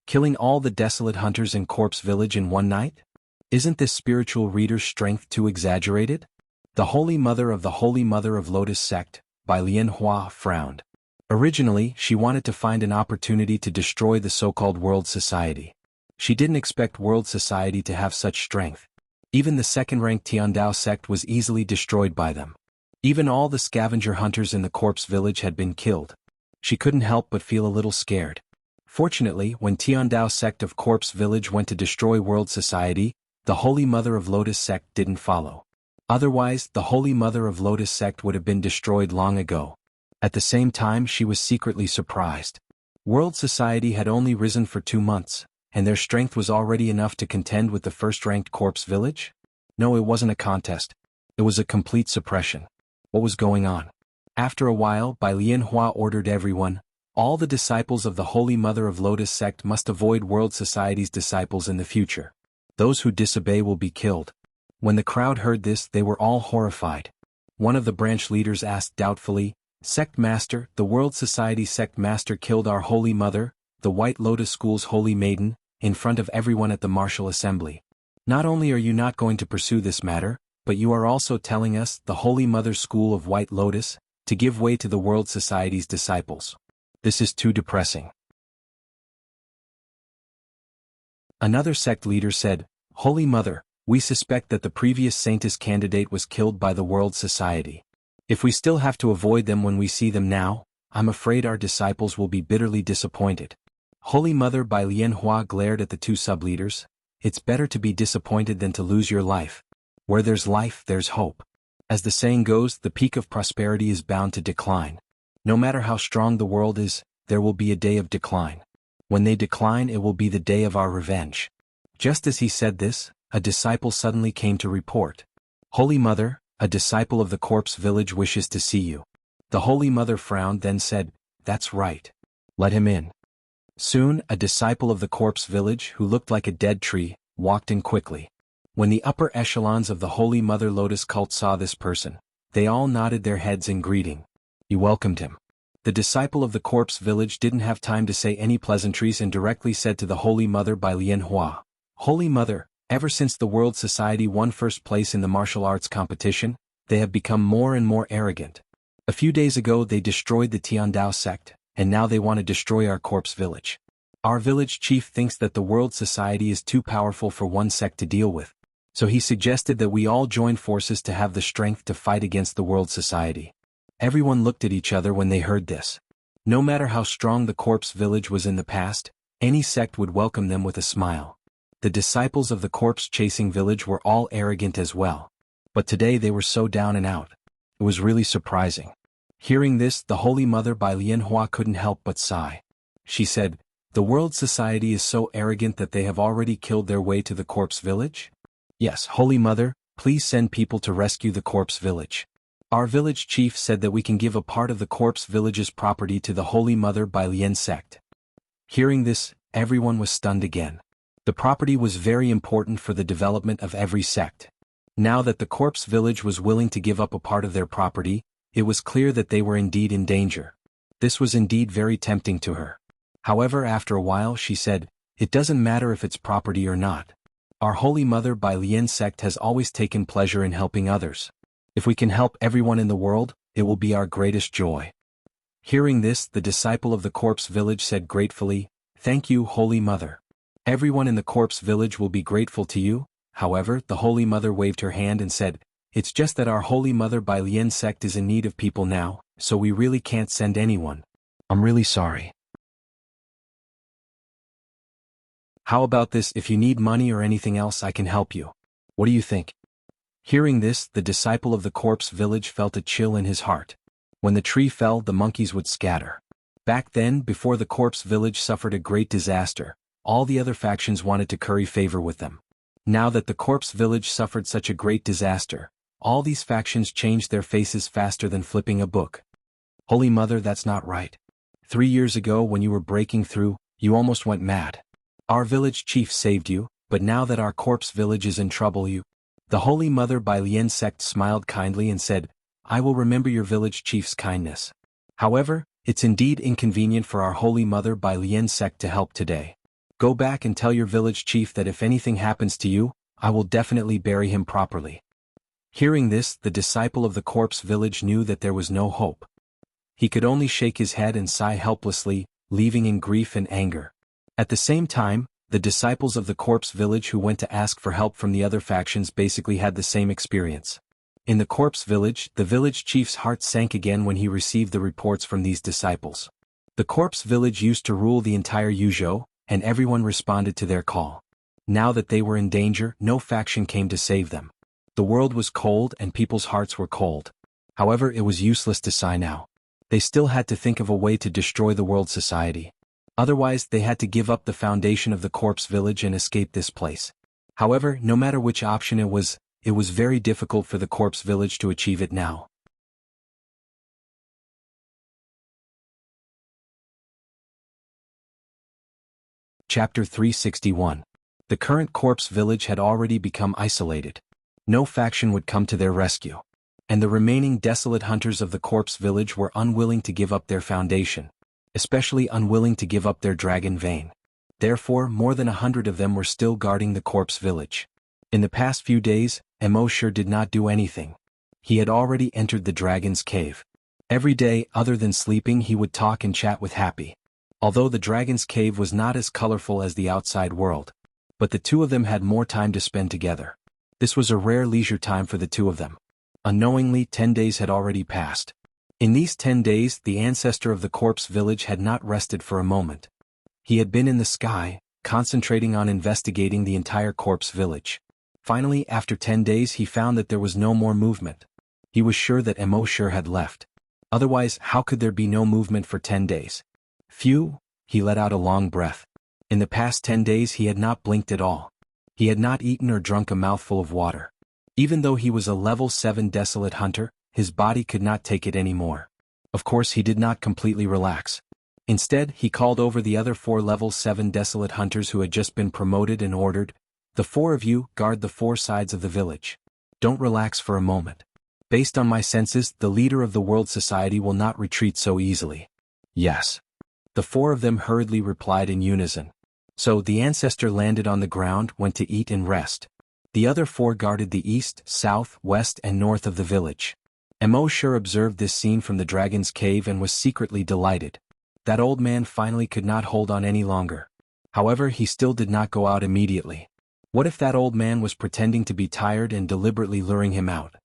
Killing all the Desolate Hunters in Corpse Village in one night? Isn't this spiritual reader's strength too exaggerated? The Holy Mother of Lotus sect, by Lian Hua, frowned. Originally, she wanted to find an opportunity to destroy the so-called world society. She didn't expect world society to have such strength. Even the second-ranked Tiandao sect was easily destroyed by them. Even all the scavenger hunters in the corpse village had been killed. She couldn't help but feel a little scared. Fortunately, when Tiandao sect of corpse village went to destroy world society, the Holy Mother of Lotus sect didn't follow. Otherwise, the Holy Mother of Lotus sect would have been destroyed long ago. At the same time, she was secretly surprised. World society had only risen for 2 months, and their strength was already enough to contend with the first-ranked corpse village? No, it wasn't a contest. It was a complete suppression. What was going on? After a while, Bai Lianhua ordered everyone, all the disciples of the Holy Mother of Lotus sect must avoid world society's disciples in the future. Those who disobey will be killed. When the crowd heard this, they were all horrified. One of the branch leaders asked doubtfully, Sect Master, the World Society Sect Master killed our Holy Mother, the White Lotus School's Holy Maiden, in front of everyone at the Martial Assembly. Not only are you not going to pursue this matter, but you are also telling us, the Holy Mother School of White Lotus, to give way to the World Society's disciples. This is too depressing. Another sect leader said, Holy Mother, we suspect that the previous Saintess candidate was killed by the World Society. If we still have to avoid them when we see them now, I'm afraid our disciples will be bitterly disappointed. Holy Mother Bai Lianhua glared at the 2 sub-leaders. It's better to be disappointed than to lose your life. Where there's life, there's hope. As the saying goes, the peak of prosperity is bound to decline. No matter how strong the world is, there will be a day of decline. When they decline, it will be the day of our revenge. Just as he said this, a disciple suddenly came to report. Holy Mother, a disciple of the corpse village wishes to see you. The Holy Mother frowned, then said, That's right. Let him in. Soon, a disciple of the corpse village, who looked like a dead tree, walked in quickly. When the upper echelons of the Holy Mother Lotus cult saw this person, they all nodded their heads in greeting. He welcomed him. The disciple of the corpse village didn't have time to say any pleasantries and directly said to the Holy Mother Bai Lianhua, Holy Mother, ever since the World Society won first place in the martial arts competition, they have become more and more arrogant. A few days ago they destroyed the Tiandao sect, and now they want to destroy our corpse village. Our village chief thinks that the World Society is too powerful for one sect to deal with, so he suggested that we all join forces to have the strength to fight against the World Society. Everyone looked at each other when they heard this. No matter how strong the corpse village was in the past, any sect would welcome them with a smile. The disciples of the corpse-chasing village were all arrogant as well. But today they were so down and out. It was really surprising. Hearing this, the Holy Mother Bai Lianhua couldn't help but sigh. She said, The World Society is so arrogant that they have already killed their way to the corpse village? Yes, Holy Mother, please send people to rescue the corpse village. Our village chief said that we can give a part of the corpse village's property to the Holy Mother Bai Lian sect. Hearing this, everyone was stunned again. The property was very important for the development of every sect. Now that the corpse village was willing to give up a part of their property, it was clear that they were indeed in danger. This was indeed very tempting to her. However, after a while she said, It doesn't matter if it's property or not. Our Holy Mother Bai Lian sect has always taken pleasure in helping others. If we can help everyone in the world, it will be our greatest joy. Hearing this, the disciple of the corpse village said gratefully, Thank you, Holy Mother. Everyone in the corpse village will be grateful to you. However, the Holy Mother waved her hand and said, It's just that our Holy Mother Bai Lian sect is in need of people now, so we really can't send anyone. I'm really sorry. How about this? If you need money or anything else, I can help you. What do you think? Hearing this, the disciple of the corpse village felt a chill in his heart. When the tree fell, the monkeys would scatter. Back then, before the corpse village suffered a great disaster, all the other factions wanted to curry favor with them. Now that the corpse village suffered such a great disaster, all these factions changed their faces faster than flipping a book. Holy Mother, that's not right. 3 years ago when you were breaking through, you almost went mad. Our village chief saved you, but now that our corpse village is in trouble The Holy Mother Bai Lian sect smiled kindly and said, I will remember your village chief's kindness. However, it's indeed inconvenient for our Holy Mother Bai Lian sect to help today. Go back and tell your village chief that if anything happens to you, I will definitely bury him properly. Hearing this, the disciple of the corpse village knew that there was no hope. He could only shake his head and sigh helplessly, leaving in grief and anger. At the same time, The disciples of the corpse village who went to ask for help from the other factions basically had the same experience. In the corpse village, the village chief's heart sank again when he received the reports from these disciples. The corpse village used to rule the entire Yuzhou, and everyone responded to their call. Now that they were in danger, no faction came to save them. The world was cold and people's hearts were cold. However, it was useless to sigh now. They still had to think of a way to destroy the world society. Otherwise, they had to give up the foundation of the corpse village and escape this place. However, no matter which option it was very difficult for the corpse village to achieve it now. Chapter 361. The current corpse village had already become isolated. No faction would come to their rescue. And the remaining desolate hunters of the corpse village were unwilling to give up their foundation, especially unwilling to give up their dragon vein. Therefore, more than 100 of them were still guarding the corpse village. In the past few days, Emosure did not do anything. He had already entered the dragon's cave. Every day, other than sleeping, he would talk and chat with Happy. Although the dragon's cave was not as colorful as the outside world, but the two of them had more time to spend together. This was a rare leisure time for the two of them. Unknowingly, 10 days had already passed. In these 10 days, the ancestor of the corpse village had not rested for a moment. He had been in the sky, concentrating on investigating the entire corpse village. Finally, after 10 days, he found that there was no more movement. He was sure that Emosure had left. Otherwise, how could there be no movement for 10 days? Phew, he let out a long breath. In the past 10 days he had not blinked at all. He had not eaten or drunk a mouthful of water. Even though he was a level 7 desolate hunter, his body could not take it anymore. Of course, he did not completely relax. Instead, he called over the other 4 level 7 desolate hunters who had just been promoted and ordered, "The 4 of you guard the 4 sides of the village. Don't relax for a moment. Based on my senses, the leader of the world society will not retreat so easily." "Yes." The 4 of them hurriedly replied in unison. So the ancestor landed on the ground, went to eat and rest. The other 4 guarded the east, south, west and north of the village. Emosure observed this scene from the dragon's cave and was secretly delighted. That old man finally could not hold on any longer. However, he still did not go out immediately. What if that old man was pretending to be tired and deliberately luring him out?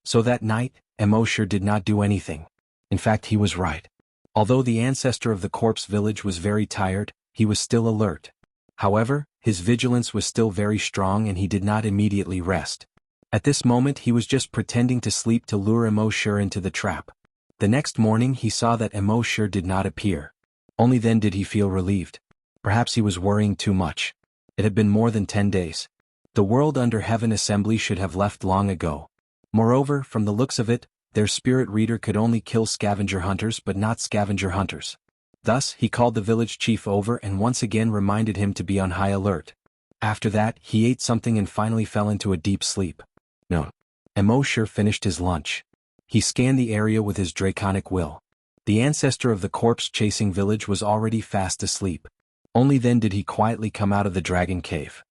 So that night, Emosure did not do anything. In fact, he was right. Although the ancestor of the corpse village was very tired, he was still alert. However, his vigilance was still very strong and he did not immediately rest. At this moment he was just pretending to sleep to lure Emosure into the trap. The next morning he saw that Emosure did not appear. Only then did he feel relieved. Perhaps he was worrying too much. It had been more than 10 days. The world under heaven assembly should have left long ago. Moreover, from the looks of it, their spirit reader could only kill scavenger hunters but not scavenger hunters. Thus, he called the village chief over and once again reminded him to be on high alert. After that, he ate something and finally fell into a deep sleep. No. Emosure finished his lunch. He scanned the area with his draconic will. The ancestor of the corpse-chasing village was already fast asleep. Only then did he quietly come out of the dragon cave.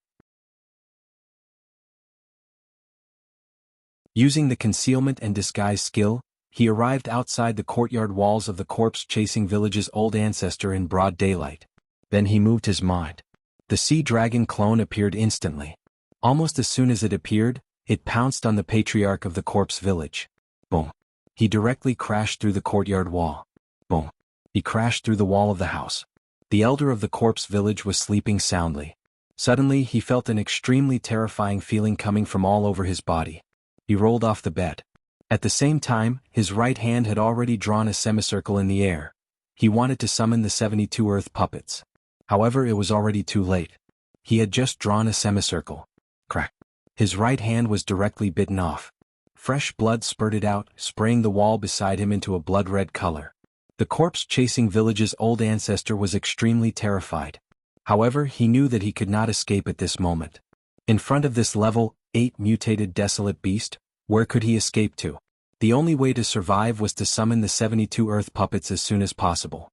Using the concealment and disguise skill, he arrived outside the courtyard walls of the corpse-chasing village's old ancestor in broad daylight. Then he moved his mind. The sea dragon clone appeared instantly. Almost as soon as it appeared, it pounced on the patriarch of the corpse village. Boom. He directly crashed through the courtyard wall. Boom. He crashed through the wall of the house. The elder of the corpse village was sleeping soundly. Suddenly he felt an extremely terrifying feeling coming from all over his body. He rolled off the bed. At the same time, his right hand had already drawn a semicircle in the air. He wanted to summon the 72 earth puppets. However, it was already too late. He had just drawn a semicircle. Crack. His right hand was directly bitten off. Fresh blood spurted out, spraying the wall beside him into a blood-red color. The corpse-chasing village's old ancestor was extremely terrified. However, he knew that he could not escape at this moment. In front of this level 8 mutated desolate beast, where could he escape to? The only way to survive was to summon the 72 earth puppets as soon as possible.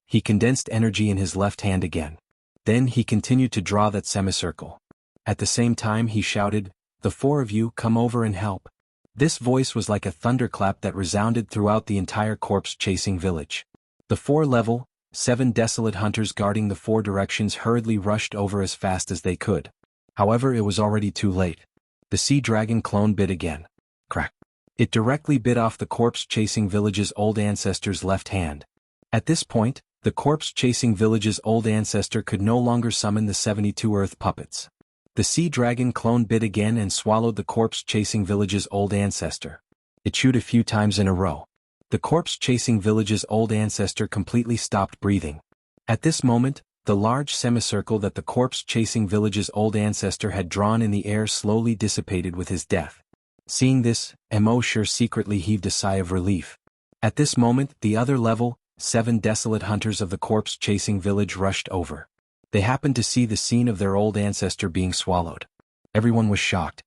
He condensed energy in his left hand again. Then he continued to draw that semicircle. At the same time he shouted, "The 4 of you come over and help." This voice was like a thunderclap that resounded throughout the entire corpse-chasing village. The 4 level 7 desolate hunters guarding the 4 directions hurriedly rushed over as fast as they could. However, it was already too late. The sea dragon clone bit again. Crack. It directly bit off the corpse-chasing village's old ancestor's left hand. At this point, the corpse-chasing village's old ancestor could no longer summon the 72 earth puppets. The sea dragon clone bit again and swallowed the corpse-chasing village's old ancestor. It chewed a few times in a row. The corpse-chasing village's old ancestor completely stopped breathing. At this moment, the large semicircle that the corpse-chasing village's old ancestor had drawn in the air slowly dissipated with his death. Seeing this, Mosher secretly heaved a sigh of relief. At this moment, the other level, 7 desolate hunters of the corpse-chasing village rushed over. They happened to see the scene of their old ancestor being swallowed. Everyone was shocked.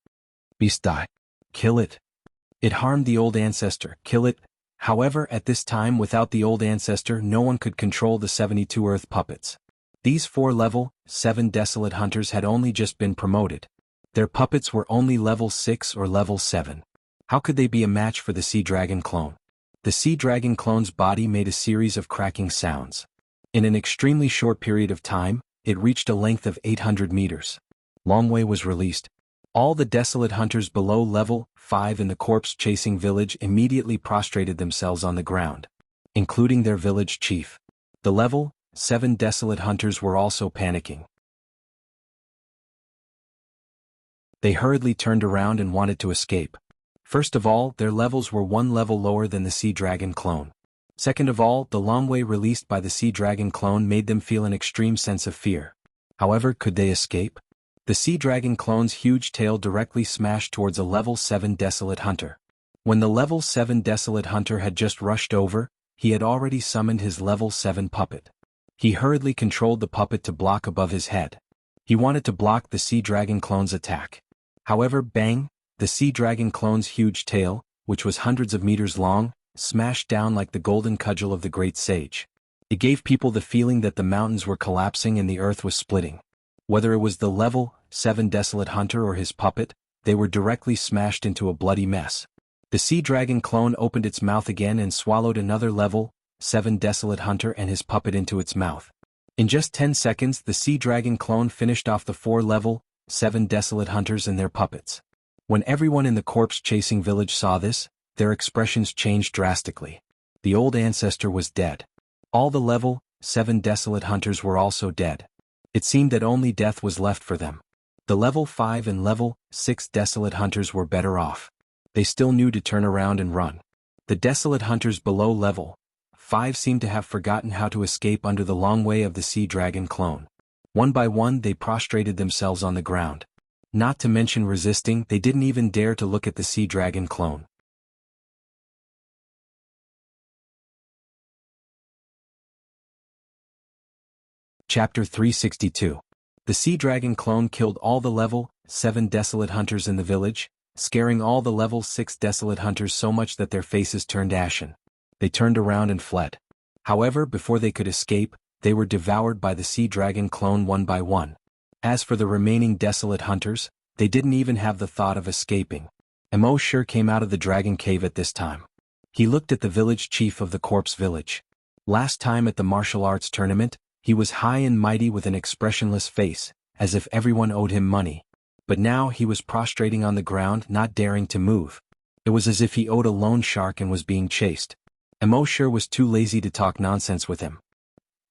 Beast die. Kill it. It harmed the old ancestor. Kill it. However, at this time without the old ancestor no one could control the 72 earth puppets. These 4 level, 7 desolate hunters had only just been promoted. Their puppets were only level 6 or level 7. How could they be a match for the sea dragon clone? The sea dragon clone's body made a series of cracking sounds. In an extremely short period of time, it reached a length of 800 meters. Longwei was released. All the desolate hunters below level 5 in the corpse-chasing village immediately prostrated themselves on the ground, including their village chief. The level 7 desolate hunters were also panicking. They hurriedly turned around and wanted to escape. First of all, their levels were 1 level lower than the sea dragon clone. Second of all, the Longwei released by the sea dragon clone made them feel an extreme sense of fear. However, could they escape? The sea dragon clone's huge tail directly smashed towards a level 7 desolate hunter. When the level 7 desolate hunter had just rushed over, he had already summoned his level 7 puppet. He hurriedly controlled the puppet to block above his head. He wanted to block the sea dragon clone's attack. However, bang, the sea dragon clone's huge tail, which was hundreds of meters long, smashed down like the golden cudgel of the great sage. It gave people the feeling that the mountains were collapsing and the earth was splitting. Whether it was the level 7 desolate hunter or his puppet, they were directly smashed into a bloody mess. The sea dragon clone opened its mouth again and swallowed another level 7 desolate hunter and his puppet into its mouth. In just 10 seconds the sea dragon clone finished off the 4 level 7 desolate hunters and their puppets. When everyone in the corpse-chasing village saw this, their expressions changed drastically. The old ancestor was dead. All the level 7 desolate hunters were also dead. It seemed that only death was left for them. The level 5 and level 6 desolate hunters were better off. They still knew to turn around and run. The desolate hunters below level 5 seemed to have forgotten how to escape under the long way of the sea dragon clone. One by one they prostrated themselves on the ground. Not to mention resisting, they didn't even dare to look at the sea dragon clone. Chapter 362. The sea dragon clone killed all the level 7 desolate hunters in the village, scaring all the level 6 desolate hunters so much that their faces turned ashen. They turned around and fled. However, before they could escape, they were devoured by the sea dragon clone one by one. As for the remaining desolate hunters, they didn't even have the thought of escaping. Mosher came out of the dragon cave at this time. He looked at the village chief of the corpse village. Last time at the martial arts tournament, he was high and mighty with an expressionless face, as if everyone owed him money. But now he was prostrating on the ground, not daring to move. It was as if he owed a loan shark and was being chased. Mosher was too lazy to talk nonsense with him.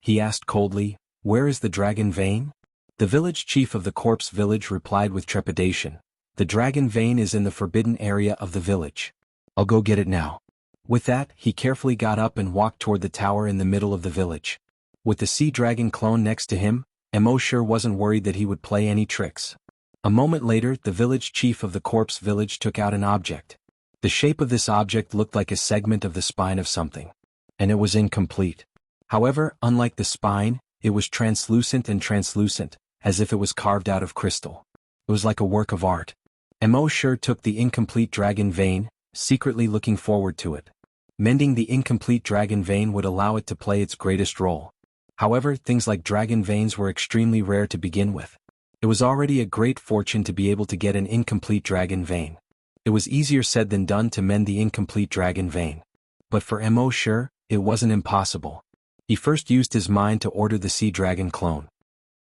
He asked coldly, "Where is the dragon vein?" The village chief of the corpse village replied with trepidation, "The dragon vein is in the forbidden area of the village. I'll go get it now." With that, he carefully got up and walked toward the tower in the middle of the village. With the sea dragon clone next to him, Mosher wasn't worried that he would play any tricks. A moment later, the village chief of the corpse village took out an object. The shape of this object looked like a segment of the spine of something. And it was incomplete. However, unlike the spine, it was translucent, as if it was carved out of crystal. It was like a work of art. Mosher took the incomplete dragon vein, secretly looking forward to it. Mending the incomplete dragon vein would allow it to play its greatest role. However, things like dragon veins were extremely rare to begin with. It was already a great fortune to be able to get an incomplete dragon vein. It was easier said than done to mend the incomplete dragon vein. But for Mosher, it wasn't impossible. He first used his mind to order the sea dragon clone.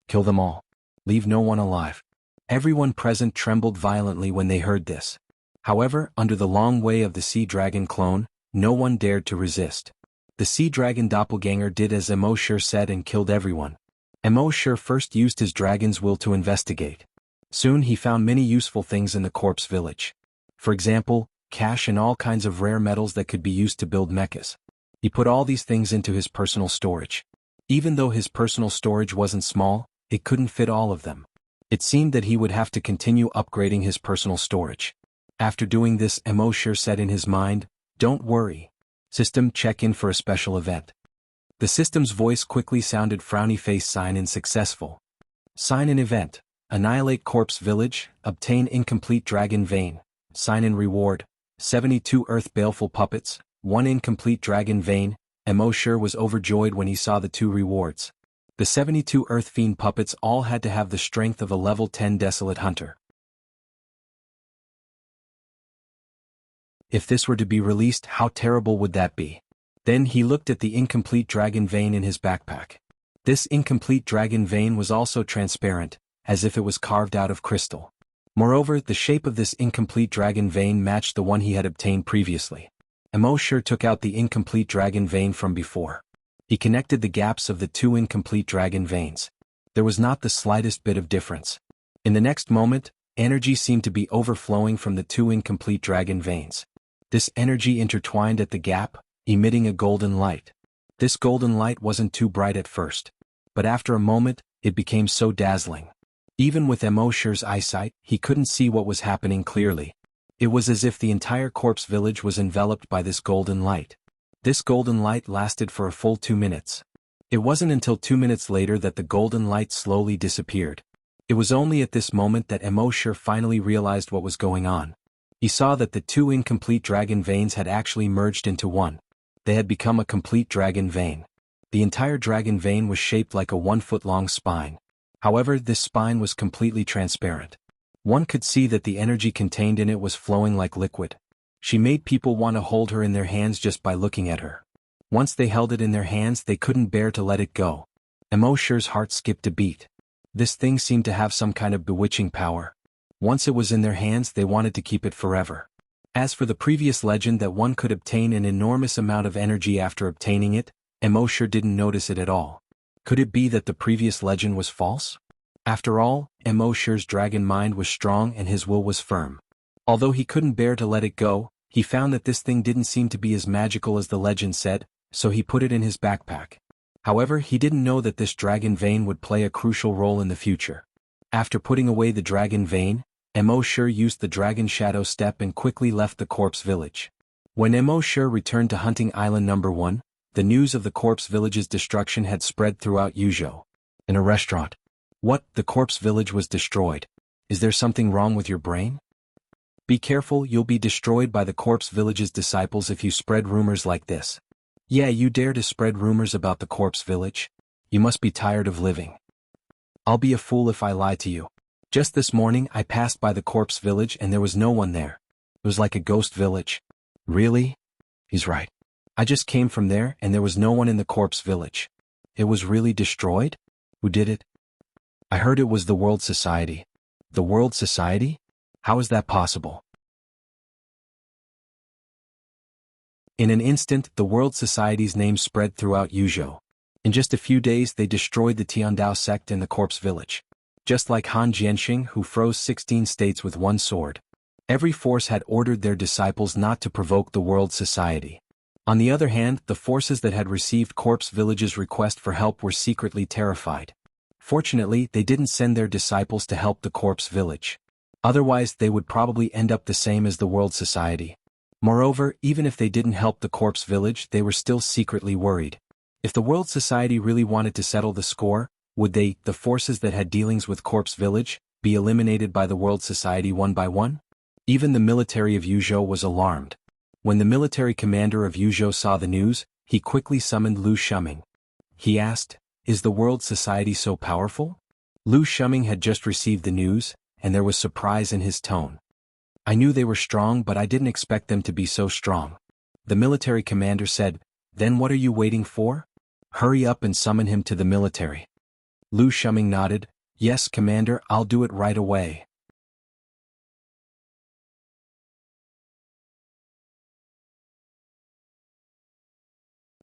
Kill them all. Leave no one alive. Everyone present trembled violently when they heard this. However, under the long way of the sea dragon clone, no one dared to resist. The sea dragon doppelganger did as Emosher said and killed everyone. Emosher first used his dragon's will to investigate. Soon he found many useful things in the corpse village. For example, cash and all kinds of rare metals that could be used to build mechas. He put all these things into his personal storage. Even though his personal storage wasn't small, it couldn't fit all of them. It seemed that he would have to continue upgrading his personal storage. After doing this, Emosher said in his mind, "Don't worry. System, check in for a special event." The system's voice quickly sounded frowny face sign in successful. Sign in event. Annihilate corpse village, obtain incomplete dragon vein. Sign in reward. 72 earth baleful puppets, 1 incomplete dragon vein. Emosher was overjoyed when he saw the 2 rewards. The 72 earth fiend puppets all had to have the strength of a level 10 desolate hunter. If this were to be released, how terrible would that be? Then he looked at the incomplete dragon vein in his backpack. This incomplete dragon vein was also transparent, as if it was carved out of crystal. Moreover, the shape of this incomplete dragon vein matched the one he had obtained previously. Emosher took out the incomplete dragon vein from before. He connected the gaps of the 2 incomplete dragon veins. There was not the slightest bit of difference. In the next moment, energy seemed to be overflowing from the 2 incomplete dragon veins. This energy intertwined at the gap, emitting a golden light. This golden light wasn't too bright at first, but after a moment, it became so dazzling. Even with Emosher's eyesight, he couldn't see what was happening clearly. It was as if the entire corpse village was enveloped by this golden light. This golden light lasted for a full 2 minutes. It wasn't until 2 minutes later that the golden light slowly disappeared. It was only at this moment that Emosher finally realized what was going on. He saw that the 2 incomplete dragon veins had actually merged into one. They had become a complete dragon vein. The entire dragon vein was shaped like a 1-foot-long spine. However, this spine was completely transparent. One could see that the energy contained in it was flowing like liquid. She made people want to hold her in their hands just by looking at her. Once they held it in their hands, they couldn't bear to let it go. Emosher's heart skipped a beat. This thing seemed to have some kind of bewitching power. Once it was in their hands, they wanted to keep it forever. As for the previous legend that one could obtain an enormous amount of energy after obtaining it, Emosher didn't notice it at all. Could it be that the previous legend was false? After all, Emosher's dragon mind was strong and his will was firm. Although he couldn't bear to let it go, he found that this thing didn't seem to be as magical as the legend said, so he put it in his backpack. However, he didn't know that this dragon vein would play a crucial role in the future. After putting away the dragon vein, Emosher used the dragon shadow step and quickly left the corpse village. When Emosher returned to hunting island number 1, the news of the corpse village's destruction had spread throughout Yuzhou. In a restaurant. What? The corpse village was destroyed. Is there something wrong with your brain? Be careful, you'll be destroyed by the corpse village's disciples if you spread rumors like this. Yeah, you dare to spread rumors about the corpse village? You must be tired of living. I'll be a fool if I lie to you. Just this morning I passed by the corpse village and there was no one there. It was like a ghost village. Really? He's right. I just came from there and there was no one in the corpse village. It was really destroyed? Who did it? I heard it was the World Society. The World Society? How is that possible? In an instant, the World Society's name spread throughout Yuzhou. In just a few days they destroyed the Tiandao sect in the corpse village. Just like Han Jianxing, who froze 16 states with one sword. Every force had ordered their disciples not to provoke the World Society. On the other hand, the forces that had received corpse village's request for help were secretly terrified. Fortunately, they didn't send their disciples to help the corpse village. Otherwise, they would probably end up the same as the World Society. Moreover, even if they didn't help the corpse village, they were still secretly worried. If the World Society really wanted to settle the score, would they, the forces that had dealings with corpse village, be eliminated by the World Society one by one? Even the military of Yuzhou was alarmed. When the military commander of Yuzhou saw the news, he quickly summoned Lu Shuming. He asked, "Is the World Society so powerful?" Lu Shuming had just received the news, and there was surprise in his tone. "I knew they were strong, but I didn't expect them to be so strong." The military commander said, "Then what are you waiting for? Hurry up and summon him to the military. Lu Shuming nodded. Yes, Commander, I'll do it right away.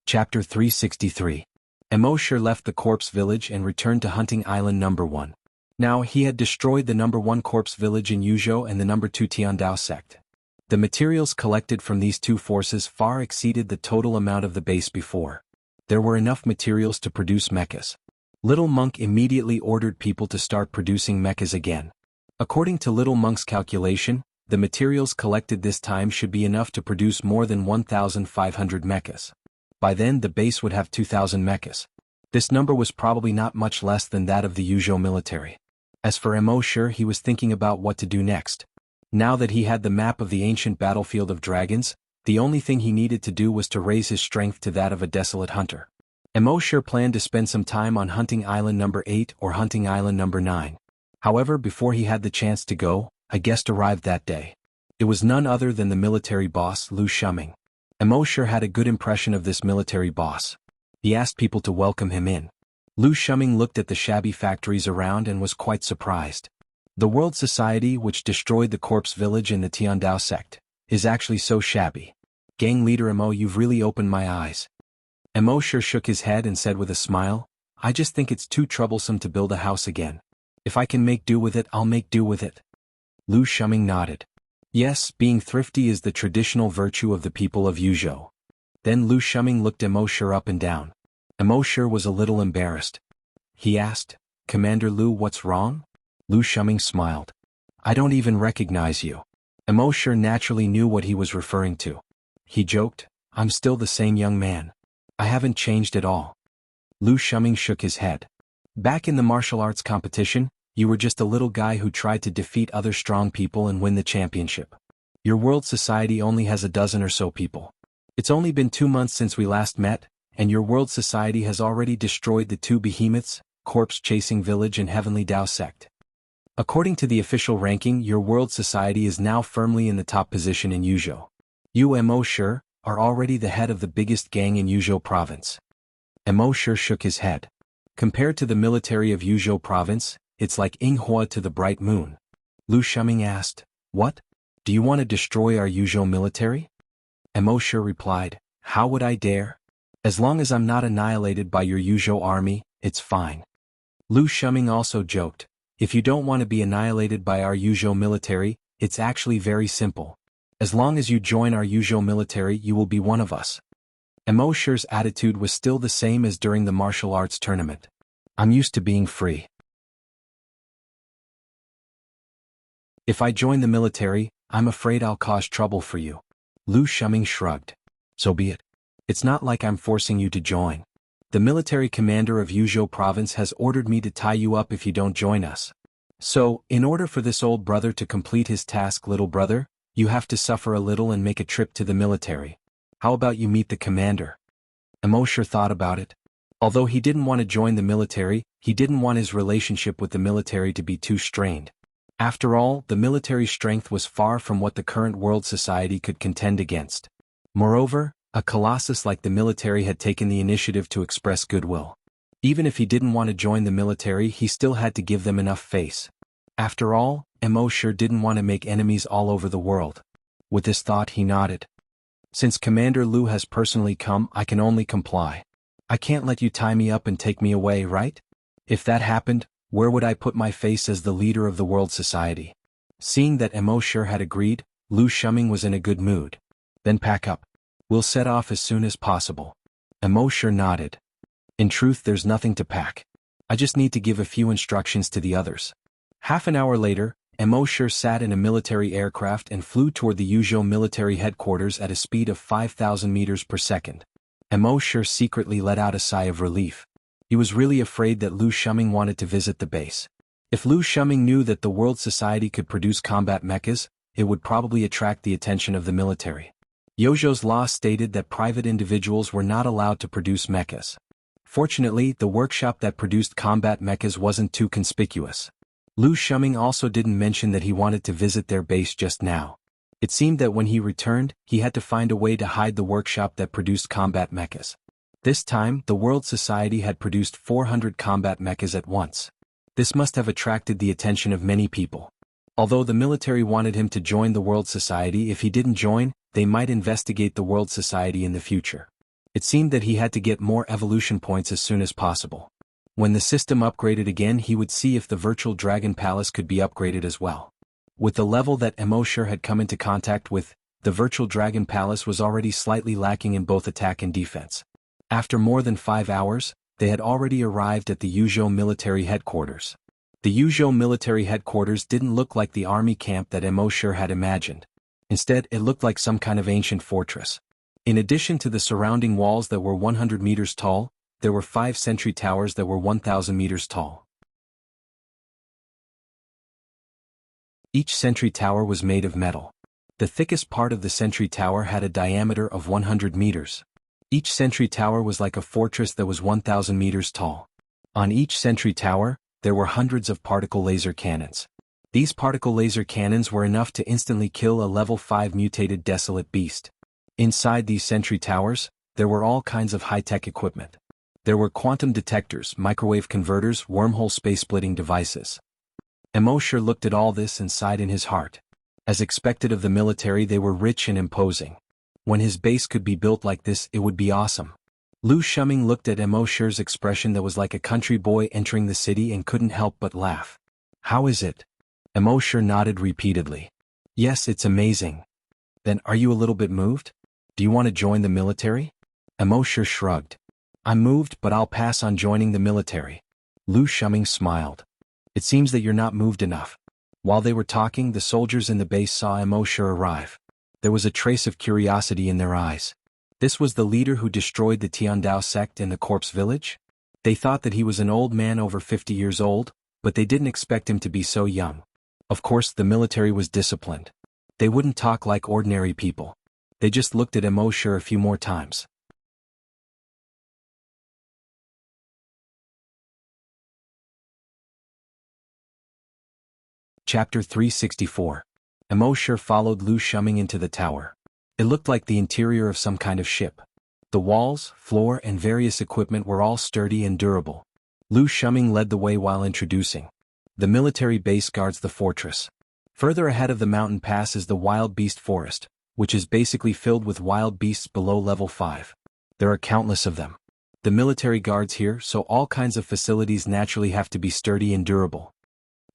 Chapter 363. Emosher left the corpse village and returned to hunting island number 1. Now he had destroyed the number 1 corpse village in Yuzhou and the number 2 Tiandao sect. The materials collected from these two forces far exceeded the total amount of the base before. There were enough materials to produce mechas. Little Monk immediately ordered people to start producing mechas again. According to Little Monk's calculation, the materials collected this time should be enough to produce more than 1,500 mechas. By then the base would have 2,000 mechas. This number was probably not much less than that of the Yuzhou military. As for Emosher, he was thinking about what to do next. Now that he had the map of the ancient battlefield of dragons, the only thing he needed to do was to raise his strength to that of a desolate hunter. Emosher planned to spend some time on hunting island number 8 or hunting island number 9. However, before he had the chance to go, a guest arrived that day. It was none other than the military boss, Lu Shuming. Emosher had a good impression of this military boss. He asked people to welcome him in. Lu Shuming looked at the shabby factories around and was quite surprised. The world society which destroyed the corpse village in the Tiandao sect is actually so shabby. Gang leader Emo, you've really opened my eyes. Emosher shook his head and said with a smile, I just think it's too troublesome to build a house again. If I can make do with it, I'll make do with it. Lu Shuming nodded. Yes, being thrifty is the traditional virtue of the people of Yuzhou. Then Lu Shuming looked Emosher up and down. Emosher was a little embarrassed. He asked, Commander Lu, what's wrong? Lu Shuming smiled. I don't even recognize you. Emosher naturally knew what he was referring to. He joked, I'm still the same young man. I haven't changed at all. Lu Shuming shook his head. Back in the martial arts competition, you were just a little guy who tried to defeat other strong people and win the championship. Your world society only has a dozen or so people. It's only been 2 months since we last met, and your world society has already destroyed the 2 behemoths, Corpse Chasing Village and Heavenly Dao Sect. According to the official ranking, your world society is now firmly in the top position in Yuzhou. You, Emosher, are already the head of the biggest gang in Yuzhou province. Emosher shook his head. Compared to the military of Yuzhou province, it's like Yinghua to the bright moon. Lu Shuming asked, What? Do you want to destroy our Yuzhou military? Emosher replied, How would I dare? As long as I'm not annihilated by your Yuzhou army, it's fine. Lu Shuming also joked, If you don't want to be annihilated by our Yuzhou military, it's actually very simple. As long as you join our Yuzhou military, you will be one of us. Emosher's attitude was still the same as during the martial arts tournament. I'm used to being free. If I join the military, I'm afraid I'll cause trouble for you. Lu Shuming shrugged. So be it. It's not like I'm forcing you to join. The military commander of Yuzhou province has ordered me to tie you up if you don't join us. So, in order for this old brother to complete his task, little brother, you have to suffer a little and make a trip to the military. How about you meet the commander? Emosher thought about it. Although he didn't want to join the military, he didn't want his relationship with the military to be too strained. After all, the military strength was far from what the current world society could contend against. Moreover, a colossus like the military had taken the initiative to express goodwill. Even if he didn't want to join the military, he still had to give them enough face. After all, Emosher didn't want to make enemies all over the world. With this thought, he nodded. Since Commander Lu has personally come, I can only comply. I can't let you tie me up and take me away, right? If that happened, where would I put my face as the leader of the world society? Seeing that Emosher had agreed, Lu Shuming was in a good mood. Then pack up. We'll set off as soon as possible. Emosher nodded. In truth, there's nothing to pack. I just need to give a few instructions to the others. Half an hour later, Emosher sat in a military aircraft and flew toward the Yuzhou military headquarters at a speed of 5,000 meters per second. Emosher secretly let out a sigh of relief. He was really afraid that Lu Shuming wanted to visit the base. If Lu Shuming knew that the world society could produce combat mechas, it would probably attract the attention of the military. Yozhou's law stated that private individuals were not allowed to produce mechas. Fortunately, the workshop that produced combat mechas wasn't too conspicuous. Lu Shuming also didn't mention that he wanted to visit their base just now. It seemed that when he returned, he had to find a way to hide the workshop that produced combat mechas. This time, the World Society had produced 400 combat mechas at once. This must have attracted the attention of many people. Although the military wanted him to join the World Society, if he didn't join, they might investigate the World Society in the future. It seemed that he had to get more evolution points as soon as possible. When the system upgraded again, he would see if the virtual Dragon Palace could be upgraded as well. With the level that Emosher had come into contact with, the virtual Dragon Palace was already slightly lacking in both attack and defense. After more than 5 hours, they had already arrived at the Yuzhou military headquarters. The Yuzhou military headquarters didn't look like the army camp that Emosher had imagined. Instead, it looked like some kind of ancient fortress. In addition to the surrounding walls that were 100 meters tall, there were 5 sentry towers that were 1,000 meters tall. Each sentry tower was made of metal. The thickest part of the sentry tower had a diameter of 100 meters. Each sentry tower was like a fortress that was 1,000 meters tall. On each sentry tower, there were hundreds of particle laser cannons. These particle laser cannons were enough to instantly kill a level 5 mutated desolate beast. Inside these sentry towers, there were all kinds of high-tech equipment. There were quantum detectors, microwave converters, wormhole space-splitting devices. Emosher looked at all this and sighed in his heart. As expected of the military, they were rich and imposing. When his base could be built like this, it would be awesome. Lu Shuming looked at Emosher's expression that was like a country boy entering the city and couldn't help but laugh. How is it? Emosher nodded repeatedly. Yes, it's amazing. Then are you a little bit moved? Do you want to join the military? Emosher shrugged. I'm moved, but I'll pass on joining the military. Lu Shuming smiled. It seems that you're not moved enough. While they were talking, the soldiers in the base saw Emosher arrive. There was a trace of curiosity in their eyes. This was the leader who destroyed the Tiandao sect in the corpse village? They thought that he was an old man over 50 years old, but they didn't expect him to be so young. Of course, the military was disciplined. They wouldn't talk like ordinary people. They just looked at Emosher a few more times. Chapter 364. Emosher followed Lu Shuming into the tower. It looked like the interior of some kind of ship. The walls, floor, and various equipment were all sturdy and durable. Lu Shuming led the way while introducing. The military base guards the fortress. Further ahead of the mountain pass is the wild beast forest, which is basically filled with wild beasts below level 5. There are countless of them. The military guards here, so all kinds of facilities naturally have to be sturdy and durable.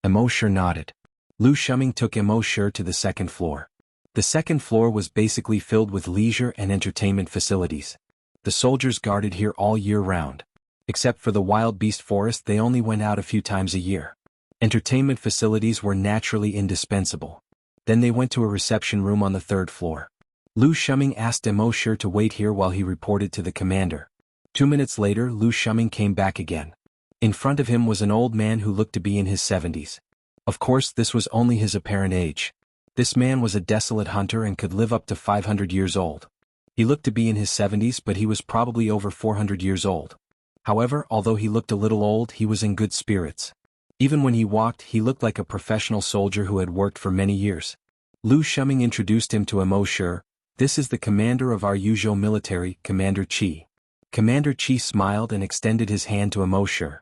Emosher nodded. Lu Shuming took Emosher to the second floor. The second floor was basically filled with leisure and entertainment facilities. The soldiers guarded here all year round. Except for the wild beast forest, they only went out a few times a year. Entertainment facilities were naturally indispensable. Then they went to a reception room on the 3rd floor. Lu Shuming asked Emosher to wait here while he reported to the commander. 2 minutes later, Lu Shuming came back again. In front of him was an old man who looked to be in his 70s. Of course, this was only his apparent age. This man was a desolate hunter and could live up to 500 years old. He looked to be in his 70s, but he was probably over 400 years old. However, although he looked a little old, he was in good spirits. Even when he walked, he looked like a professional soldier who had worked for many years. Lu Shuming introduced him to Emosher. This is the commander of our Yuzhou military, Commander Qi. Commander Qi smiled and extended his hand to Emosher.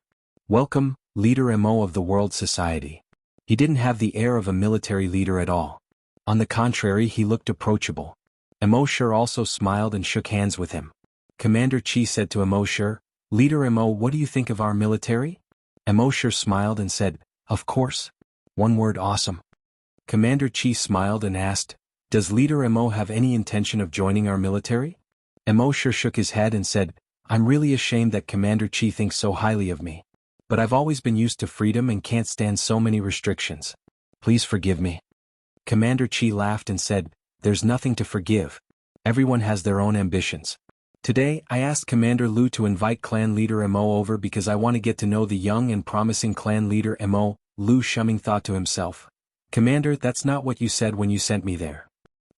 Welcome, Leader Emo of the World Society. He didn't have the air of a military leader at all. On the contrary, he looked approachable. Emosher also smiled and shook hands with him. Commander Qi said to Emosher, Leader Emo, what do you think of our military? Emosher smiled and said, Of course. One word, awesome. Commander Qi smiled and asked, Does Leader Emo have any intention of joining our military? Emosher shook his head and said, I'm really ashamed that Commander Qi thinks so highly of me. But I've always been used to freedom and can't stand so many restrictions. Please forgive me. Commander Qi laughed and said, There's nothing to forgive. Everyone has their own ambitions. Today, I asked Commander Lu to invite clan leader Emo over because I want to get to know the young and promising clan leader Emo. Lu Shuming thought to himself. Commander, that's not what you said when you sent me there.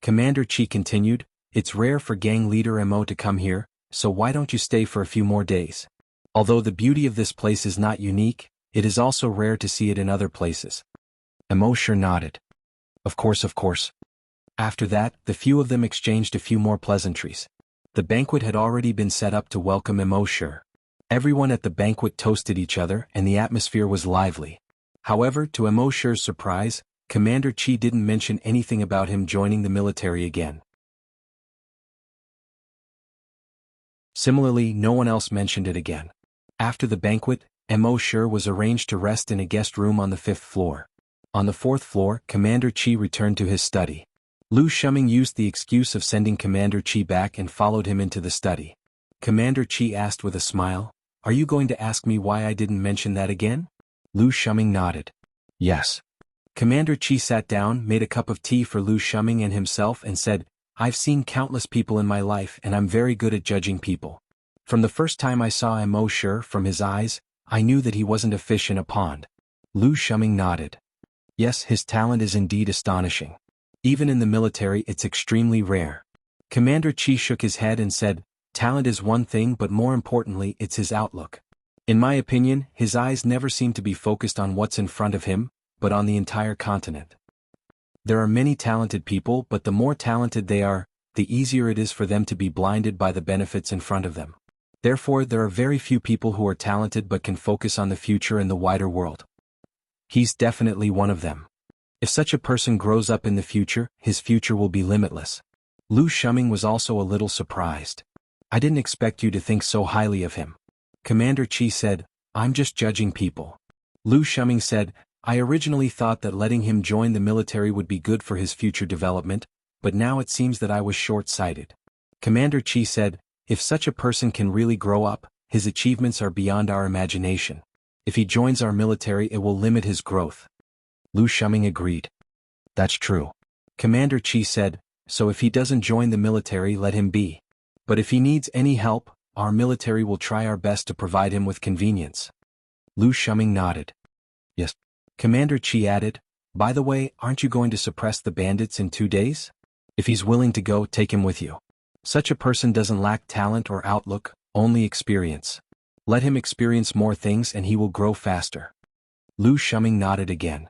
Commander Qi continued, It's rare for gang leader Emo to come here, so why don't you stay for a few more days? Although the beauty of this place is not unique, it is also rare to see it in other places. Emosher nodded. Of course, of course. After that, the few of them exchanged a few more pleasantries. The banquet had already been set up to welcome Emosher. Everyone at the banquet toasted each other and the atmosphere was lively. However, to Emosher's surprise, Commander Chi didn't mention anything about him joining the military again. Similarly, no one else mentioned it again. After the banquet, Emosher was arranged to rest in a guest room on the 5th floor. On the 4th floor, Commander Chi returned to his study. Lu Shuming used the excuse of sending Commander Chi back and followed him into the study. Commander Chi asked with a smile, "Are you going to ask me why I didn't mention that again?" Lu Shuming nodded. "Yes." Commander Chi sat down, made a cup of tea for Lu Shuming and himself and said, "I've seen countless people in my life and I'm very good at judging people. From the first time I saw Emosher, from his eyes, I knew that he wasn't a fish in a pond." Lu Shuming nodded. Yes, his talent is indeed astonishing. Even in the military it's extremely rare. Commander Chi shook his head and said, "Talent is one thing but more importantly it's his outlook. In my opinion, his eyes never seem to be focused on what's in front of him, but on the entire continent. There are many talented people but the more talented they are, the easier it is for them to be blinded by the benefits in front of them. Therefore there are very few people who are talented but can focus on the future and the wider world. He's definitely one of them. If such a person grows up in the future, his future will be limitless." Lu Shuming was also a little surprised. "I didn't expect you to think so highly of him." Commander Chi said, "I'm just judging people." Lu Shuming said, "I originally thought that letting him join the military would be good for his future development, but now it seems that I was short-sighted." Commander Chi said, "If such a person can really grow up, his achievements are beyond our imagination. If he joins our military it will limit his growth." Lu Shuming agreed. "That's true." Commander Chi said, "So if he doesn't join the military let him be. But if he needs any help, our military will try our best to provide him with convenience." Lu Shuming nodded. "Yes." Commander Chi added, "By the way, aren't you going to suppress the bandits in 2 days? If he's willing to go, take him with you. Such a person doesn't lack talent or outlook, only experience. Let him experience more things and he will grow faster." Lu Shuming nodded again.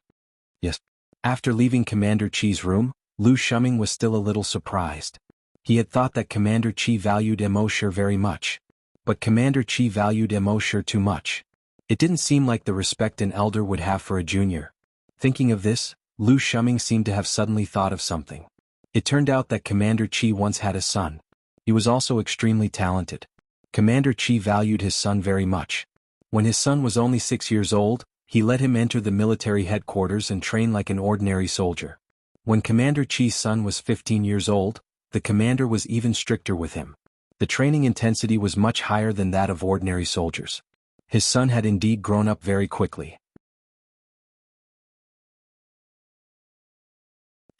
"Yes." After leaving Commander Chi's room, Lu Shuming was still a little surprised. He had thought that Commander Chi valued Emosher very much. But Commander Chi valued Emosher too much. It didn't seem like the respect an elder would have for a junior. Thinking of this, Lu Shuming seemed to have suddenly thought of something. It turned out that Commander Chi once had a son. He was also extremely talented. Commander Chi valued his son very much. When his son was only 6 years old, he let him enter the military headquarters and train like an ordinary soldier. When Commander Chi's son was 15 years old, the commander was even stricter with him. The training intensity was much higher than that of ordinary soldiers. His son had indeed grown up very quickly.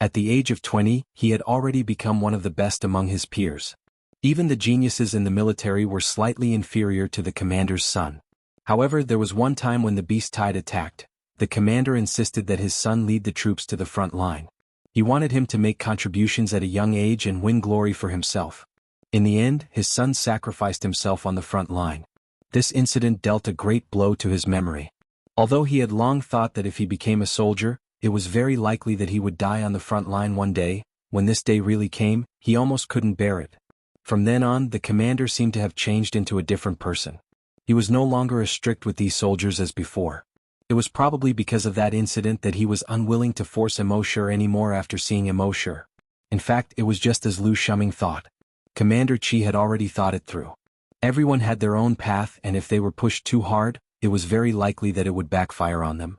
At the age of 20, he had already become one of the best among his peers. Even the geniuses in the military were slightly inferior to the commander's son. However, there was one time when the beast tide attacked. The commander insisted that his son lead the troops to the front line. He wanted him to make contributions at a young age and win glory for himself. In the end, his son sacrificed himself on the front line. This incident dealt a great blow to his memory. Although he had long thought that if he became a soldier, it was very likely that he would die on the front line one day, when this day really came, he almost couldn't bear it. From then on, the commander seemed to have changed into a different person. He was no longer as strict with these soldiers as before. It was probably because of that incident that he was unwilling to force Emosher anymore after seeing Emosher. In fact, it was just as Lu Shuming thought. Commander Chi had already thought it through. Everyone had their own path and if they were pushed too hard, it was very likely that it would backfire on them.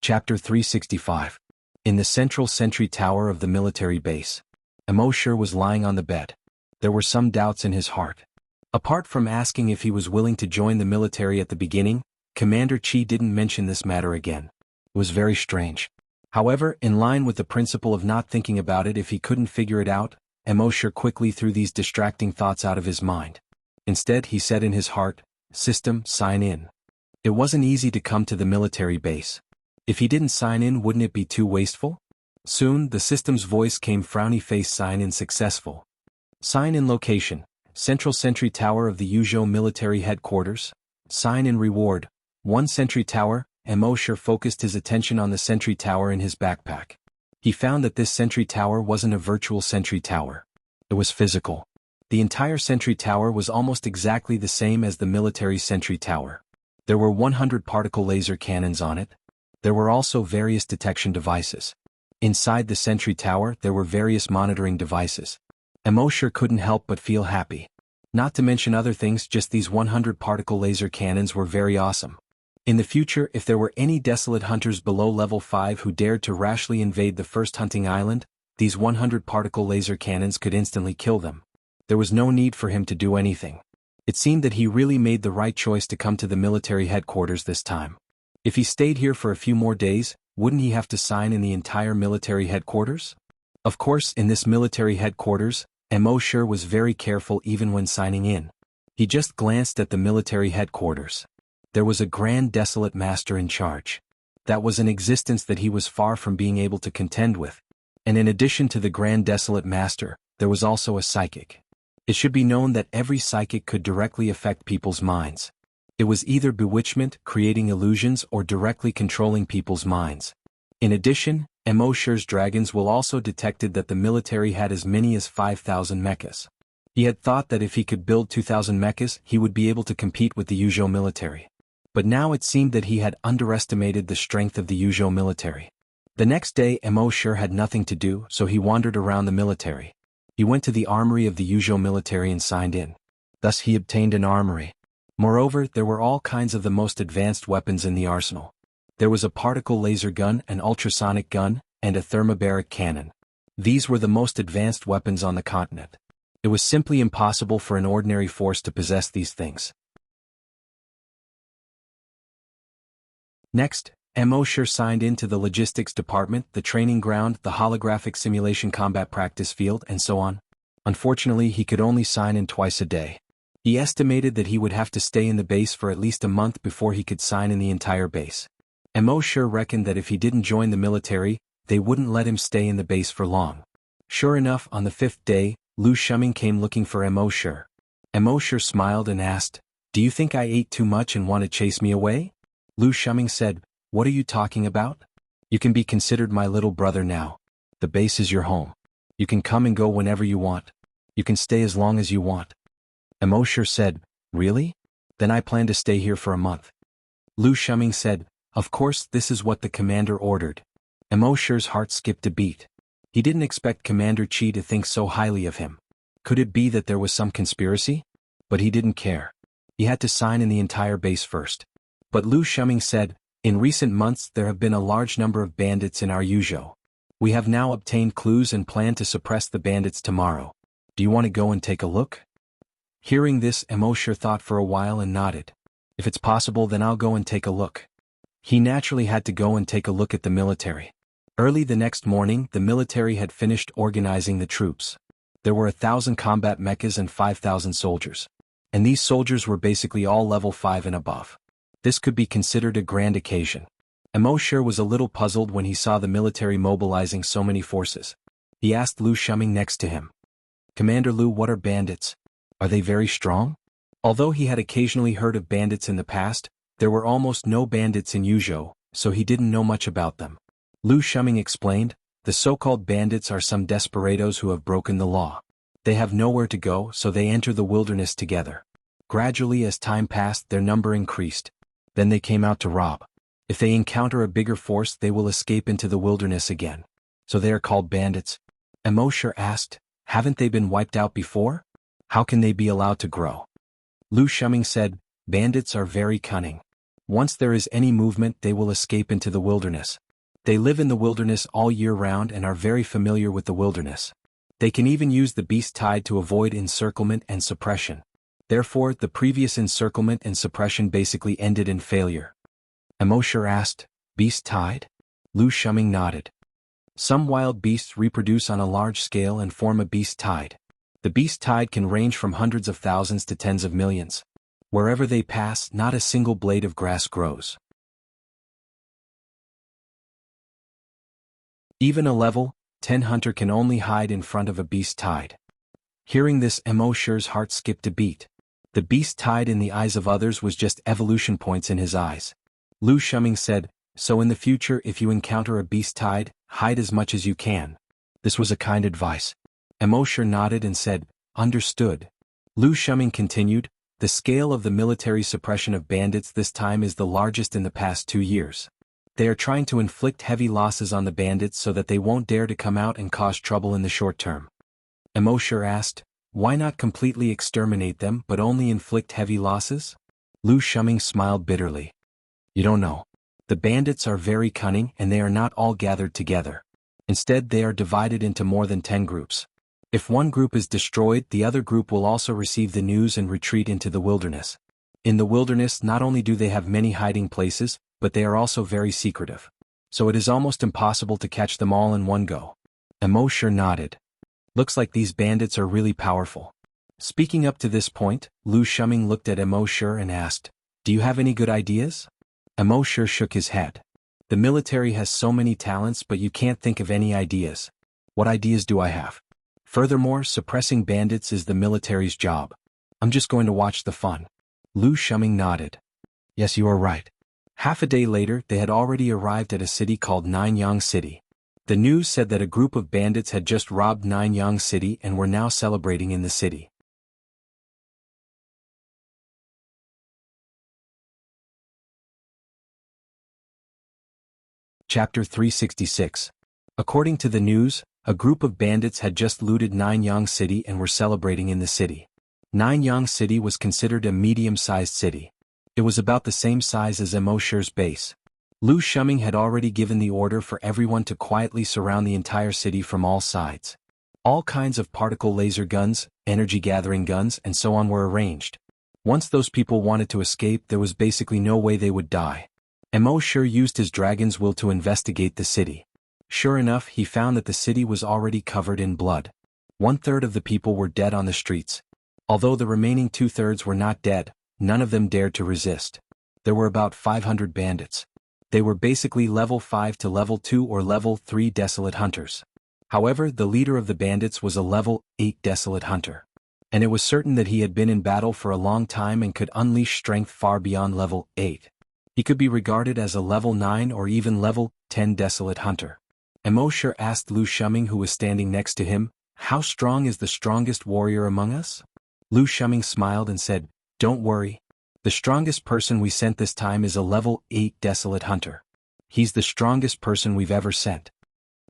Chapter 365. In the central sentry tower of the military base. Emosher was lying on the bed. There were some doubts in his heart. Apart from asking if he was willing to join the military at the beginning, Commander Chi didn't mention this matter again. It was very strange. However, in line with the principle of not thinking about it if he couldn't figure it out, Emosher quickly threw these distracting thoughts out of his mind. Instead, he said in his heart, "System, sign in." It wasn't easy to come to the military base. If he didn't sign in, wouldn't it be too wasteful? Soon, the system's voice came, frowny face, sign in successful. Sign in location, Central Sentry Tower of the Yuzhou Military Headquarters. Sign in reward, 1 Sentry Tower, Emosher focused his attention on the sentry tower in his backpack. He found that this sentry tower wasn't a virtual sentry tower. It was physical. The entire sentry tower was almost exactly the same as the military sentry tower. There were 100 particle laser cannons on it. There were also various detection devices. Inside the sentry tower there were various monitoring devices. Emosher couldn't help but feel happy. Not to mention other things, just these 100 particle laser cannons were very awesome. In the future, if there were any desolate hunters below level 5 who dared to rashly invade the first hunting island, these 100 particle laser cannons could instantly kill them. There was no need for him to do anything. It seemed that he really made the right choice to come to the military headquarters this time. If he stayed here for a few more days, wouldn't he have to sign in the entire military headquarters? Of course, in this military headquarters, Emosher was very careful even when signing in. He just glanced at the military headquarters. There was a grand desolate master in charge. That was an existence that he was far from being able to contend with. And in addition to the grand desolate master, there was also a psychic. It should be known that every psychic could directly affect people's minds. It was either bewitchment, creating illusions, or directly controlling people's minds. In addition, Emosher's dragons will also detected that the military had as many as 5,000 mechas. He had thought that if he could build 2,000 mechas, he would be able to compete with the Yuzhou military. But now it seemed that he had underestimated the strength of the Yuzhou military. The next day Emosher had nothing to do, so he wandered around the military. He went to the armory of the Yuzhou military and signed in. Thus he obtained an armory. Moreover, there were all kinds of the most advanced weapons in the arsenal. There was a particle laser gun, an ultrasonic gun, and a thermobaric cannon. These were the most advanced weapons on the continent. It was simply impossible for an ordinary force to possess these things. Next, Emosher signed in to the logistics department, the training ground, the holographic simulation combat practice field, and so on. Unfortunately, he could only sign in twice a day. He estimated that he would have to stay in the base for at least a month before he could sign in the entire base. Emosher reckoned that if he didn't join the military, they wouldn't let him stay in the base for long. Sure enough, on the 5th day, Lu Shuming came looking for Emosher. Emosher smiled and asked, "Do you think I ate too much and want to chase me away?" Lu Shuming said, "What are you talking about? You can be considered my little brother now. The base is your home. You can come and go whenever you want. You can stay as long as you want." Emosher said, "Really? Then I plan to stay here for a month." Lu Shuming said, "Of course, this is what the commander ordered." Emosher's heart skipped a beat. He didn't expect Commander Chi to think so highly of him. Could it be that there was some conspiracy? But he didn't care. He had to sign in the entire base first. But Lu Shuming said, "In recent months there have been a large number of bandits in our Yuzhou. We have now obtained clues and plan to suppress the bandits tomorrow. Do you want to go and take a look?" Hearing this, Emosher thought for a while and nodded. "If it's possible, then I'll go and take a look." He naturally had to go and take a look at the military. Early the next morning, the military had finished organizing the troops. There were 1,000 combat mechas and 5,000 soldiers. And these soldiers were basically all level 5 and above. This could be considered a grand occasion. Emosher was a little puzzled when he saw the military mobilizing so many forces. He asked Lu Shuming next to him, "Commander Lu, what are bandits? Are they very strong?" Although he had occasionally heard of bandits in the past, there were almost no bandits in Yuzhou, so he didn't know much about them. Lu Shuming explained, "The so-called bandits are some desperados who have broken the law. They have nowhere to go, so they enter the wilderness together. Gradually, as time passed, their number increased. Then they came out to rob. If they encounter a bigger force, they will escape into the wilderness again. So they are called bandits." Emosher asked, "Haven't they been wiped out before? How can they be allowed to grow?" Lu Shuming said, "Bandits are very cunning. Once there is any movement, they will escape into the wilderness. They live in the wilderness all year round and are very familiar with the wilderness. They can even use the beast tide to avoid encirclement and suppression. Therefore, the previous encirclement and suppression basically ended in failure." Emosher asked, "Beast tide?" Lu Shuming nodded. Some wild beasts reproduce on a large scale and form a beast tide. The beast tide can range from hundreds of thousands to tens of millions. Wherever they pass, not a single blade of grass grows. Even a level 10 hunter can only hide in front of a beast tide. Hearing this, Emosher's heart skipped a beat. The beast tide in the eyes of others was just evolution points in his eyes. Lu Shuming said, "So in the future if you encounter a beast tide, hide as much as you can." This was a kind advice. Emosher nodded and said, "Understood." Lu Shuming continued, "The scale of the military suppression of bandits this time is the largest in the past 2 years. They are trying to inflict heavy losses on the bandits so that they won't dare to come out and cause trouble in the short term." Emosher asked, "Why not completely exterminate them but only inflict heavy losses?" Lu Shuming smiled bitterly. "You don't know. The bandits are very cunning and they are not all gathered together. Instead they are divided into more than 10 groups. If one group is destroyed, the other group will also receive the news and retreat into the wilderness. In the wilderness not only do they have many hiding places, but they are also very secretive. So it is almost impossible to catch them all in one go." Emosher nodded. "Looks like these bandits are really powerful." Speaking up to this point, Lu Shuming looked at Emosher and asked, "Do you have any good ideas?" Emosher shook his head. "The military has so many talents but you can't think of any ideas." "What ideas do I have? Furthermore, suppressing bandits is the military's job. I'm just going to watch the fun." Lu Shuming nodded. "Yes, you are right." Half a day later, they had already arrived at a city called Nanyang City. The news said that a group of bandits had just robbed Nanyang City and were now celebrating in the city. Chapter 366. According to the news, a group of bandits had just looted Nanyang City and were celebrating in the city. Nanyang City was considered a medium-sized city. It was about the same size as Emosher's base. Lu Shuming had already given the order for everyone to quietly surround the entire city from all sides. All kinds of particle laser guns, energy-gathering guns, and so on were arranged. Once those people wanted to escape, there was basically no way they would die. Emosher used his dragon's will to investigate the city. Sure enough, he found that the city was already covered in blood. 1/3 of the people were dead on the streets. Although the remaining 2/3 were not dead, none of them dared to resist. There were about 500 bandits. They were basically level 5 to level 2 or level 3 desolate hunters. However, the leader of the bandits was a level 8 desolate hunter. And it was certain that he had been in battle for a long time and could unleash strength far beyond level 8. He could be regarded as a level 9 or even level 10 desolate hunter. Emosher asked Lu Shuming, who was standing next to him, "How strong is the strongest warrior among us?" Lu Shuming smiled and said, "Don't worry. The strongest person we sent this time is a level 8 desolate hunter. He's the strongest person we've ever sent."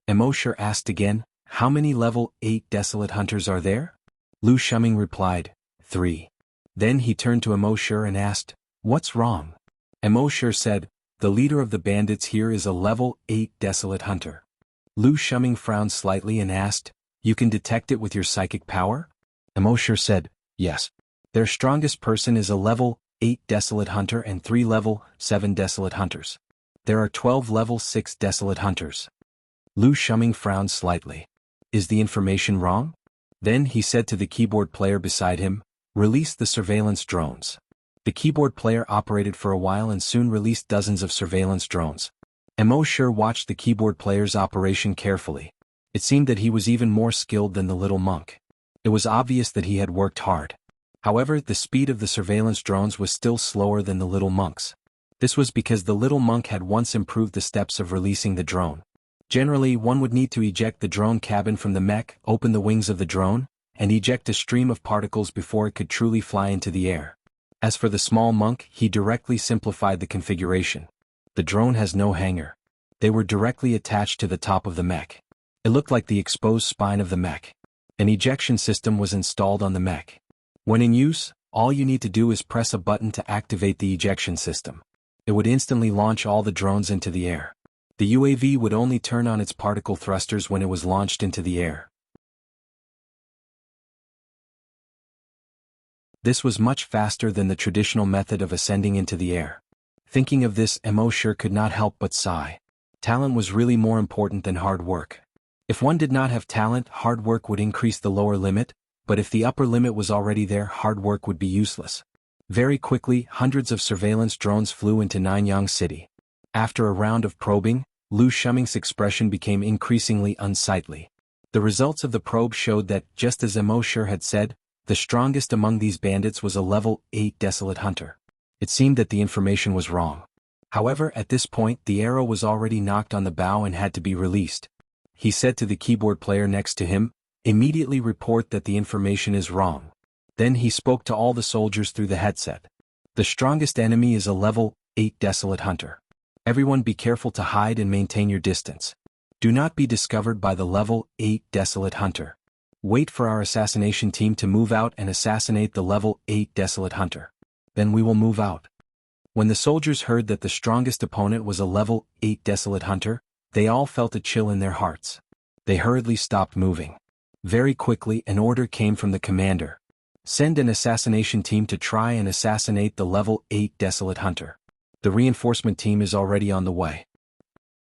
Emosher asked again, "How many level 8 desolate hunters are there?" Lu Shuming replied, 3. Then he turned to Emosher and asked, "What's wrong?" Emosher said, "The leader of the bandits here is a level 8 desolate hunter." Lu Shuming frowned slightly and asked, "You can detect it with your psychic power?" Emosher said, "Yes. Their strongest person is a level 8 desolate hunter and 3 level 7 desolate hunters. There are 12 level 6 desolate hunters." Lu Shuming frowned slightly. "Is the information wrong?" Then he said to the keyboard player beside him, "Release the surveillance drones." The keyboard player operated for a while and soon released dozens of surveillance drones. Emosher watched the keyboard player's operation carefully. It seemed that he was even more skilled than the little monk. It was obvious that he had worked hard. However, the speed of the surveillance drones was still slower than the little monk's. This was because the little monk had once improved the steps of releasing the drone. Generally, one would need to eject the drone cabin from the mech, open the wings of the drone, and eject a stream of particles before it could truly fly into the air. As for the small monk, he directly simplified the configuration. The drone has no hanger. They were directly attached to the top of the mech. It looked like the exposed spine of the mech. An ejection system was installed on the mech. When in use, all you need to do is press a button to activate the ejection system. It would instantly launch all the drones into the air. The UAV would only turn on its particle thrusters when it was launched into the air. This was much faster than the traditional method of ascending into the air. Thinking of this, Emosher could not help but sigh. Talent was really more important than hard work. If one did not have talent, hard work would increase the lower limit, but if the upper limit was already there, hard work would be useless. Very quickly, hundreds of surveillance drones flew into Nanyang City. After a round of probing, Lu Shuming's expression became increasingly unsightly. The results of the probe showed that, just as Emosher had said, the strongest among these bandits was a level 8 desolate hunter. It seemed that the information was wrong. However, at this point the arrow was already knocked on the bow and had to be released. He said to the keyboard player next to him, "Immediately report that the information is wrong." Then he spoke to all the soldiers through the headset. "The strongest enemy is a level 8 Desolate Hunter. Everyone be careful to hide and maintain your distance. Do not be discovered by the level 8 Desolate Hunter. Wait for our assassination team to move out and assassinate the level 8 Desolate Hunter. Then we will move out." When the soldiers heard that the strongest opponent was a level 8 Desolate Hunter, they all felt a chill in their hearts. They hurriedly stopped moving. Very quickly an order came from the commander. "Send an assassination team to try and assassinate the level 8 Desolate Hunter. The reinforcement team is already on the way."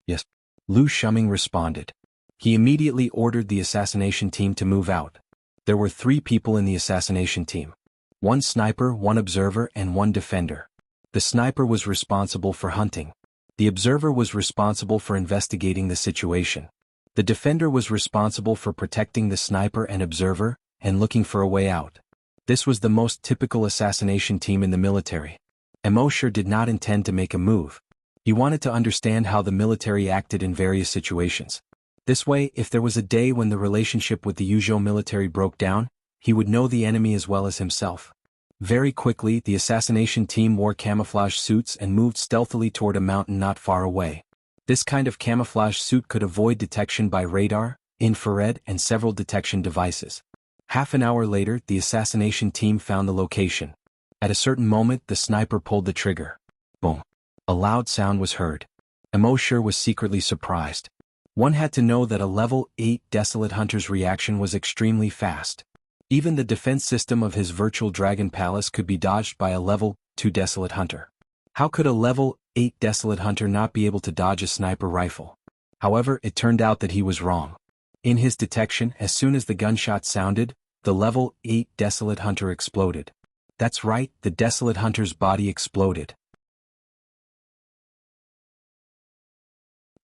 "Yes," Lu Shuming responded. He immediately ordered the assassination team to move out. There were 3 people in the assassination team. 1 sniper, 1 observer, and 1 defender. The sniper was responsible for hunting. The observer was responsible for investigating the situation. The defender was responsible for protecting the sniper and observer, and looking for a way out. This was the most typical assassination team in the military. Emosher did not intend to make a move. He wanted to understand how the military acted in various situations. This way, if there was a day when the relationship with the Yuzhou military broke down, he would know the enemy as well as himself. Very quickly, the assassination team wore camouflage suits and moved stealthily toward a mountain not far away. This kind of camouflage suit could avoid detection by radar, infrared, and several detection devices. Half an hour later, the assassination team found the location. At a certain moment, the sniper pulled the trigger. Boom! A loud sound was heard. Emosher was secretly surprised. One had to know that a level 8 Desolate Hunter's reaction was extremely fast. Even the defense system of his virtual dragon palace could be dodged by a level 2 Desolate Hunter. How could a level 8 Desolate Hunter not be able to dodge a sniper rifle? However, it turned out that he was wrong. In his detection, as soon as the gunshot sounded, the level 8 Desolate Hunter exploded. That's right, the Desolate Hunter's body exploded.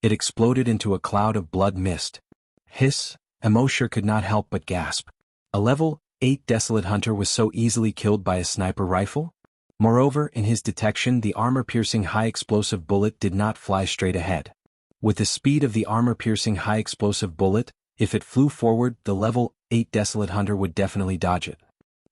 It exploded into a cloud of blood mist. Hiss! Emosher could not help but gasp. A level 8 Desolate Hunter was so easily killed by a sniper rifle? Moreover, in his detection, the armor-piercing high-explosive bullet did not fly straight ahead. With the speed of the armor-piercing high-explosive bullet, if it flew forward, the level 8 Desolate Hunter would definitely dodge it.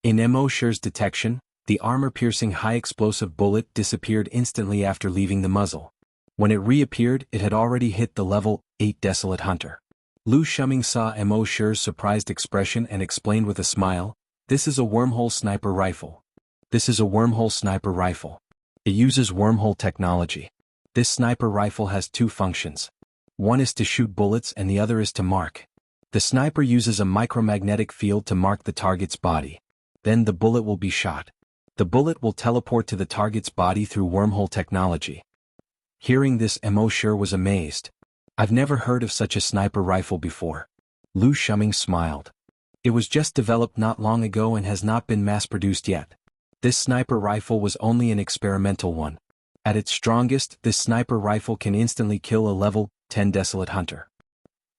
In Emosher's detection, the armor-piercing high-explosive bullet disappeared instantly after leaving the muzzle. When it reappeared, it had already hit the level 8 Desolate Hunter. Lu Shuming saw Emosher's surprised expression and explained with a smile, "This is a wormhole sniper rifle. This is a wormhole sniper rifle. It uses wormhole technology. This sniper rifle has 2 functions. One is to shoot bullets and the other is to mark. The sniper uses a micromagnetic field to mark the target's body. Then the bullet will be shot. The bullet will teleport to the target's body through wormhole technology." Hearing this, Emosher was amazed. "I've never heard of such a sniper rifle before." Lu Shuming smiled. "It was just developed not long ago and has not been mass-produced yet. This sniper rifle was only an experimental one. At its strongest, this sniper rifle can instantly kill a level 10 Desolate Hunter."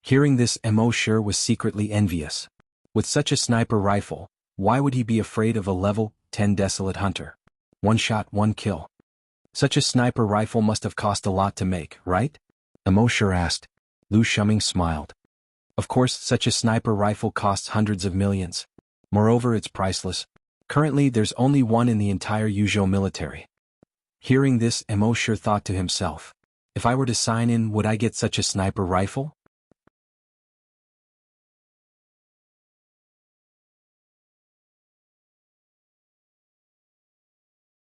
Hearing this, Emosher was secretly envious. With such a sniper rifle, why would he be afraid of a level 10 Desolate Hunter? 1 shot, 1 kill. Such a sniper rifle must have cost a lot to make, right? Emosher asked. Lu Shuming smiled. Of course, such a sniper rifle costs hundreds of millions. Moreover, it's priceless. Currently, there's only one in the entire Yuzhou military. Hearing this, Emosher thought to himself, "If I were to sign in, would I get such a sniper rifle?"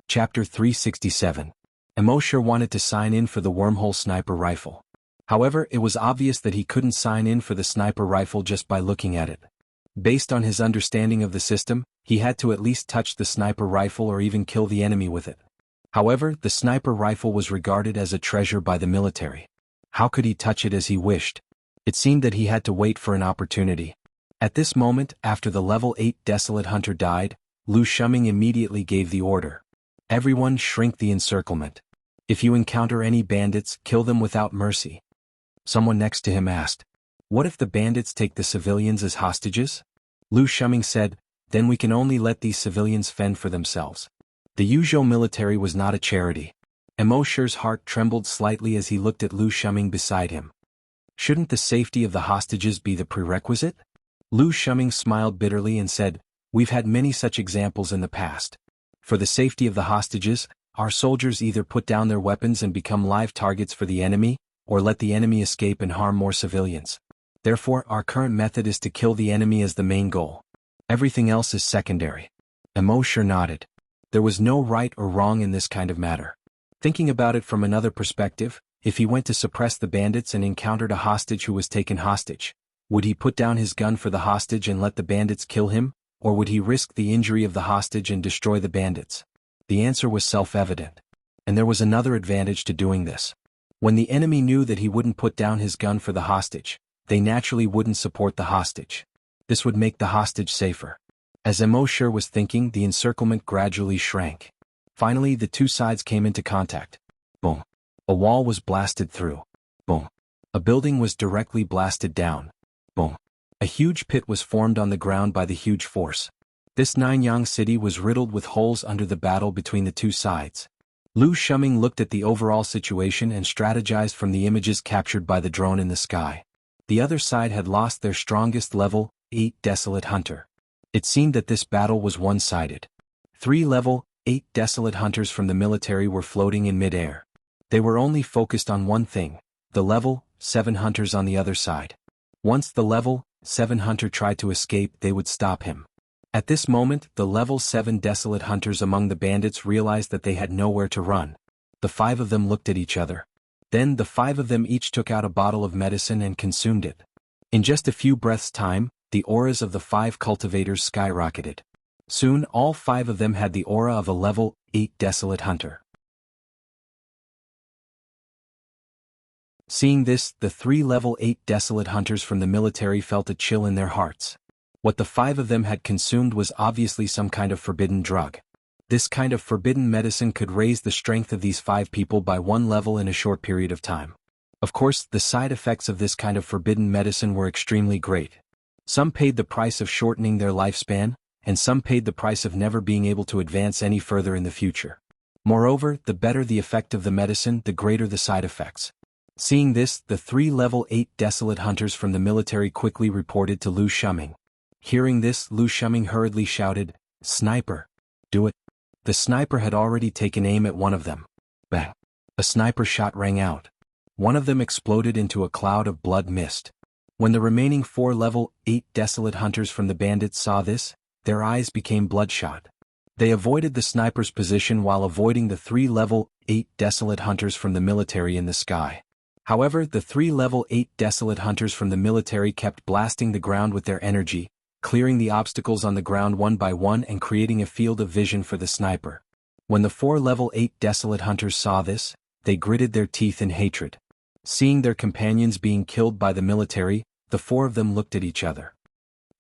Chapter 367. Emosher wanted to sign in for the wormhole sniper rifle. However, it was obvious that he couldn't sign in for the sniper rifle just by looking at it. Based on his understanding of the system, he had to at least touch the sniper rifle or even kill the enemy with it. However, the sniper rifle was regarded as a treasure by the military. How could he touch it as he wished? It seemed that he had to wait for an opportunity. At this moment, after the level 8 Desolate Hunter died, Lu Shuming immediately gave the order. "Everyone shrink the encirclement. If you encounter any bandits, kill them without mercy." Someone next to him asked, "What if the bandits take the civilians as hostages?" Lu Shuming said, "Then we can only let these civilians fend for themselves." The Yuzhou military was not a charity. Emosher's heart trembled slightly as he looked at Lu Shuming beside him. Shouldn't the safety of the hostages be the prerequisite? Lu Shuming smiled bitterly and said, "We've had many such examples in the past. For the safety of the hostages, our soldiers either put down their weapons and become live targets for the enemy, or let the enemy escape and harm more civilians. Therefore, our current method is to kill the enemy as the main goal. Everything else is secondary." Emosher nodded. There was no right or wrong in this kind of matter. Thinking about it from another perspective, if he went to suppress the bandits and encountered a hostage who was taken hostage, would he put down his gun for the hostage and let the bandits kill him, or would he risk the injury of the hostage and destroy the bandits? The answer was self-evident. And there was another advantage to doing this. When the enemy knew that he wouldn't put down his gun for the hostage, they naturally wouldn't support the hostage. This would make the hostage safer. As Emosher was thinking, the encirclement gradually shrank. Finally, the two sides came into contact. Boom. A wall was blasted through. Boom. A building was directly blasted down. Boom. A huge pit was formed on the ground by the huge force. This Nianyang city was riddled with holes under the battle between the two sides. Lu Shuming looked at the overall situation and strategized from the images captured by the drone in the sky. The other side had lost their strongest level 8 Desolate Hunter. It seemed that this battle was one-sided. 3 level 8 Desolate Hunters from the military were floating in mid-air. They were only focused on one thing, the level 7 Hunters on the other side. Once the level 7 Hunter tried to escape, they would stop him. At this moment, the level 7 Desolate Hunters among the bandits realized that they had nowhere to run. The 5 of them looked at each other. Then the 5 of them each took out a bottle of medicine and consumed it. In just a few breaths' time, the auras of the 5 cultivators skyrocketed. Soon all 5 of them had the aura of a level 8 Desolate Hunter. Seeing this, the 3 level 8 Desolate Hunters from the military felt a chill in their hearts. What the 5 of them had consumed was obviously some kind of forbidden drug. This kind of forbidden medicine could raise the strength of these 5 people by 1 level in a short period of time. Of course, the side effects of this kind of forbidden medicine were extremely great. Some paid the price of shortening their lifespan, and some paid the price of never being able to advance any further in the future. Moreover, the better the effect of the medicine, the greater the side effects. Seeing this, the 3 level 8 Desolate Hunters from the military quickly reported to Lu Shuming. Hearing this, Lu Shuming hurriedly shouted, "Sniper! Do it!" The sniper had already taken aim at one of them. Bang! A sniper shot rang out. One of them exploded into a cloud of blood mist. When the remaining 4 level 8 Desolate Hunters from the bandits saw this, their eyes became bloodshot. They avoided the sniper's position while avoiding the 3 level 8 Desolate Hunters from the military in the sky. However, the 3 level 8 Desolate Hunters from the military kept blasting the ground with their energy, clearing the obstacles on the ground one by one and creating a field of vision for the sniper. When the 4 level 8 Desolate Hunters saw this, they gritted their teeth in hatred. Seeing their companions being killed by the military, the 4 of them looked at each other.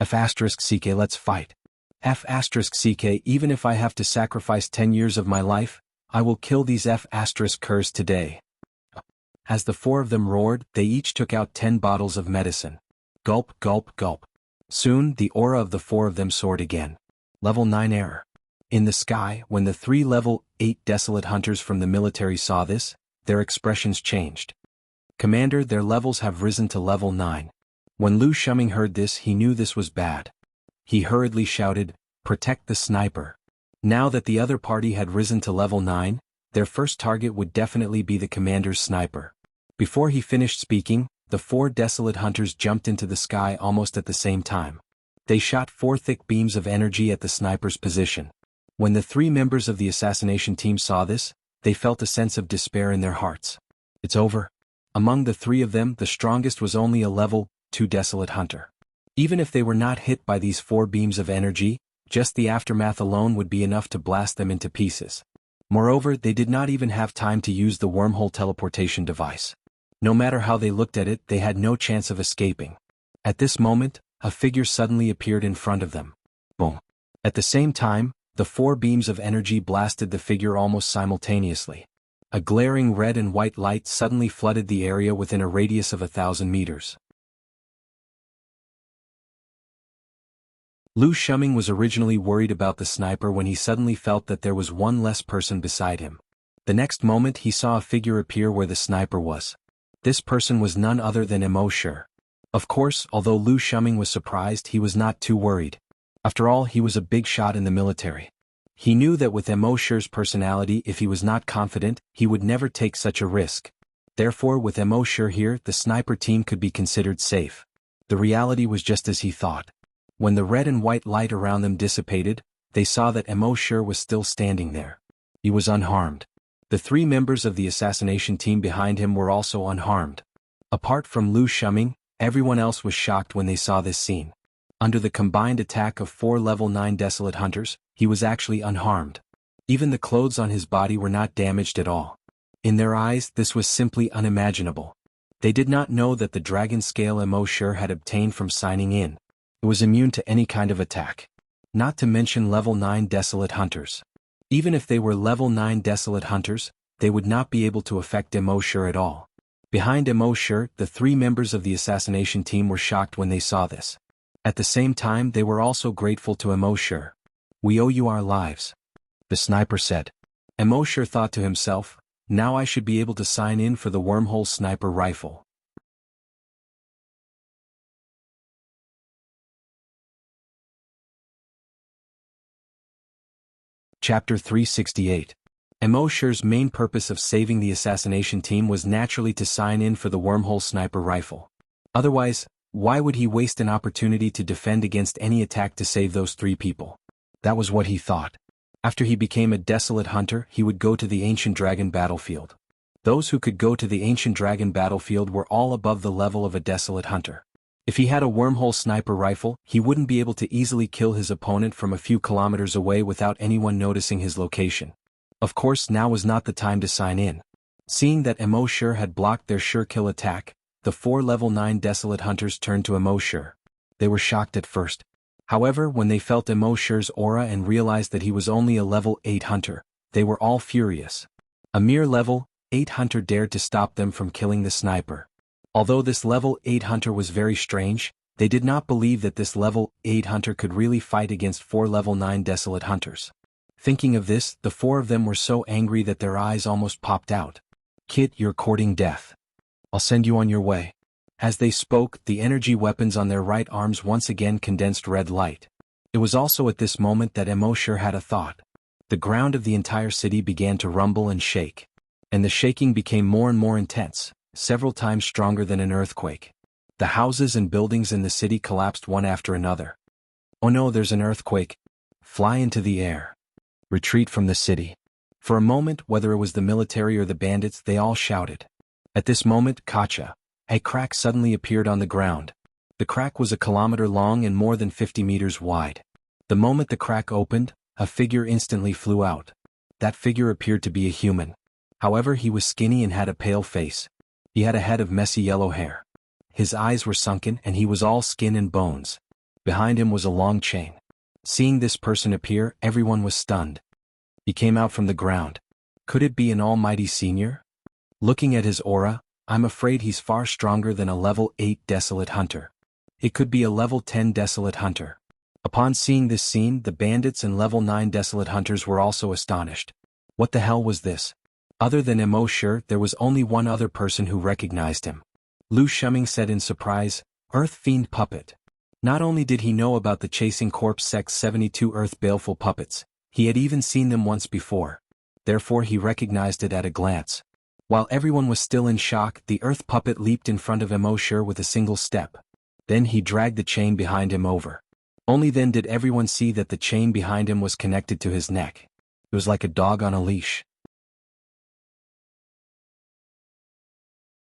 F***CK, let's fight. F***CK, even if I have to sacrifice 10 years of my life, I will kill these F***curs today. As the 4 of them roared, they each took out 10 bottles of medicine. Gulp, gulp, gulp. Soon, the aura of the 4 of them soared again. Level 9 error. In the sky, when the 3 level 8 Desolate Hunters from the military saw this, their expressions changed. "Commander, their levels have risen to level 9. When Lu Shuming heard this, he knew this was bad. He hurriedly shouted, "Protect the sniper." Now that the other party had risen to level 9, their first target would definitely be the commander's sniper. Before he finished speaking, the 4 Desolate Hunters jumped into the sky almost at the same time. They shot 4 thick beams of energy at the sniper's position. When the 3 members of the assassination team saw this, they felt a sense of despair in their hearts. It's over. Among the 3 of them, the strongest was only a level 2 Desolate Hunter. Even if they were not hit by these 4 beams of energy, just the aftermath alone would be enough to blast them into pieces. Moreover, they did not even have time to use the wormhole teleportation device. No matter how they looked at it, they had no chance of escaping. At this moment, a figure suddenly appeared in front of them. Boom. At the same time, the 4 beams of energy blasted the figure almost simultaneously. A glaring red and white light suddenly flooded the area within a radius of 1,000 meters. Lu Shuming was originally worried about the sniper when he suddenly felt that there was one less person beside him. The next moment he saw a figure appear where the sniper was. This person was none other than embark. Of course, although Lu Shuming was surprised, he was not too worried. After all, he was a big shot in the military. He knew that with embark's personality, if he was not confident, he would never take such a risk. Therefore, with embark here, the sniper team could be considered safe. The reality was just as he thought. When the red and white light around them dissipated, they saw that embark was still standing there. He was unharmed. The 3 members of the assassination team behind him were also unharmed. Apart from Lu Shuming, everyone else was shocked when they saw this scene. Under the combined attack of 4 level 9 desolate hunters, he was actually unharmed. Even the clothes on his body were not damaged at all. In their eyes, this was simply unimaginable. They did not know that the dragon scale embark had obtained from signing in. It was immune to any kind of attack. Not to mention level 9 desolate hunters. Even if they were level 9 desolate hunters, they would not be able to affect embark at all. Behind embark, the 3 members of the assassination team were shocked when they saw this. At the same time, they were also grateful to embark. "We owe you our lives," the sniper said. Embark thought to himself, "Now I should be able to sign in for the wormhole sniper rifle." Chapter 368. Embark's main purpose of saving the assassination team was naturally to sign in for the wormhole sniper rifle. Otherwise, why would he waste an opportunity to defend against any attack to save those 3 people? That was what he thought. After he became a desolate hunter, he would go to the ancient dragon battlefield. Those who could go to the ancient dragon battlefield were all above the level of a desolate hunter. If he had a wormhole sniper rifle, he wouldn't be able to easily kill his opponent from a few kilometers away without anyone noticing his location. Of course, now was not the time to sign in. Seeing that embark had blocked their sure kill attack, the 4 level 9 desolate hunters turned to embark. They were shocked at first. However, when they felt embark's aura and realized that he was only a level 8 hunter, they were all furious. A mere level 8 hunter dared to stop them from killing the sniper. Although this level 8 hunter was very strange, they did not believe that this level 8 hunter could really fight against 4 level 9 desolate hunters. Thinking of this, the 4 of them were so angry that their eyes almost popped out. "Kid, you're courting death. I'll send you on your way." As they spoke, the energy weapons on their right arms once again condensed red light. It was also at this moment that embark had a thought. The ground of the entire city began to rumble and shake. And the shaking became more and more intense, several times stronger than an earthquake. The houses and buildings in the city collapsed one after another. "Oh no, there's an earthquake. Fly into the air. Retreat from the city." For a moment, whether it was the military or the bandits, they all shouted. At this moment, a crack suddenly appeared on the ground. The crack was a kilometer long and more than 50 meters wide. The moment the crack opened, a figure instantly flew out. That figure appeared to be a human. However, he was skinny and had a pale face. He had a head of messy yellow hair. His eyes were sunken and he was all skin and bones. Behind him was a long chain. Seeing this person appear, everyone was stunned. He came out from the ground. Could it be an almighty senior? Looking at his aura, I'm afraid he's far stronger than a level 8 desolate hunter. It could be a level 10 desolate hunter. Upon seeing this scene, the bandits and level 9 desolate hunters were also astonished. What the hell was this? Other than embark, there was only one other person who recognized him. Lu Shuming said in surprise, "Earth Fiend Puppet." Not only did he know about the Chasing Corpse Sect's 72 Earth Baleful Puppets, he had even seen them once before. Therefore he recognized it at a glance. While everyone was still in shock, the Earth Puppet leaped in front of embark with a single step. Then he dragged the chain behind him over. Only then did everyone see that the chain behind him was connected to his neck. It was like a dog on a leash.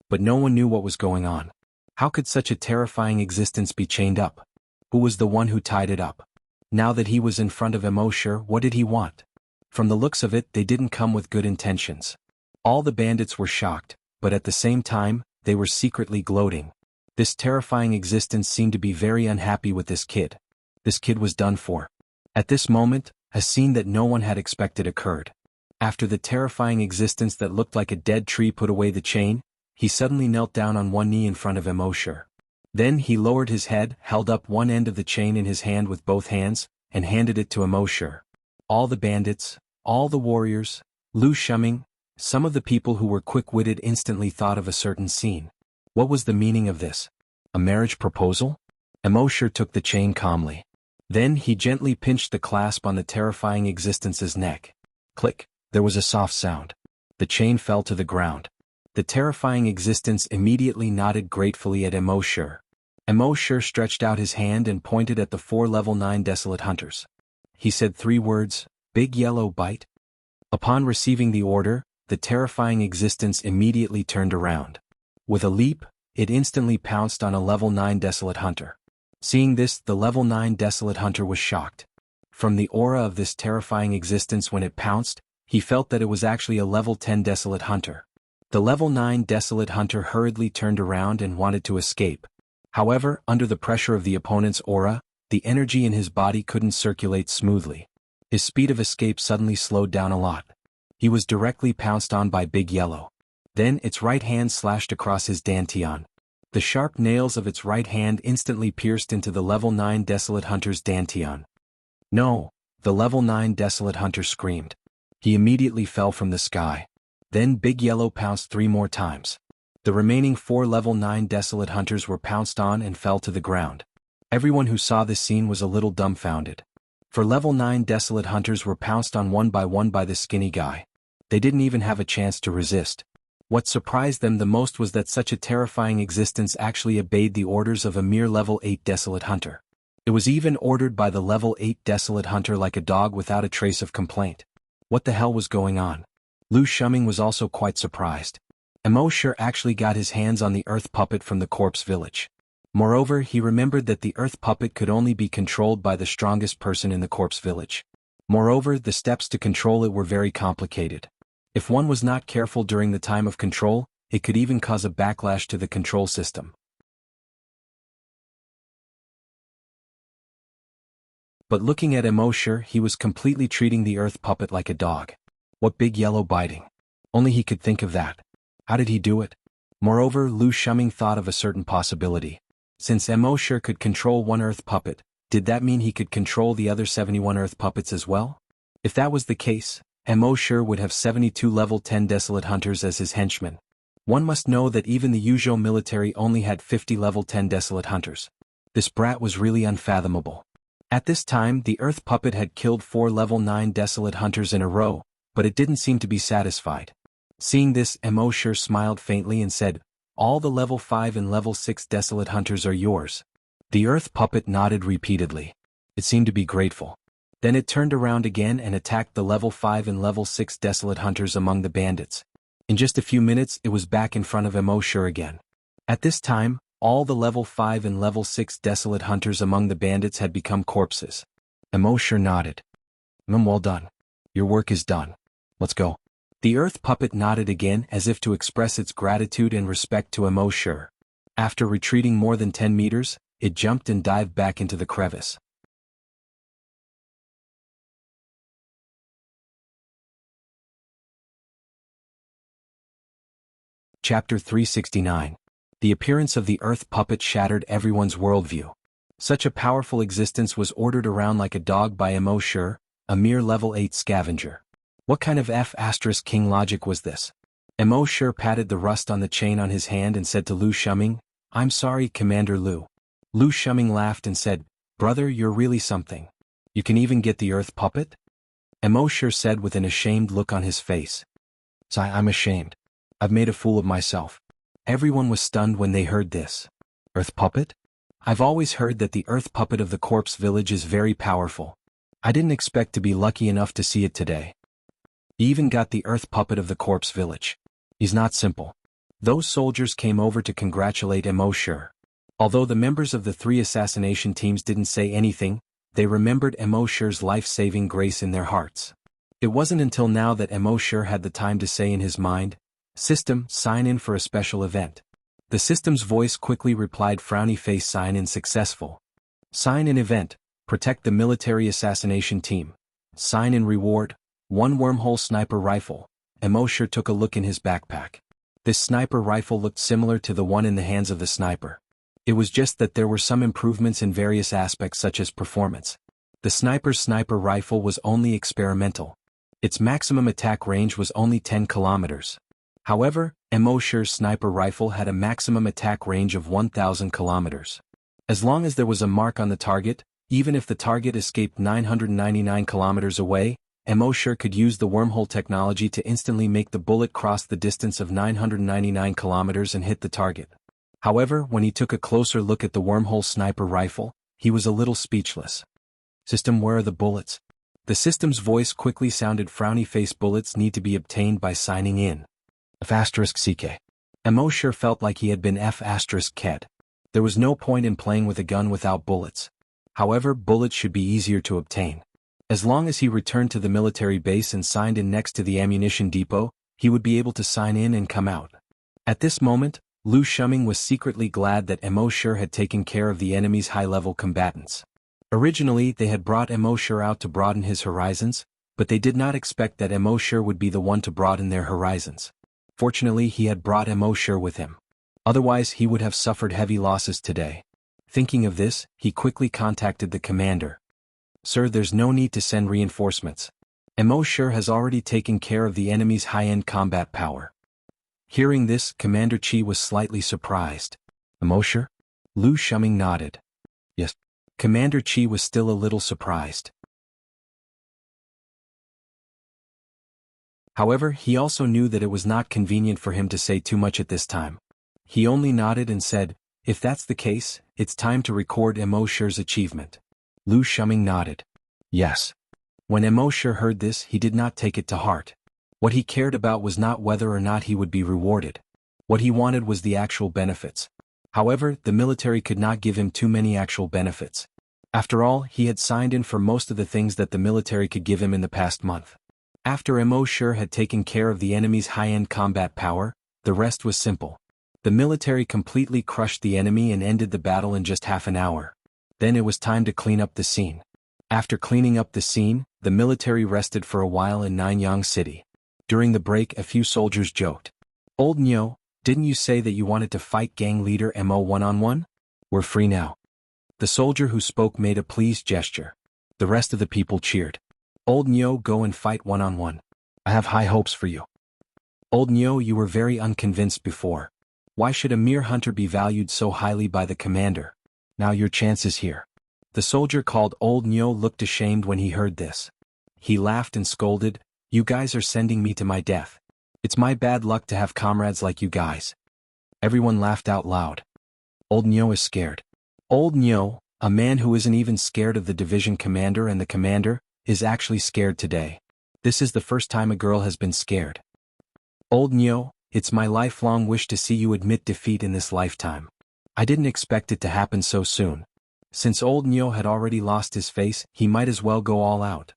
But no one knew what was going on. How could such a terrifying existence be chained up? Who was the one who tied it up? Now that he was in front of embark, what did he want? From the looks of it, they didn't come with good intentions. All the bandits were shocked, but at the same time, they were secretly gloating. This terrifying existence seemed to be very unhappy with this kid. This kid was done for. At this moment, a scene that no one had expected occurred. After the terrifying existence that looked like a dead tree put away the chain, he suddenly knelt down on one knee in front of embark. Then he lowered his head, held up one end of the chain in his hand with both hands, and handed it to embark. All the bandits, all the warriors, Lu Shuming, Some of the people who were quick-witted instantly thought of a certain scene. What was the meaning of this? A marriage proposal? Emosure took the chain calmly. Then he gently pinched the clasp on the terrifying existence's neck. Click, there was a soft sound. The chain fell to the ground. The terrifying existence immediately nodded gratefully at Emosure. Emosure stretched out his hand and pointed at the 4 level 9 desolate hunters. He said 3 words, "Big yellow bite." Upon receiving the order, the terrifying existence immediately turned around. With a leap, it instantly pounced on a level 9 desolate hunter. Seeing this, the level 9 desolate hunter was shocked. From the aura of this terrifying existence when it pounced, he felt that it was actually a level 10 desolate hunter. The level 9 desolate hunter hurriedly turned around and wanted to escape. However, under the pressure of the opponent's aura, the energy in his body couldn't circulate smoothly. His speed of escape suddenly slowed down a lot. He was directly pounced on by Big Yellow. Then its right hand slashed across his dantian. The sharp nails of its right hand instantly pierced into the level 9 desolate hunter's dantian. No, the level 9 desolate hunter screamed. He immediately fell from the sky. Then Big Yellow pounced 3 more times. The remaining 4 level 9 desolate hunters were pounced on and fell to the ground. Everyone who saw this scene was a little dumbfounded. For level 9 desolate hunters were pounced on one by the skinny guy. They didn't even have a chance to resist. What surprised them the most was that such a terrifying existence actually obeyed the orders of a mere level 8 desolate hunter. It was even ordered by the level 8 desolate hunter like a dog without a trace of complaint. What the hell was going on? Lu Shuming was also quite surprised. Emosure actually got his hands on the earth puppet from the corpse village. Moreover, he remembered that the earth puppet could only be controlled by the strongest person in the corpse village. Moreover, the steps to control it were very complicated. If one was not careful during the time of control, it could even cause a backlash to the control system. But looking at Emosure, he was completely treating the earth puppet like a dog. What Big Yellow biting? Only he could think of that. How did he do it? Moreover, Lu Shuming thought of a certain possibility. Since Emosure could control one earth puppet, did that mean he could control the other 71 earth puppets as well? If that was the case, Emosure would have 72 level 10 desolate hunters as his henchmen. One must know that even the usual military only had 50 level 10 desolate hunters. This brat was really unfathomable. At this time, the earth puppet had killed 4 level 9 desolate hunters in a row, but it didn't seem to be satisfied. Seeing this, Emosure smiled faintly and said, "All the level 5 and level 6 desolate hunters are yours." The earth puppet nodded repeatedly. It seemed to be grateful. Then it turned around again and attacked the level 5 and level 6 desolate hunters among the bandits. In just a few minutes, it was back in front of Emosure again. At this time, all the level 5 and level 6 desolate hunters among the bandits had become corpses. Emosure nodded. Well done. Your work is done. Let's go." The earth puppet nodded again as if to express its gratitude and respect to Emosure. After retreating more than 10 meters, it jumped and dived back into the crevice. Chapter 369. The appearance of the earth puppet shattered everyone's worldview. Such a powerful existence was ordered around like a dog by Emosure, a mere level 8 scavenger. What kind of F***king logic was this? Emosure patted the rust on the chain on his hand and said to Lu Shuming, "I'm sorry, Commander Lu." Lu Shuming laughed and said, "Brother, you're really something. You can even get the earth puppet?" Emosure said with an ashamed look on his face. "I'm ashamed. I've made a fool of myself." Everyone was stunned when they heard this. Earth puppet? I've always heard that the earth puppet of the corpse village is very powerful. I didn't expect to be lucky enough to see it today. He even got the earth puppet of the corpse village. He's not simple. Those soldiers came over to congratulate Emosure. Although the members of the 3 assassination teams didn't say anything, they remembered Emosure's life-saving grace in their hearts. It wasn't until now that Emosure had the time to say in his mind, "System, sign in for a special event." The system's voice quickly replied, "Frowny face, sign in successful. Sign in event, protect the military assassination team. Sign in reward, 1 wormhole sniper rifle." Emosure took a look in his backpack. This sniper rifle looked similar to the one in the hands of the sniper. It was just that there were some improvements in various aspects such as performance. The sniper rifle was only experimental. Its maximum attack range was only 10 kilometers. However, embark's sniper rifle had a maximum attack range of 1,000 kilometers. As long as there was a mark on the target, even if the target escaped 999 kilometers away, embark could use the wormhole technology to instantly make the bullet cross the distance of 999 kilometers and hit the target. However, when he took a closer look at the wormhole sniper rifle, he was a little speechless. System, where are the bullets? The system's voice quickly sounded frowny face. Bullets need to be obtained by signing in. F***CK. Embark felt like he had been F***ked. There was no point in playing with a gun without bullets. However, bullets should be easier to obtain. As long as he returned to the military base and signed in next to the ammunition depot, he would be able to sign in and come out. At this moment, Lu Shuming was secretly glad that embark had taken care of the enemy's high-level combatants. Originally, they had brought embark out to broaden his horizons, but they did not expect that embark would be the one to broaden their horizons. Fortunately, he had brought embark with him. Otherwise, he would have suffered heavy losses today. Thinking of this, he quickly contacted the commander. Sir, there's no need to send reinforcements. embark has already taken care of the enemy's high-end combat power. Hearing this, Commander Chi was slightly surprised. Embark? Lu Shuming nodded. Yes. Commander Chi was still a little surprised. However, he also knew that it was not convenient for him to say too much at this time. He only nodded and said, if that's the case, it's time to record embark's achievement. Lu Shuming nodded. Yes. When embark heard this, he did not take it to heart. What he cared about was not whether or not he would be rewarded. What he wanted was the actual benefits. However, the military could not give him too many actual benefits. After all, he had signed in for most of the things that the military could give him in the past month. After embark had taken care of the enemy's high-end combat power, the rest was simple. The military completely crushed the enemy and ended the battle in just half an hour. Then it was time to clean up the scene. After cleaning up the scene, the military rested for a while in Nanyang City. During the break, a few soldiers joked. Old Nyo, didn't you say that you wanted to fight gang leader Mo one-on-one? We're free now. The soldier who spoke made a pleased gesture. The rest of the people cheered. Old Nyo, go and fight one-on-one. I have high hopes for you. Old Nyo, you were very unconvinced before. Why should a mere hunter be valued so highly by the commander? Now your chance is here. The soldier called Old Nyo looked ashamed when he heard this. He laughed and scolded, you guys are sending me to my death. It's my bad luck to have comrades like you guys. Everyone laughed out loud. Old Nyo is scared. Old Nyo, a man who isn't even scared of the division commander and the commander, is actually scared today. This is the first time a girl has been scared. Old Nyo, it's my lifelong wish to see you admit defeat in this lifetime. I didn't expect it to happen so soon. Since Old Nyo had already lost his face, he might as well go all out.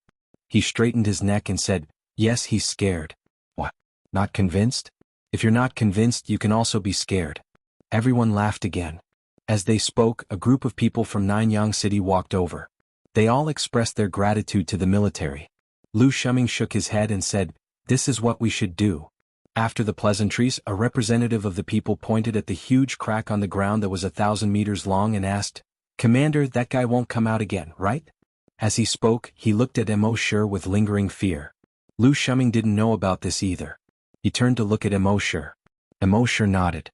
He straightened his neck and said, yes, he's scared. What? Not convinced? If you're not convinced, you can also be scared. Everyone laughed again. As they spoke, a group of people from Nanyang City walked over. They all expressed their gratitude to the military. Lu Shuming shook his head and said, this is what we should do. After the pleasantries, a representative of the people pointed at the huge crack on the ground that was 1,000 meters long and asked, Commander, that guy won't come out again, right? As he spoke, he looked at embark with lingering fear. Lu Shuming didn't know about this either. He turned to look at embark. Embark nodded.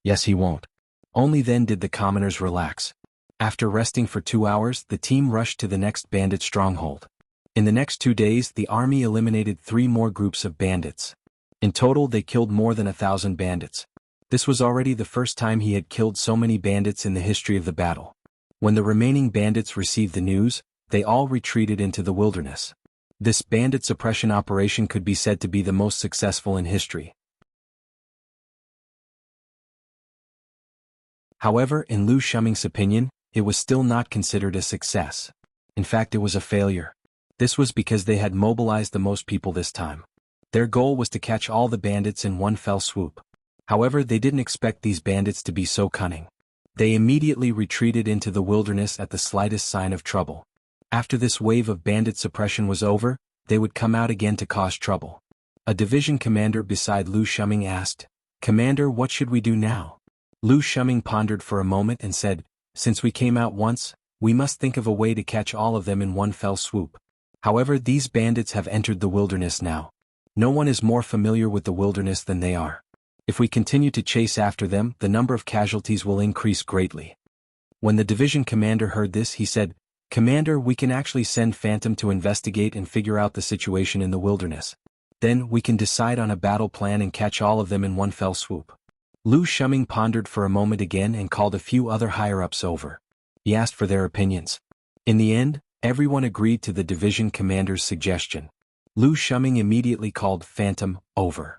Yes, he won't. Only then did the commoners relax. After resting for 2 hours, the team rushed to the next bandit stronghold. In the next 2 days, the army eliminated 3 more groups of bandits. In total, they killed more than 1,000 bandits. This was already the first time he had killed so many bandits in the history of the battle. When the remaining bandits received the news, they all retreated into the wilderness. This bandit suppression operation could be said to be the most successful in history. However, in Lu Shuming's opinion, it was still not considered a success. In fact, it was a failure. This was because they had mobilized the most people this time. Their goal was to catch all the bandits in one fell swoop. However, they didn't expect these bandits to be so cunning. They immediately retreated into the wilderness at the slightest sign of trouble. After this wave of bandit suppression was over, they would come out again to cause trouble. A division commander beside Lu Shuming asked, Commander, what should we do now? Lu Shuming pondered for a moment and said, since we came out once, we must think of a way to catch all of them in one fell swoop. However, these bandits have entered the wilderness now. No one is more familiar with the wilderness than they are. If we continue to chase after them, the number of casualties will increase greatly. When the division commander heard this, he said, "Commander, we can actually send Phantom to investigate and figure out the situation in the wilderness. Then we can decide on a battle plan and catch all of them in one fell swoop." Lu Shuming pondered for a moment again and called a few other higher-ups over. He asked for their opinions. In the end, everyone agreed to the division commander's suggestion. Lu Shuming immediately called Phantom over.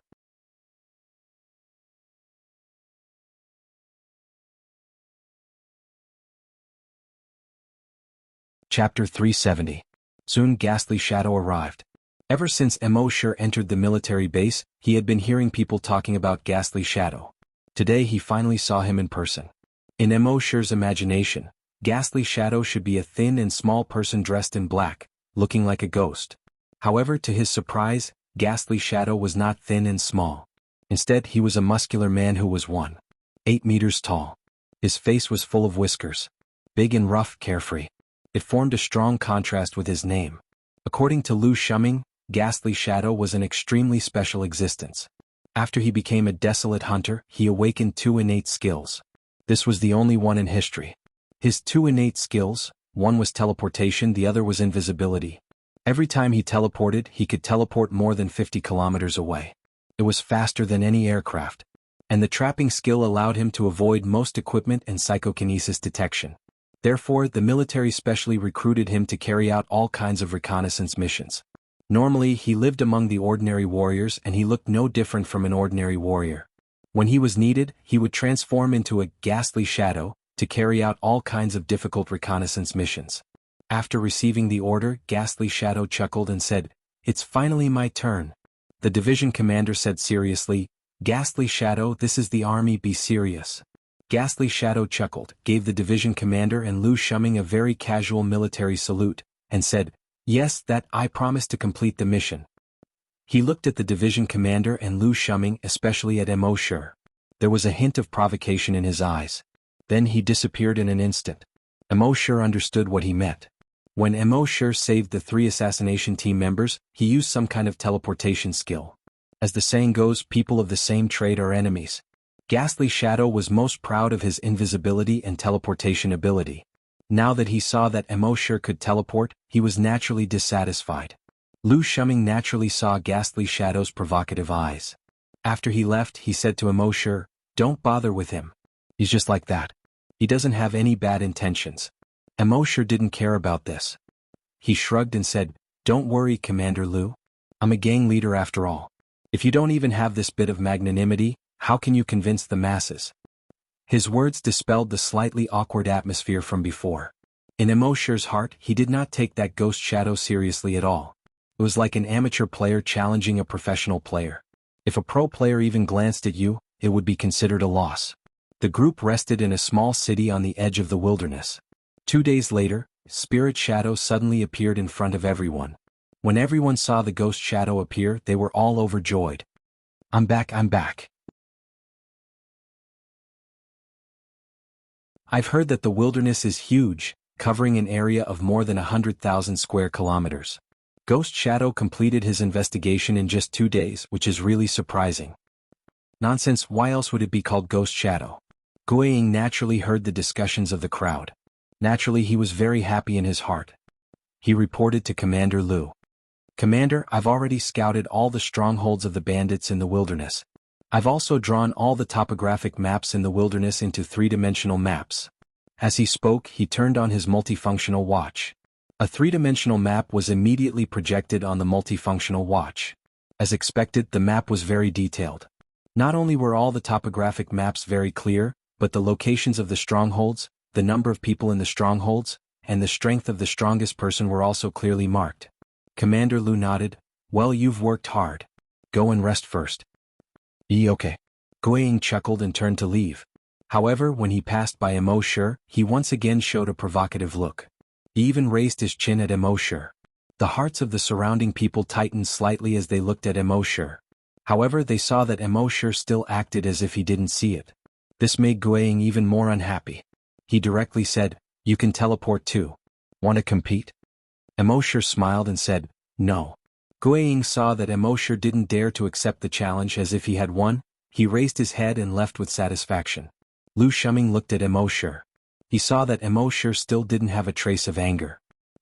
Chapter 370. Soon Ghastly Shadow arrived. Ever since Mo entered the military base, he had been hearing people talking about Ghastly Shadow. Today he finally saw him in person. In Mo's imagination, Ghastly Shadow should be a thin and small person dressed in black, looking like a ghost. However, to his surprise, Ghastly Shadow was not thin and small. Instead, he was a muscular man who was 1.8 meters tall. His face was full of whiskers. Big and rough, carefree. It formed a strong contrast with his name. According to Lu Shuming, Ghastly Shadow was an extremely special existence. After he became a desolate hunter, he awakened 2 innate skills. This was the only one in history. His 2 innate skills, one was teleportation, the other was invisibility. Every time he teleported, he could teleport more than 50 kilometers away. It was faster than any aircraft. And the trapping skill allowed him to avoid most equipment and psychokinesis detection. Therefore, the military specially recruited him to carry out all kinds of reconnaissance missions. Normally, he lived among the ordinary warriors and he looked no different from an ordinary warrior. When he was needed, he would transform into a ghastly shadow to carry out all kinds of difficult reconnaissance missions. After receiving the order, Ghastly Shadow chuckled and said, "It's finally my turn." The division commander said seriously, "Ghastly Shadow, this is the army, be serious." Ghastly Shadow chuckled, gave the division commander and Lu Shuming a very casual military salute, and said, "Yes, that I promise to complete the mission." He looked at the division commander and Lu Shuming, especially at Mo. There was a hint of provocation in his eyes. Then he disappeared in an instant. Mo understood what he meant. When Mo saved the 3 assassination team members, he used some kind of teleportation skill. As the saying goes, people of the same trade are enemies. Ghastly Shadow was most proud of his invisibility and teleportation ability. Now that he saw that Mo could teleport, he was naturally dissatisfied. Lu Shuming naturally saw Ghastly Shadow's provocative eyes. After he left, he said to Mo, "Don't bother with him. He's just like that. He doesn't have any bad intentions." Mo didn't care about this. He shrugged and said, "Don't worry, Commander Lu. I'm a gang leader after all. If you don't even have this bit of magnanimity, how can you convince the masses?" His words dispelled the slightly awkward atmosphere from before. In Mo's heart, he did not take that ghost shadow seriously at all. It was like an amateur player challenging a professional player. If a pro player even glanced at you, it would be considered a loss. The group rested in a small city on the edge of the wilderness. 2 days later, Spirit Shadow suddenly appeared in front of everyone. When everyone saw the ghost shadow appear, they were all overjoyed. I'm back. I've heard that the wilderness is huge, covering an area of more than 100,000 square kilometers. Ghost Shadow completed his investigation in just 2 days, which is really surprising. Nonsense, why else would it be called Ghost Shadow? Guiying naturally heard the discussions of the crowd. Naturally, he was very happy in his heart. He reported to Commander Lu. "Commander, I've already scouted all the strongholds of the bandits in the wilderness. I've also drawn all the topographic maps in the wilderness into 3-dimensional maps." As he spoke, he turned on his multifunctional watch. A 3-dimensional map was immediately projected on the multifunctional watch. As expected, the map was very detailed. Not only were all the topographic maps very clear, but the locations of the strongholds, the number of people in the strongholds, and the strength of the strongest person were also clearly marked. Commander Lu nodded. "Well, you've worked hard. Go and rest first." Okay." Guiying chuckled and turned to leave. However, when he passed by Mo, he once again showed a provocative look. He even raised his chin at Mo. The hearts of the surrounding people tightened slightly as they looked at Mo. However, they saw that Mo still acted as if he didn't see it. This made Guiying even more unhappy. He directly said, "You can teleport too. Want to compete?" Emosher smiled and said, "No." Guiying saw that Emosher didn't dare to accept the challenge as if he had won. He raised his head and left with satisfaction. Lu Shuming looked at Emosher. He saw that Emosher still didn't have a trace of anger.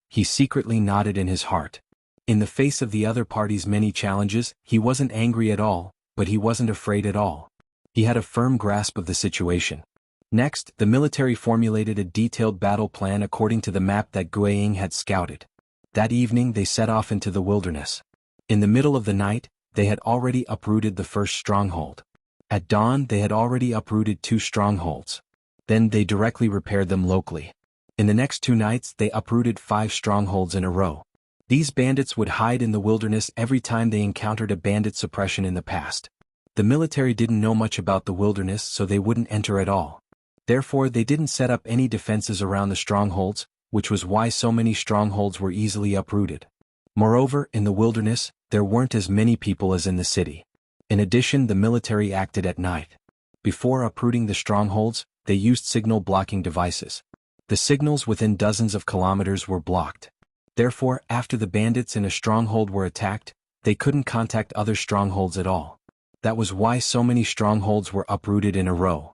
He secretly nodded in his heart. In the face of the other party's many challenges, he wasn't angry at all, but he wasn't afraid at all. He had a firm grasp of the situation. Next, the military formulated a detailed battle plan according to the map that Guiying had scouted. That evening they set off into the wilderness. In the middle of the night, they had already uprooted the first stronghold. At dawn they had already uprooted 2 strongholds. Then they directly repaired them locally. In the next 2 nights they uprooted 5 strongholds in a row. These bandits would hide in the wilderness every time they encountered a bandit suppression in the past. The military didn't know much about the wilderness, so they wouldn't enter at all. Therefore they didn't set up any defenses around the strongholds, which was why so many strongholds were easily uprooted. Moreover, in the wilderness, there weren't as many people as in the city. In addition, the military acted at night. Before uprooting the strongholds, they used signal blocking devices. The signals within dozens of kilometers were blocked. Therefore, after the bandits in a stronghold were attacked, they couldn't contact other strongholds at all. That was why so many strongholds were uprooted in a row.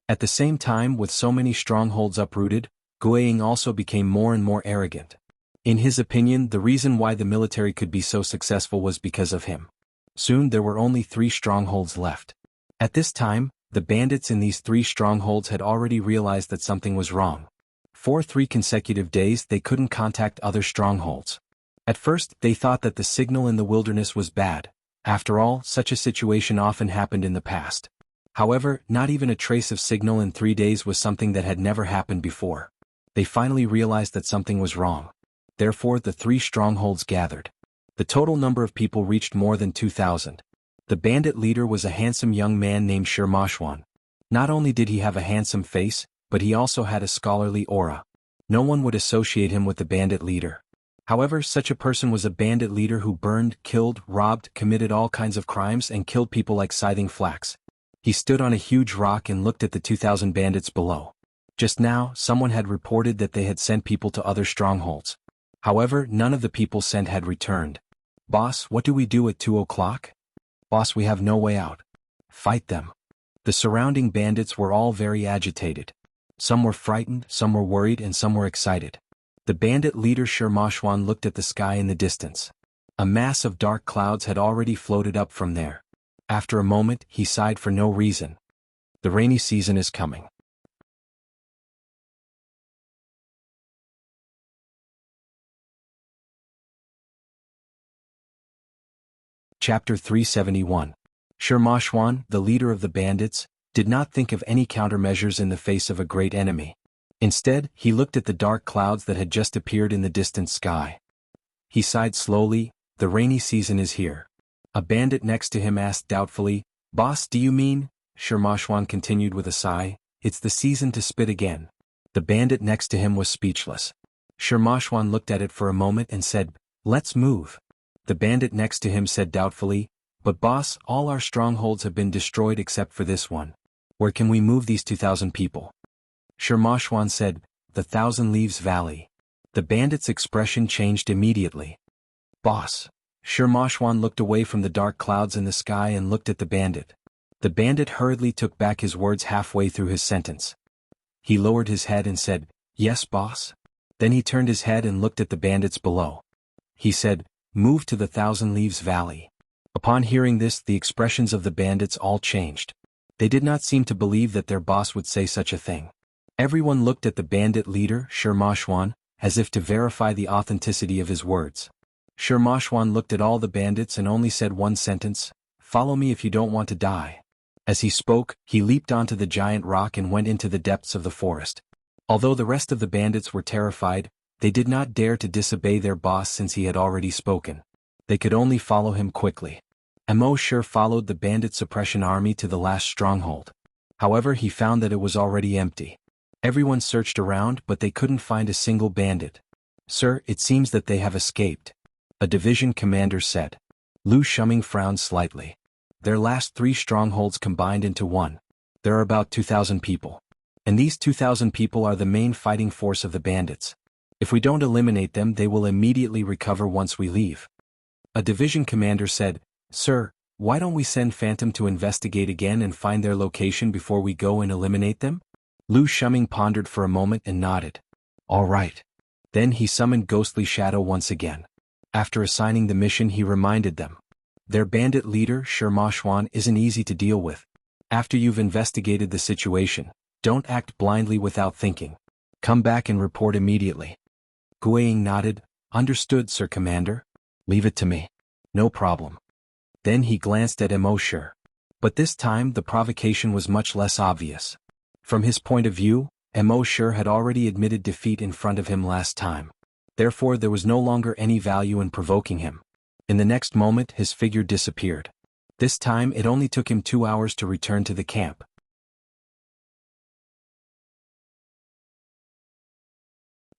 At the same time, with so many strongholds uprooted, Guiying also became more and more arrogant. In his opinion, the reason why the military could be so successful was because of him. Soon there were only 3 strongholds left. At this time, the bandits in these 3 strongholds had already realized that something was wrong. For 3 consecutive days they couldn't contact other strongholds. At first, they thought that the signal in the wilderness was bad. After all, such a situation often happened in the past. However, not even a trace of signal in 3 days was something that had never happened before. They finally realized that something was wrong. Therefore, the 3 strongholds gathered. The total number of people reached more than 2,000. The bandit leader was a handsome young man named Shirmashwan. Not only did he have a handsome face, but he also had a scholarly aura. No one would associate him with the bandit leader. However, such a person was a bandit leader who burned, killed, robbed, committed all kinds of crimes and killed people like scything flax. He stood on a huge rock and looked at the 2,000 bandits below. Just now, someone had reported that they had sent people to other strongholds. However, none of the people sent had returned. "Boss, what do we do at 2 o'clock? "Boss, we have no way out." "Fight them." The surrounding bandits were all very agitated. Some were frightened, some were worried, and some were excited. The bandit leader Shirmashwan looked at the sky in the distance. A mass of dark clouds had already floated up from there. After a moment, he sighed for no reason. The rainy season is coming. Chapter 371. Shirmashwan, the leader of the bandits, did not think of any countermeasures in the face of a great enemy. Instead, he looked at the dark clouds that had just appeared in the distant sky. He sighed slowly. The rainy season is here. A bandit next to him asked doubtfully, "Boss, do you mean?" Shirmashwan continued with a sigh, "It's the season to spit again." The bandit next to him was speechless. Shirmashwan looked at it for a moment and said, "Let's move." The bandit next to him said doubtfully, "But boss, all our strongholds have been destroyed except for this one. Where can we move these 2,000 people?" Shirmashwan said, "The Thousand Leaves Valley." The bandit's expression changed immediately. "Boss." Shirmashwan looked away from the dark clouds in the sky and looked at the bandit. The bandit hurriedly took back his words halfway through his sentence. He lowered his head and said, "Yes, boss." Then he turned his head and looked at the bandits below. He said, "Move to the Thousand Leaves Valley." Upon hearing this, the expressions of the bandits all changed. They did not seem to believe that their boss would say such a thing. Everyone looked at the bandit leader, Shirmashwan, as if to verify the authenticity of his words. Shirmashwan looked at all the bandits and only said one sentence, "Follow me if you don't want to die." As he spoke, he leaped onto the giant rock and went into the depths of the forest. Although the rest of the bandits were terrified, they did not dare to disobey their boss since he had already spoken. They could only follow him quickly. Emosher followed the bandit suppression army to the last stronghold. However, he found that it was already empty. Everyone searched around, but they couldn't find a single bandit. "Sir, it seems that they have escaped," a division commander said. Lu Shuming frowned slightly. Their last 3 strongholds combined into one. There are about 2,000 people. And these 2,000 people are the main fighting force of the bandits. If we don't eliminate them, they will immediately recover once we leave. A division commander said, "Sir, why don't we send Phantom to investigate again and find their location before we go and eliminate them?" Lu Shuming pondered for a moment and nodded. "All right." Then he summoned Ghostly Shadow once again. After assigning the mission, he reminded them. Their bandit leader, Sherma Xuan, isn't easy to deal with. After you've investigated the situation, don't act blindly without thinking. Come back and report immediately. Guiying nodded. "Understood, Sir Commander. Leave it to me." "No problem." Then he glanced at Emosher. But this time the provocation was much less obvious. From his point of view, Emosher had already admitted defeat in front of him last time. Therefore there was no longer any value in provoking him. In the next moment his figure disappeared. This time it only took him 2 hours to return to the camp.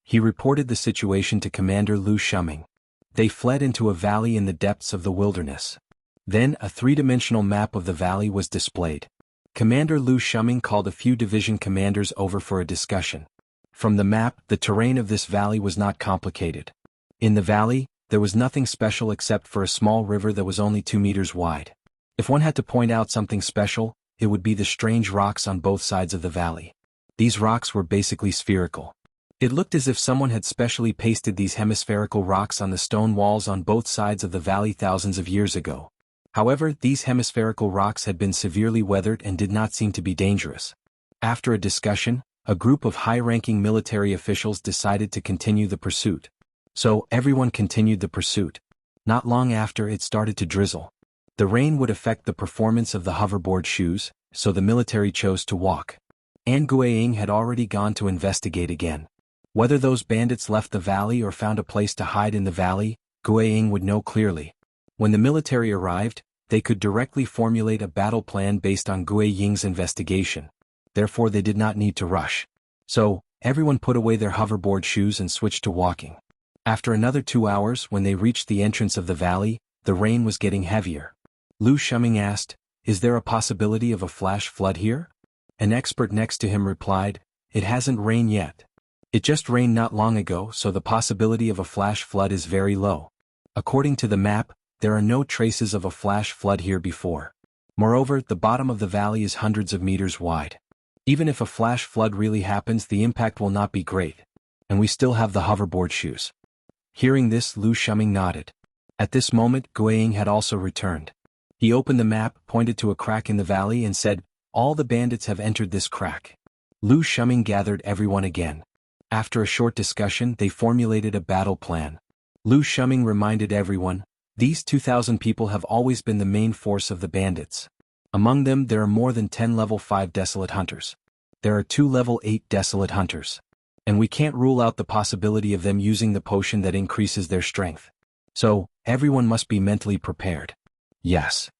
He reported the situation to Commander Lu Shuming. They fled into a valley in the depths of the wilderness. Then a three-dimensional map of the valley was displayed. Commander Lu Shuming called a few division commanders over for a discussion. From the map, the terrain of this valley was not complicated. In the valley, there was nothing special except for a small river that was only 2 meters wide. If one had to point out something special, it would be the strange rocks on both sides of the valley. These rocks were basically spherical. It looked as if someone had specially pasted these hemispherical rocks on the stone walls on both sides of the valley thousands of years ago. However, these hemispherical rocks had been severely weathered and did not seem to be dangerous. After a discussion, a group of high-ranking military officials decided to continue the pursuit. So, everyone continued the pursuit. Not long after, it started to drizzle. The rain would affect the performance of the hoverboard shoes, so the military chose to walk. And Guiying had already gone to investigate again. Whether those bandits left the valley or found a place to hide in the valley, Guiying would know clearly. When the military arrived, they could directly formulate a battle plan based on Guiying's investigation. Therefore they did not need to rush. So, everyone put away their hoverboard shoes and switched to walking. After another 2 hours, when they reached the entrance of the valley, the rain was getting heavier. Lu Shuming asked, "Is there a possibility of a flash flood here?" An expert next to him replied, "It hasn't rained yet. It just rained not long ago, so the possibility of a flash flood is very low. According to the map, there are no traces of a flash flood here before. Moreover, the bottom of the valley is hundreds of meters wide. Even if a flash flood really happens, the impact will not be great. And we still have the hoverboard shoes." Hearing this, Lu Shuming nodded. At this moment, Guiying had also returned. He opened the map, pointed to a crack in the valley and said, "All the bandits have entered this crack." Lu Shuming gathered everyone again. After a short discussion, they formulated a battle plan. Lu Shuming reminded everyone, "These 2,000 people have always been the main force of the bandits. Among them there are more than 10 level 5 Desolate Hunters. There are 2 level 8 Desolate Hunters. And we can't rule out the possibility of them using the potion that increases their strength. So, everyone must be mentally prepared." "Yes.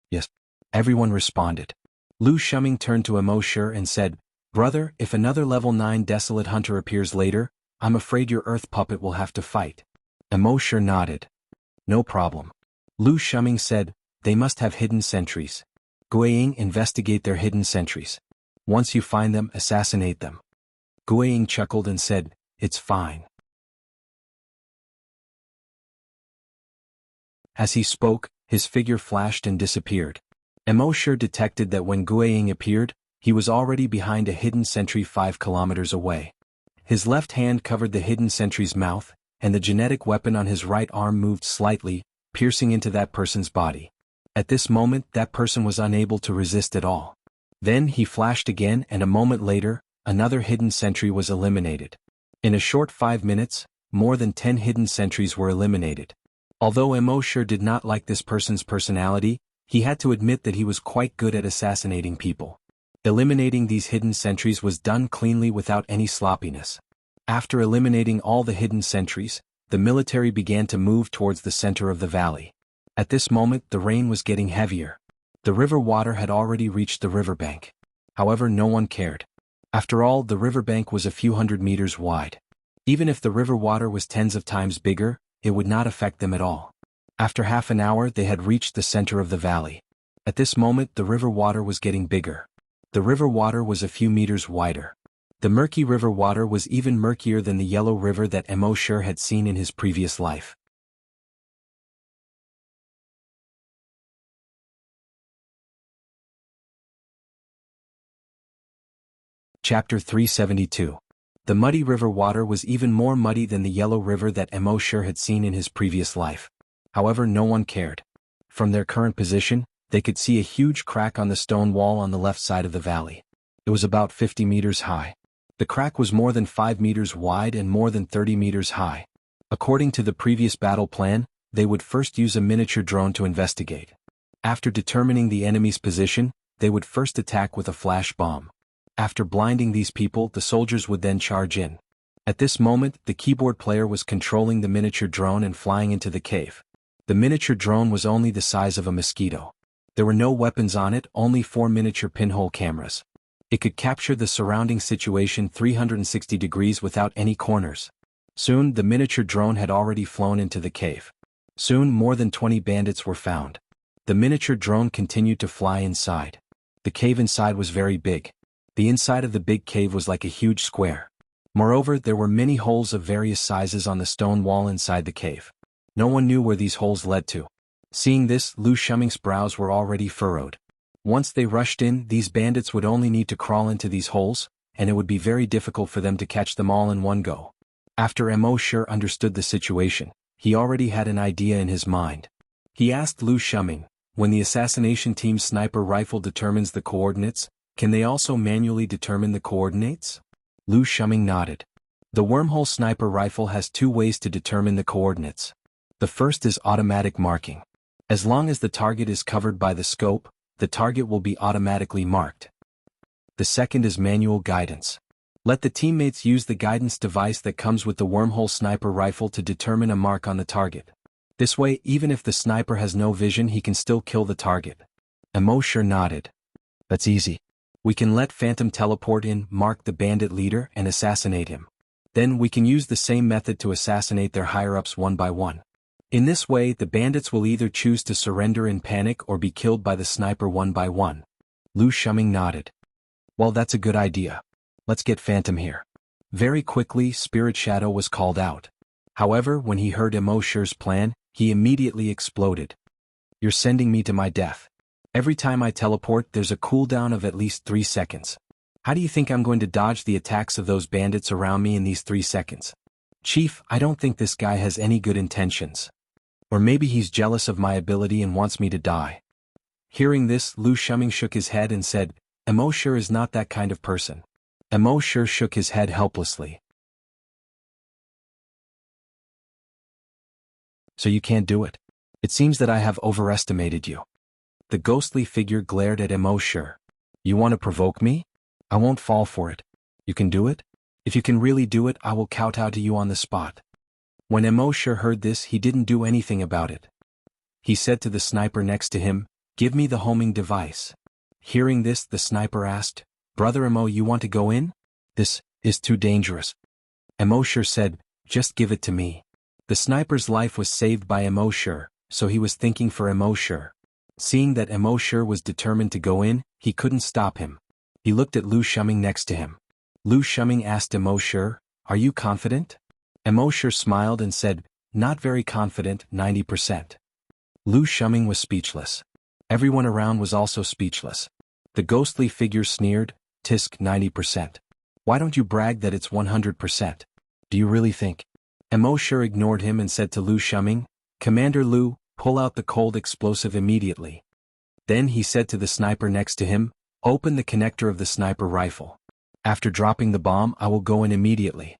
Yes." Everyone responded. Lu Shuming turned to Emosher and said, "Brother, if another level 9 Desolate Hunter appears later, I'm afraid your earth puppet will have to fight." Emosher nodded. "No problem." Lu Shuming said, "They must have hidden sentries. Guiying, investigate their hidden sentries. Once you find them, assassinate them." Guiying chuckled and said, "It's fine." As he spoke, his figure flashed and disappeared. Emosher detected that when Guiying appeared, he was already behind a hidden sentry 5 kilometers away. His left hand covered the hidden sentry's mouth, and the genetic weapon on his right arm moved slightly, piercing into that person's body. At this moment, that person was unable to resist at all. Then he flashed again, and a moment later, another hidden sentry was eliminated. In a short 5 minutes, more than 10 hidden sentries were eliminated. Although Emosher did not like this person's personality, he had to admit that he was quite good at assassinating people. Eliminating these hidden sentries was done cleanly without any sloppiness. After eliminating all the hidden sentries, the military began to move towards the center of the valley. At this moment, the rain was getting heavier. The river water had already reached the riverbank. However, no one cared. After all, the riverbank was a few hundred meters wide. Even if the river water was tens of times bigger, it would not affect them at all. After half an hour, they had reached the center of the valley. At this moment, the river water was getting bigger. The river water was a few meters wider. The murky river water was even murkier than the yellow river that embark had seen in his previous life. Chapter 372. The muddy river water was even more muddy than the yellow river that embark had seen in his previous life. However, no one cared. From their current position, they could see a huge crack on the stone wall on the left side of the valley. It was about 50 meters high. The crack was more than 5 meters wide and more than 30 meters high. According to the previous battle plan, they would first use a miniature drone to investigate. After determining the enemy's position, they would first attack with a flash bomb. After blinding these people, the soldiers would then charge in. At this moment, the keyboard player was controlling the miniature drone and flying into the cave. The miniature drone was only the size of a mosquito. There were no weapons on it, only 4 miniature pinhole cameras. It could capture the surrounding situation 360 degrees without any corners. Soon, the miniature drone had already flown into the cave. Soon, more than 20 bandits were found. The miniature drone continued to fly inside. The cave inside was very big. The inside of the big cave was like a huge square. Moreover, there were many holes of various sizes on the stone wall inside the cave. No one knew where these holes led to. Seeing this, Lu Shuming's brows were already furrowed. Once they rushed in, these bandits would only need to crawl into these holes, and it would be very difficult for them to catch them all in one go. After embark understood the situation, he already had an idea in his mind. He asked Lu Shuming, when the assassination team's sniper rifle determines the coordinates, can they also manually determine the coordinates? Lu Shuming nodded. The wormhole sniper rifle has 2 ways to determine the coordinates. The first is automatic marking. As long as the target is covered by the scope, the target will be automatically marked. The second is manual guidance. Let the teammates use the guidance device that comes with the wormhole sniper rifle to determine a mark on the target. This way, even if the sniper has no vision, he can still kill the target. embark nodded. That's easy. We can let Phantom teleport in, mark the bandit leader, and assassinate him. Then we can use the same method to assassinate their higher-ups one by one. In this way, the bandits will either choose to surrender in panic or be killed by the sniper one by one. Lu Shuming nodded. Well, that's a good idea. Let's get Phantom here. Very quickly, Spirit Shadow was called out. However, when he heard embark's plan, he immediately exploded. You're sending me to my death. Every time I teleport, there's a cooldown of at least 3 seconds. How do you think I'm going to dodge the attacks of those bandits around me in these 3 seconds? Chief, I don't think this guy has any good intentions. Or maybe he's jealous of my ability and wants me to die. Hearing this, Lu Shuming shook his head and said, embark is not that kind of person. embark shook his head helplessly. So you can't do it? It seems that I have overestimated you. The ghostly figure glared at embark. You want to provoke me? I won't fall for it. You can do it? If you can really do it, I will kowtow to you on the spot. When embark heard this, he didn't do anything about it. He said to the sniper next to him, give me the homing device. Hearing this, the sniper asked, Brother Embark, you want to go in? This is too dangerous. embark said, just give it to me. The sniper's life was saved by embark, so he was thinking for embark. Seeing that embark was determined to go in, he couldn't stop him. He looked at Lu Shuming next to him. Lu Shuming asked embark, are you confident? embark smiled and said, not very confident, 90%. Lu Shuming was speechless. Everyone around was also speechless. The ghostly figure sneered, tisk 90%. Why don't you brag that it's 100%? Do you really think? embark ignored him and said to Lu Shuming, Commander Lu, pull out the cold explosive immediately. Then he said to the sniper next to him, open the connector of the sniper rifle. After dropping the bomb, I will go in immediately.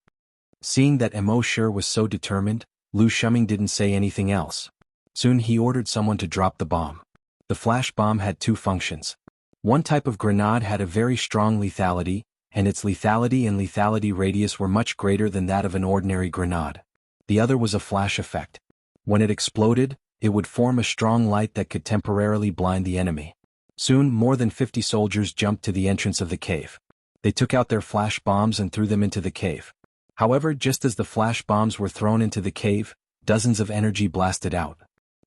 Seeing that embark was so determined, Lu Shuming didn't say anything else. Soon he ordered someone to drop the bomb. The flash bomb had 2 functions. One type of grenade had a very strong lethality, and its lethality and lethality radius were much greater than that of an ordinary grenade. The other was a flash effect. When it exploded, it would form a strong light that could temporarily blind the enemy. Soon, more than 50 soldiers jumped to the entrance of the cave. They took out their flash bombs and threw them into the cave. However, just as the flash bombs were thrown into the cave, dozens of energy blasted out.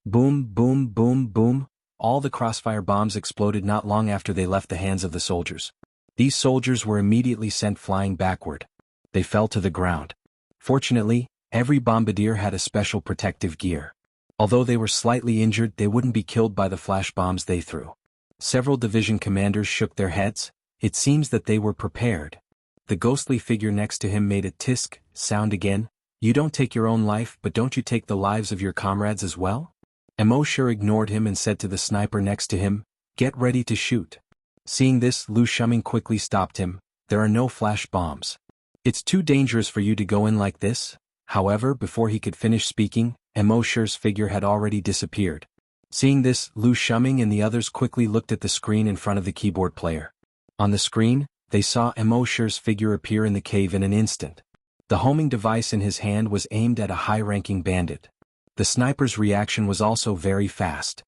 Boom, boom, boom, boom. All the crossfire bombs exploded not long after they left the hands of the soldiers. These soldiers were immediately sent flying backward. They fell to the ground. Fortunately, every bombardier had a special protective gear. Although they were slightly injured, they wouldn't be killed by the flash bombs they threw. Several division commanders shook their heads. It seems that they were prepared. The ghostly figure next to him made a tisk sound again. You don't take your own life, but don't you take the lives of your comrades as well? Emosher ignored him and said to the sniper next to him, "Get ready to shoot." Seeing this, Lu Shuming quickly stopped him. "There are no flash bombs. It's too dangerous for you to go in like this." However, before he could finish speaking, Emosher's figure had already disappeared. Seeing this, Lu Shuming and the others quickly looked at the screen in front of the keyboard player. On the screen, they saw Emosher's figure appear in the cave in an instant. The homing device in his hand was aimed at a high-ranking bandit. The sniper's reaction was also very fast.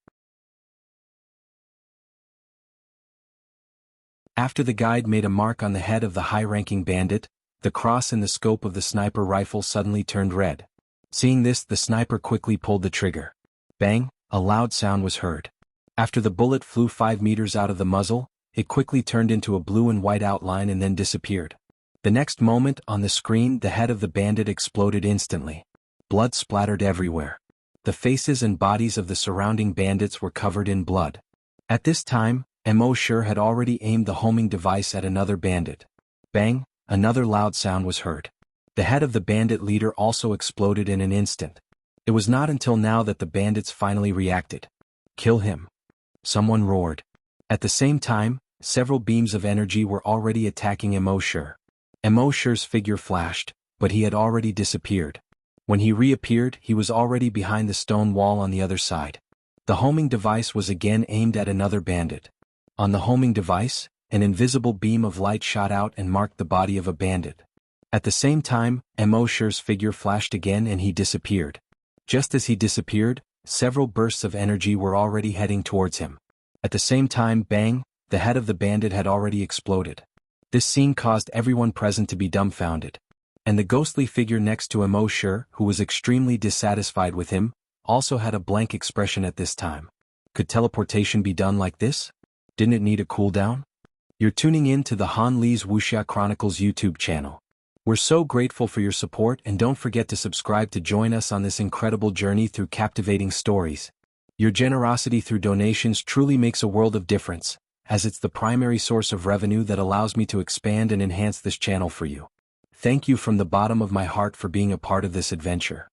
After the guide made a mark on the head of the high-ranking bandit, the cross in the scope of the sniper rifle suddenly turned red. Seeing this, the sniper quickly pulled the trigger. Bang! A loud sound was heard. After the bullet flew 5 meters out of the muzzle, it quickly turned into a blue and white outline and then disappeared. The next moment, on the screen, the head of the bandit exploded instantly. Blood splattered everywhere. The faces and bodies of the surrounding bandits were covered in blood. At this time, Emosher had already aimed the homing device at another bandit. Bang! Another loud sound was heard. The head of the bandit leader also exploded in an instant. It was not until now that the bandits finally reacted. "Kill him!" someone roared. At the same time, several beams of energy were already attacking Emosher. Emosher's figure flashed, but he had already disappeared. When he reappeared, he was already behind the stone wall on the other side. The homing device was again aimed at another bandit. On the homing device, an invisible beam of light shot out and marked the body of a bandit. At the same time, Emosher's figure flashed again and he disappeared. Just as he disappeared, several bursts of energy were already heading towards him. At the same time, bang, the head of the bandit had already exploded. This scene caused everyone present to be dumbfounded. And the ghostly figure next to Emosher, who was extremely dissatisfied with him, also had a blank expression at this time. Could teleportation be done like this? Didn't it need a cooldown? You're tuning in to the Han Li's Wuxia Chronicles YouTube channel. We're so grateful for your support, and don't forget to subscribe to join us on this incredible journey through captivating stories. Your generosity through donations truly makes a world of difference, as it's the primary source of revenue that allows me to expand and enhance this channel for you. Thank you from the bottom of my heart for being a part of this adventure.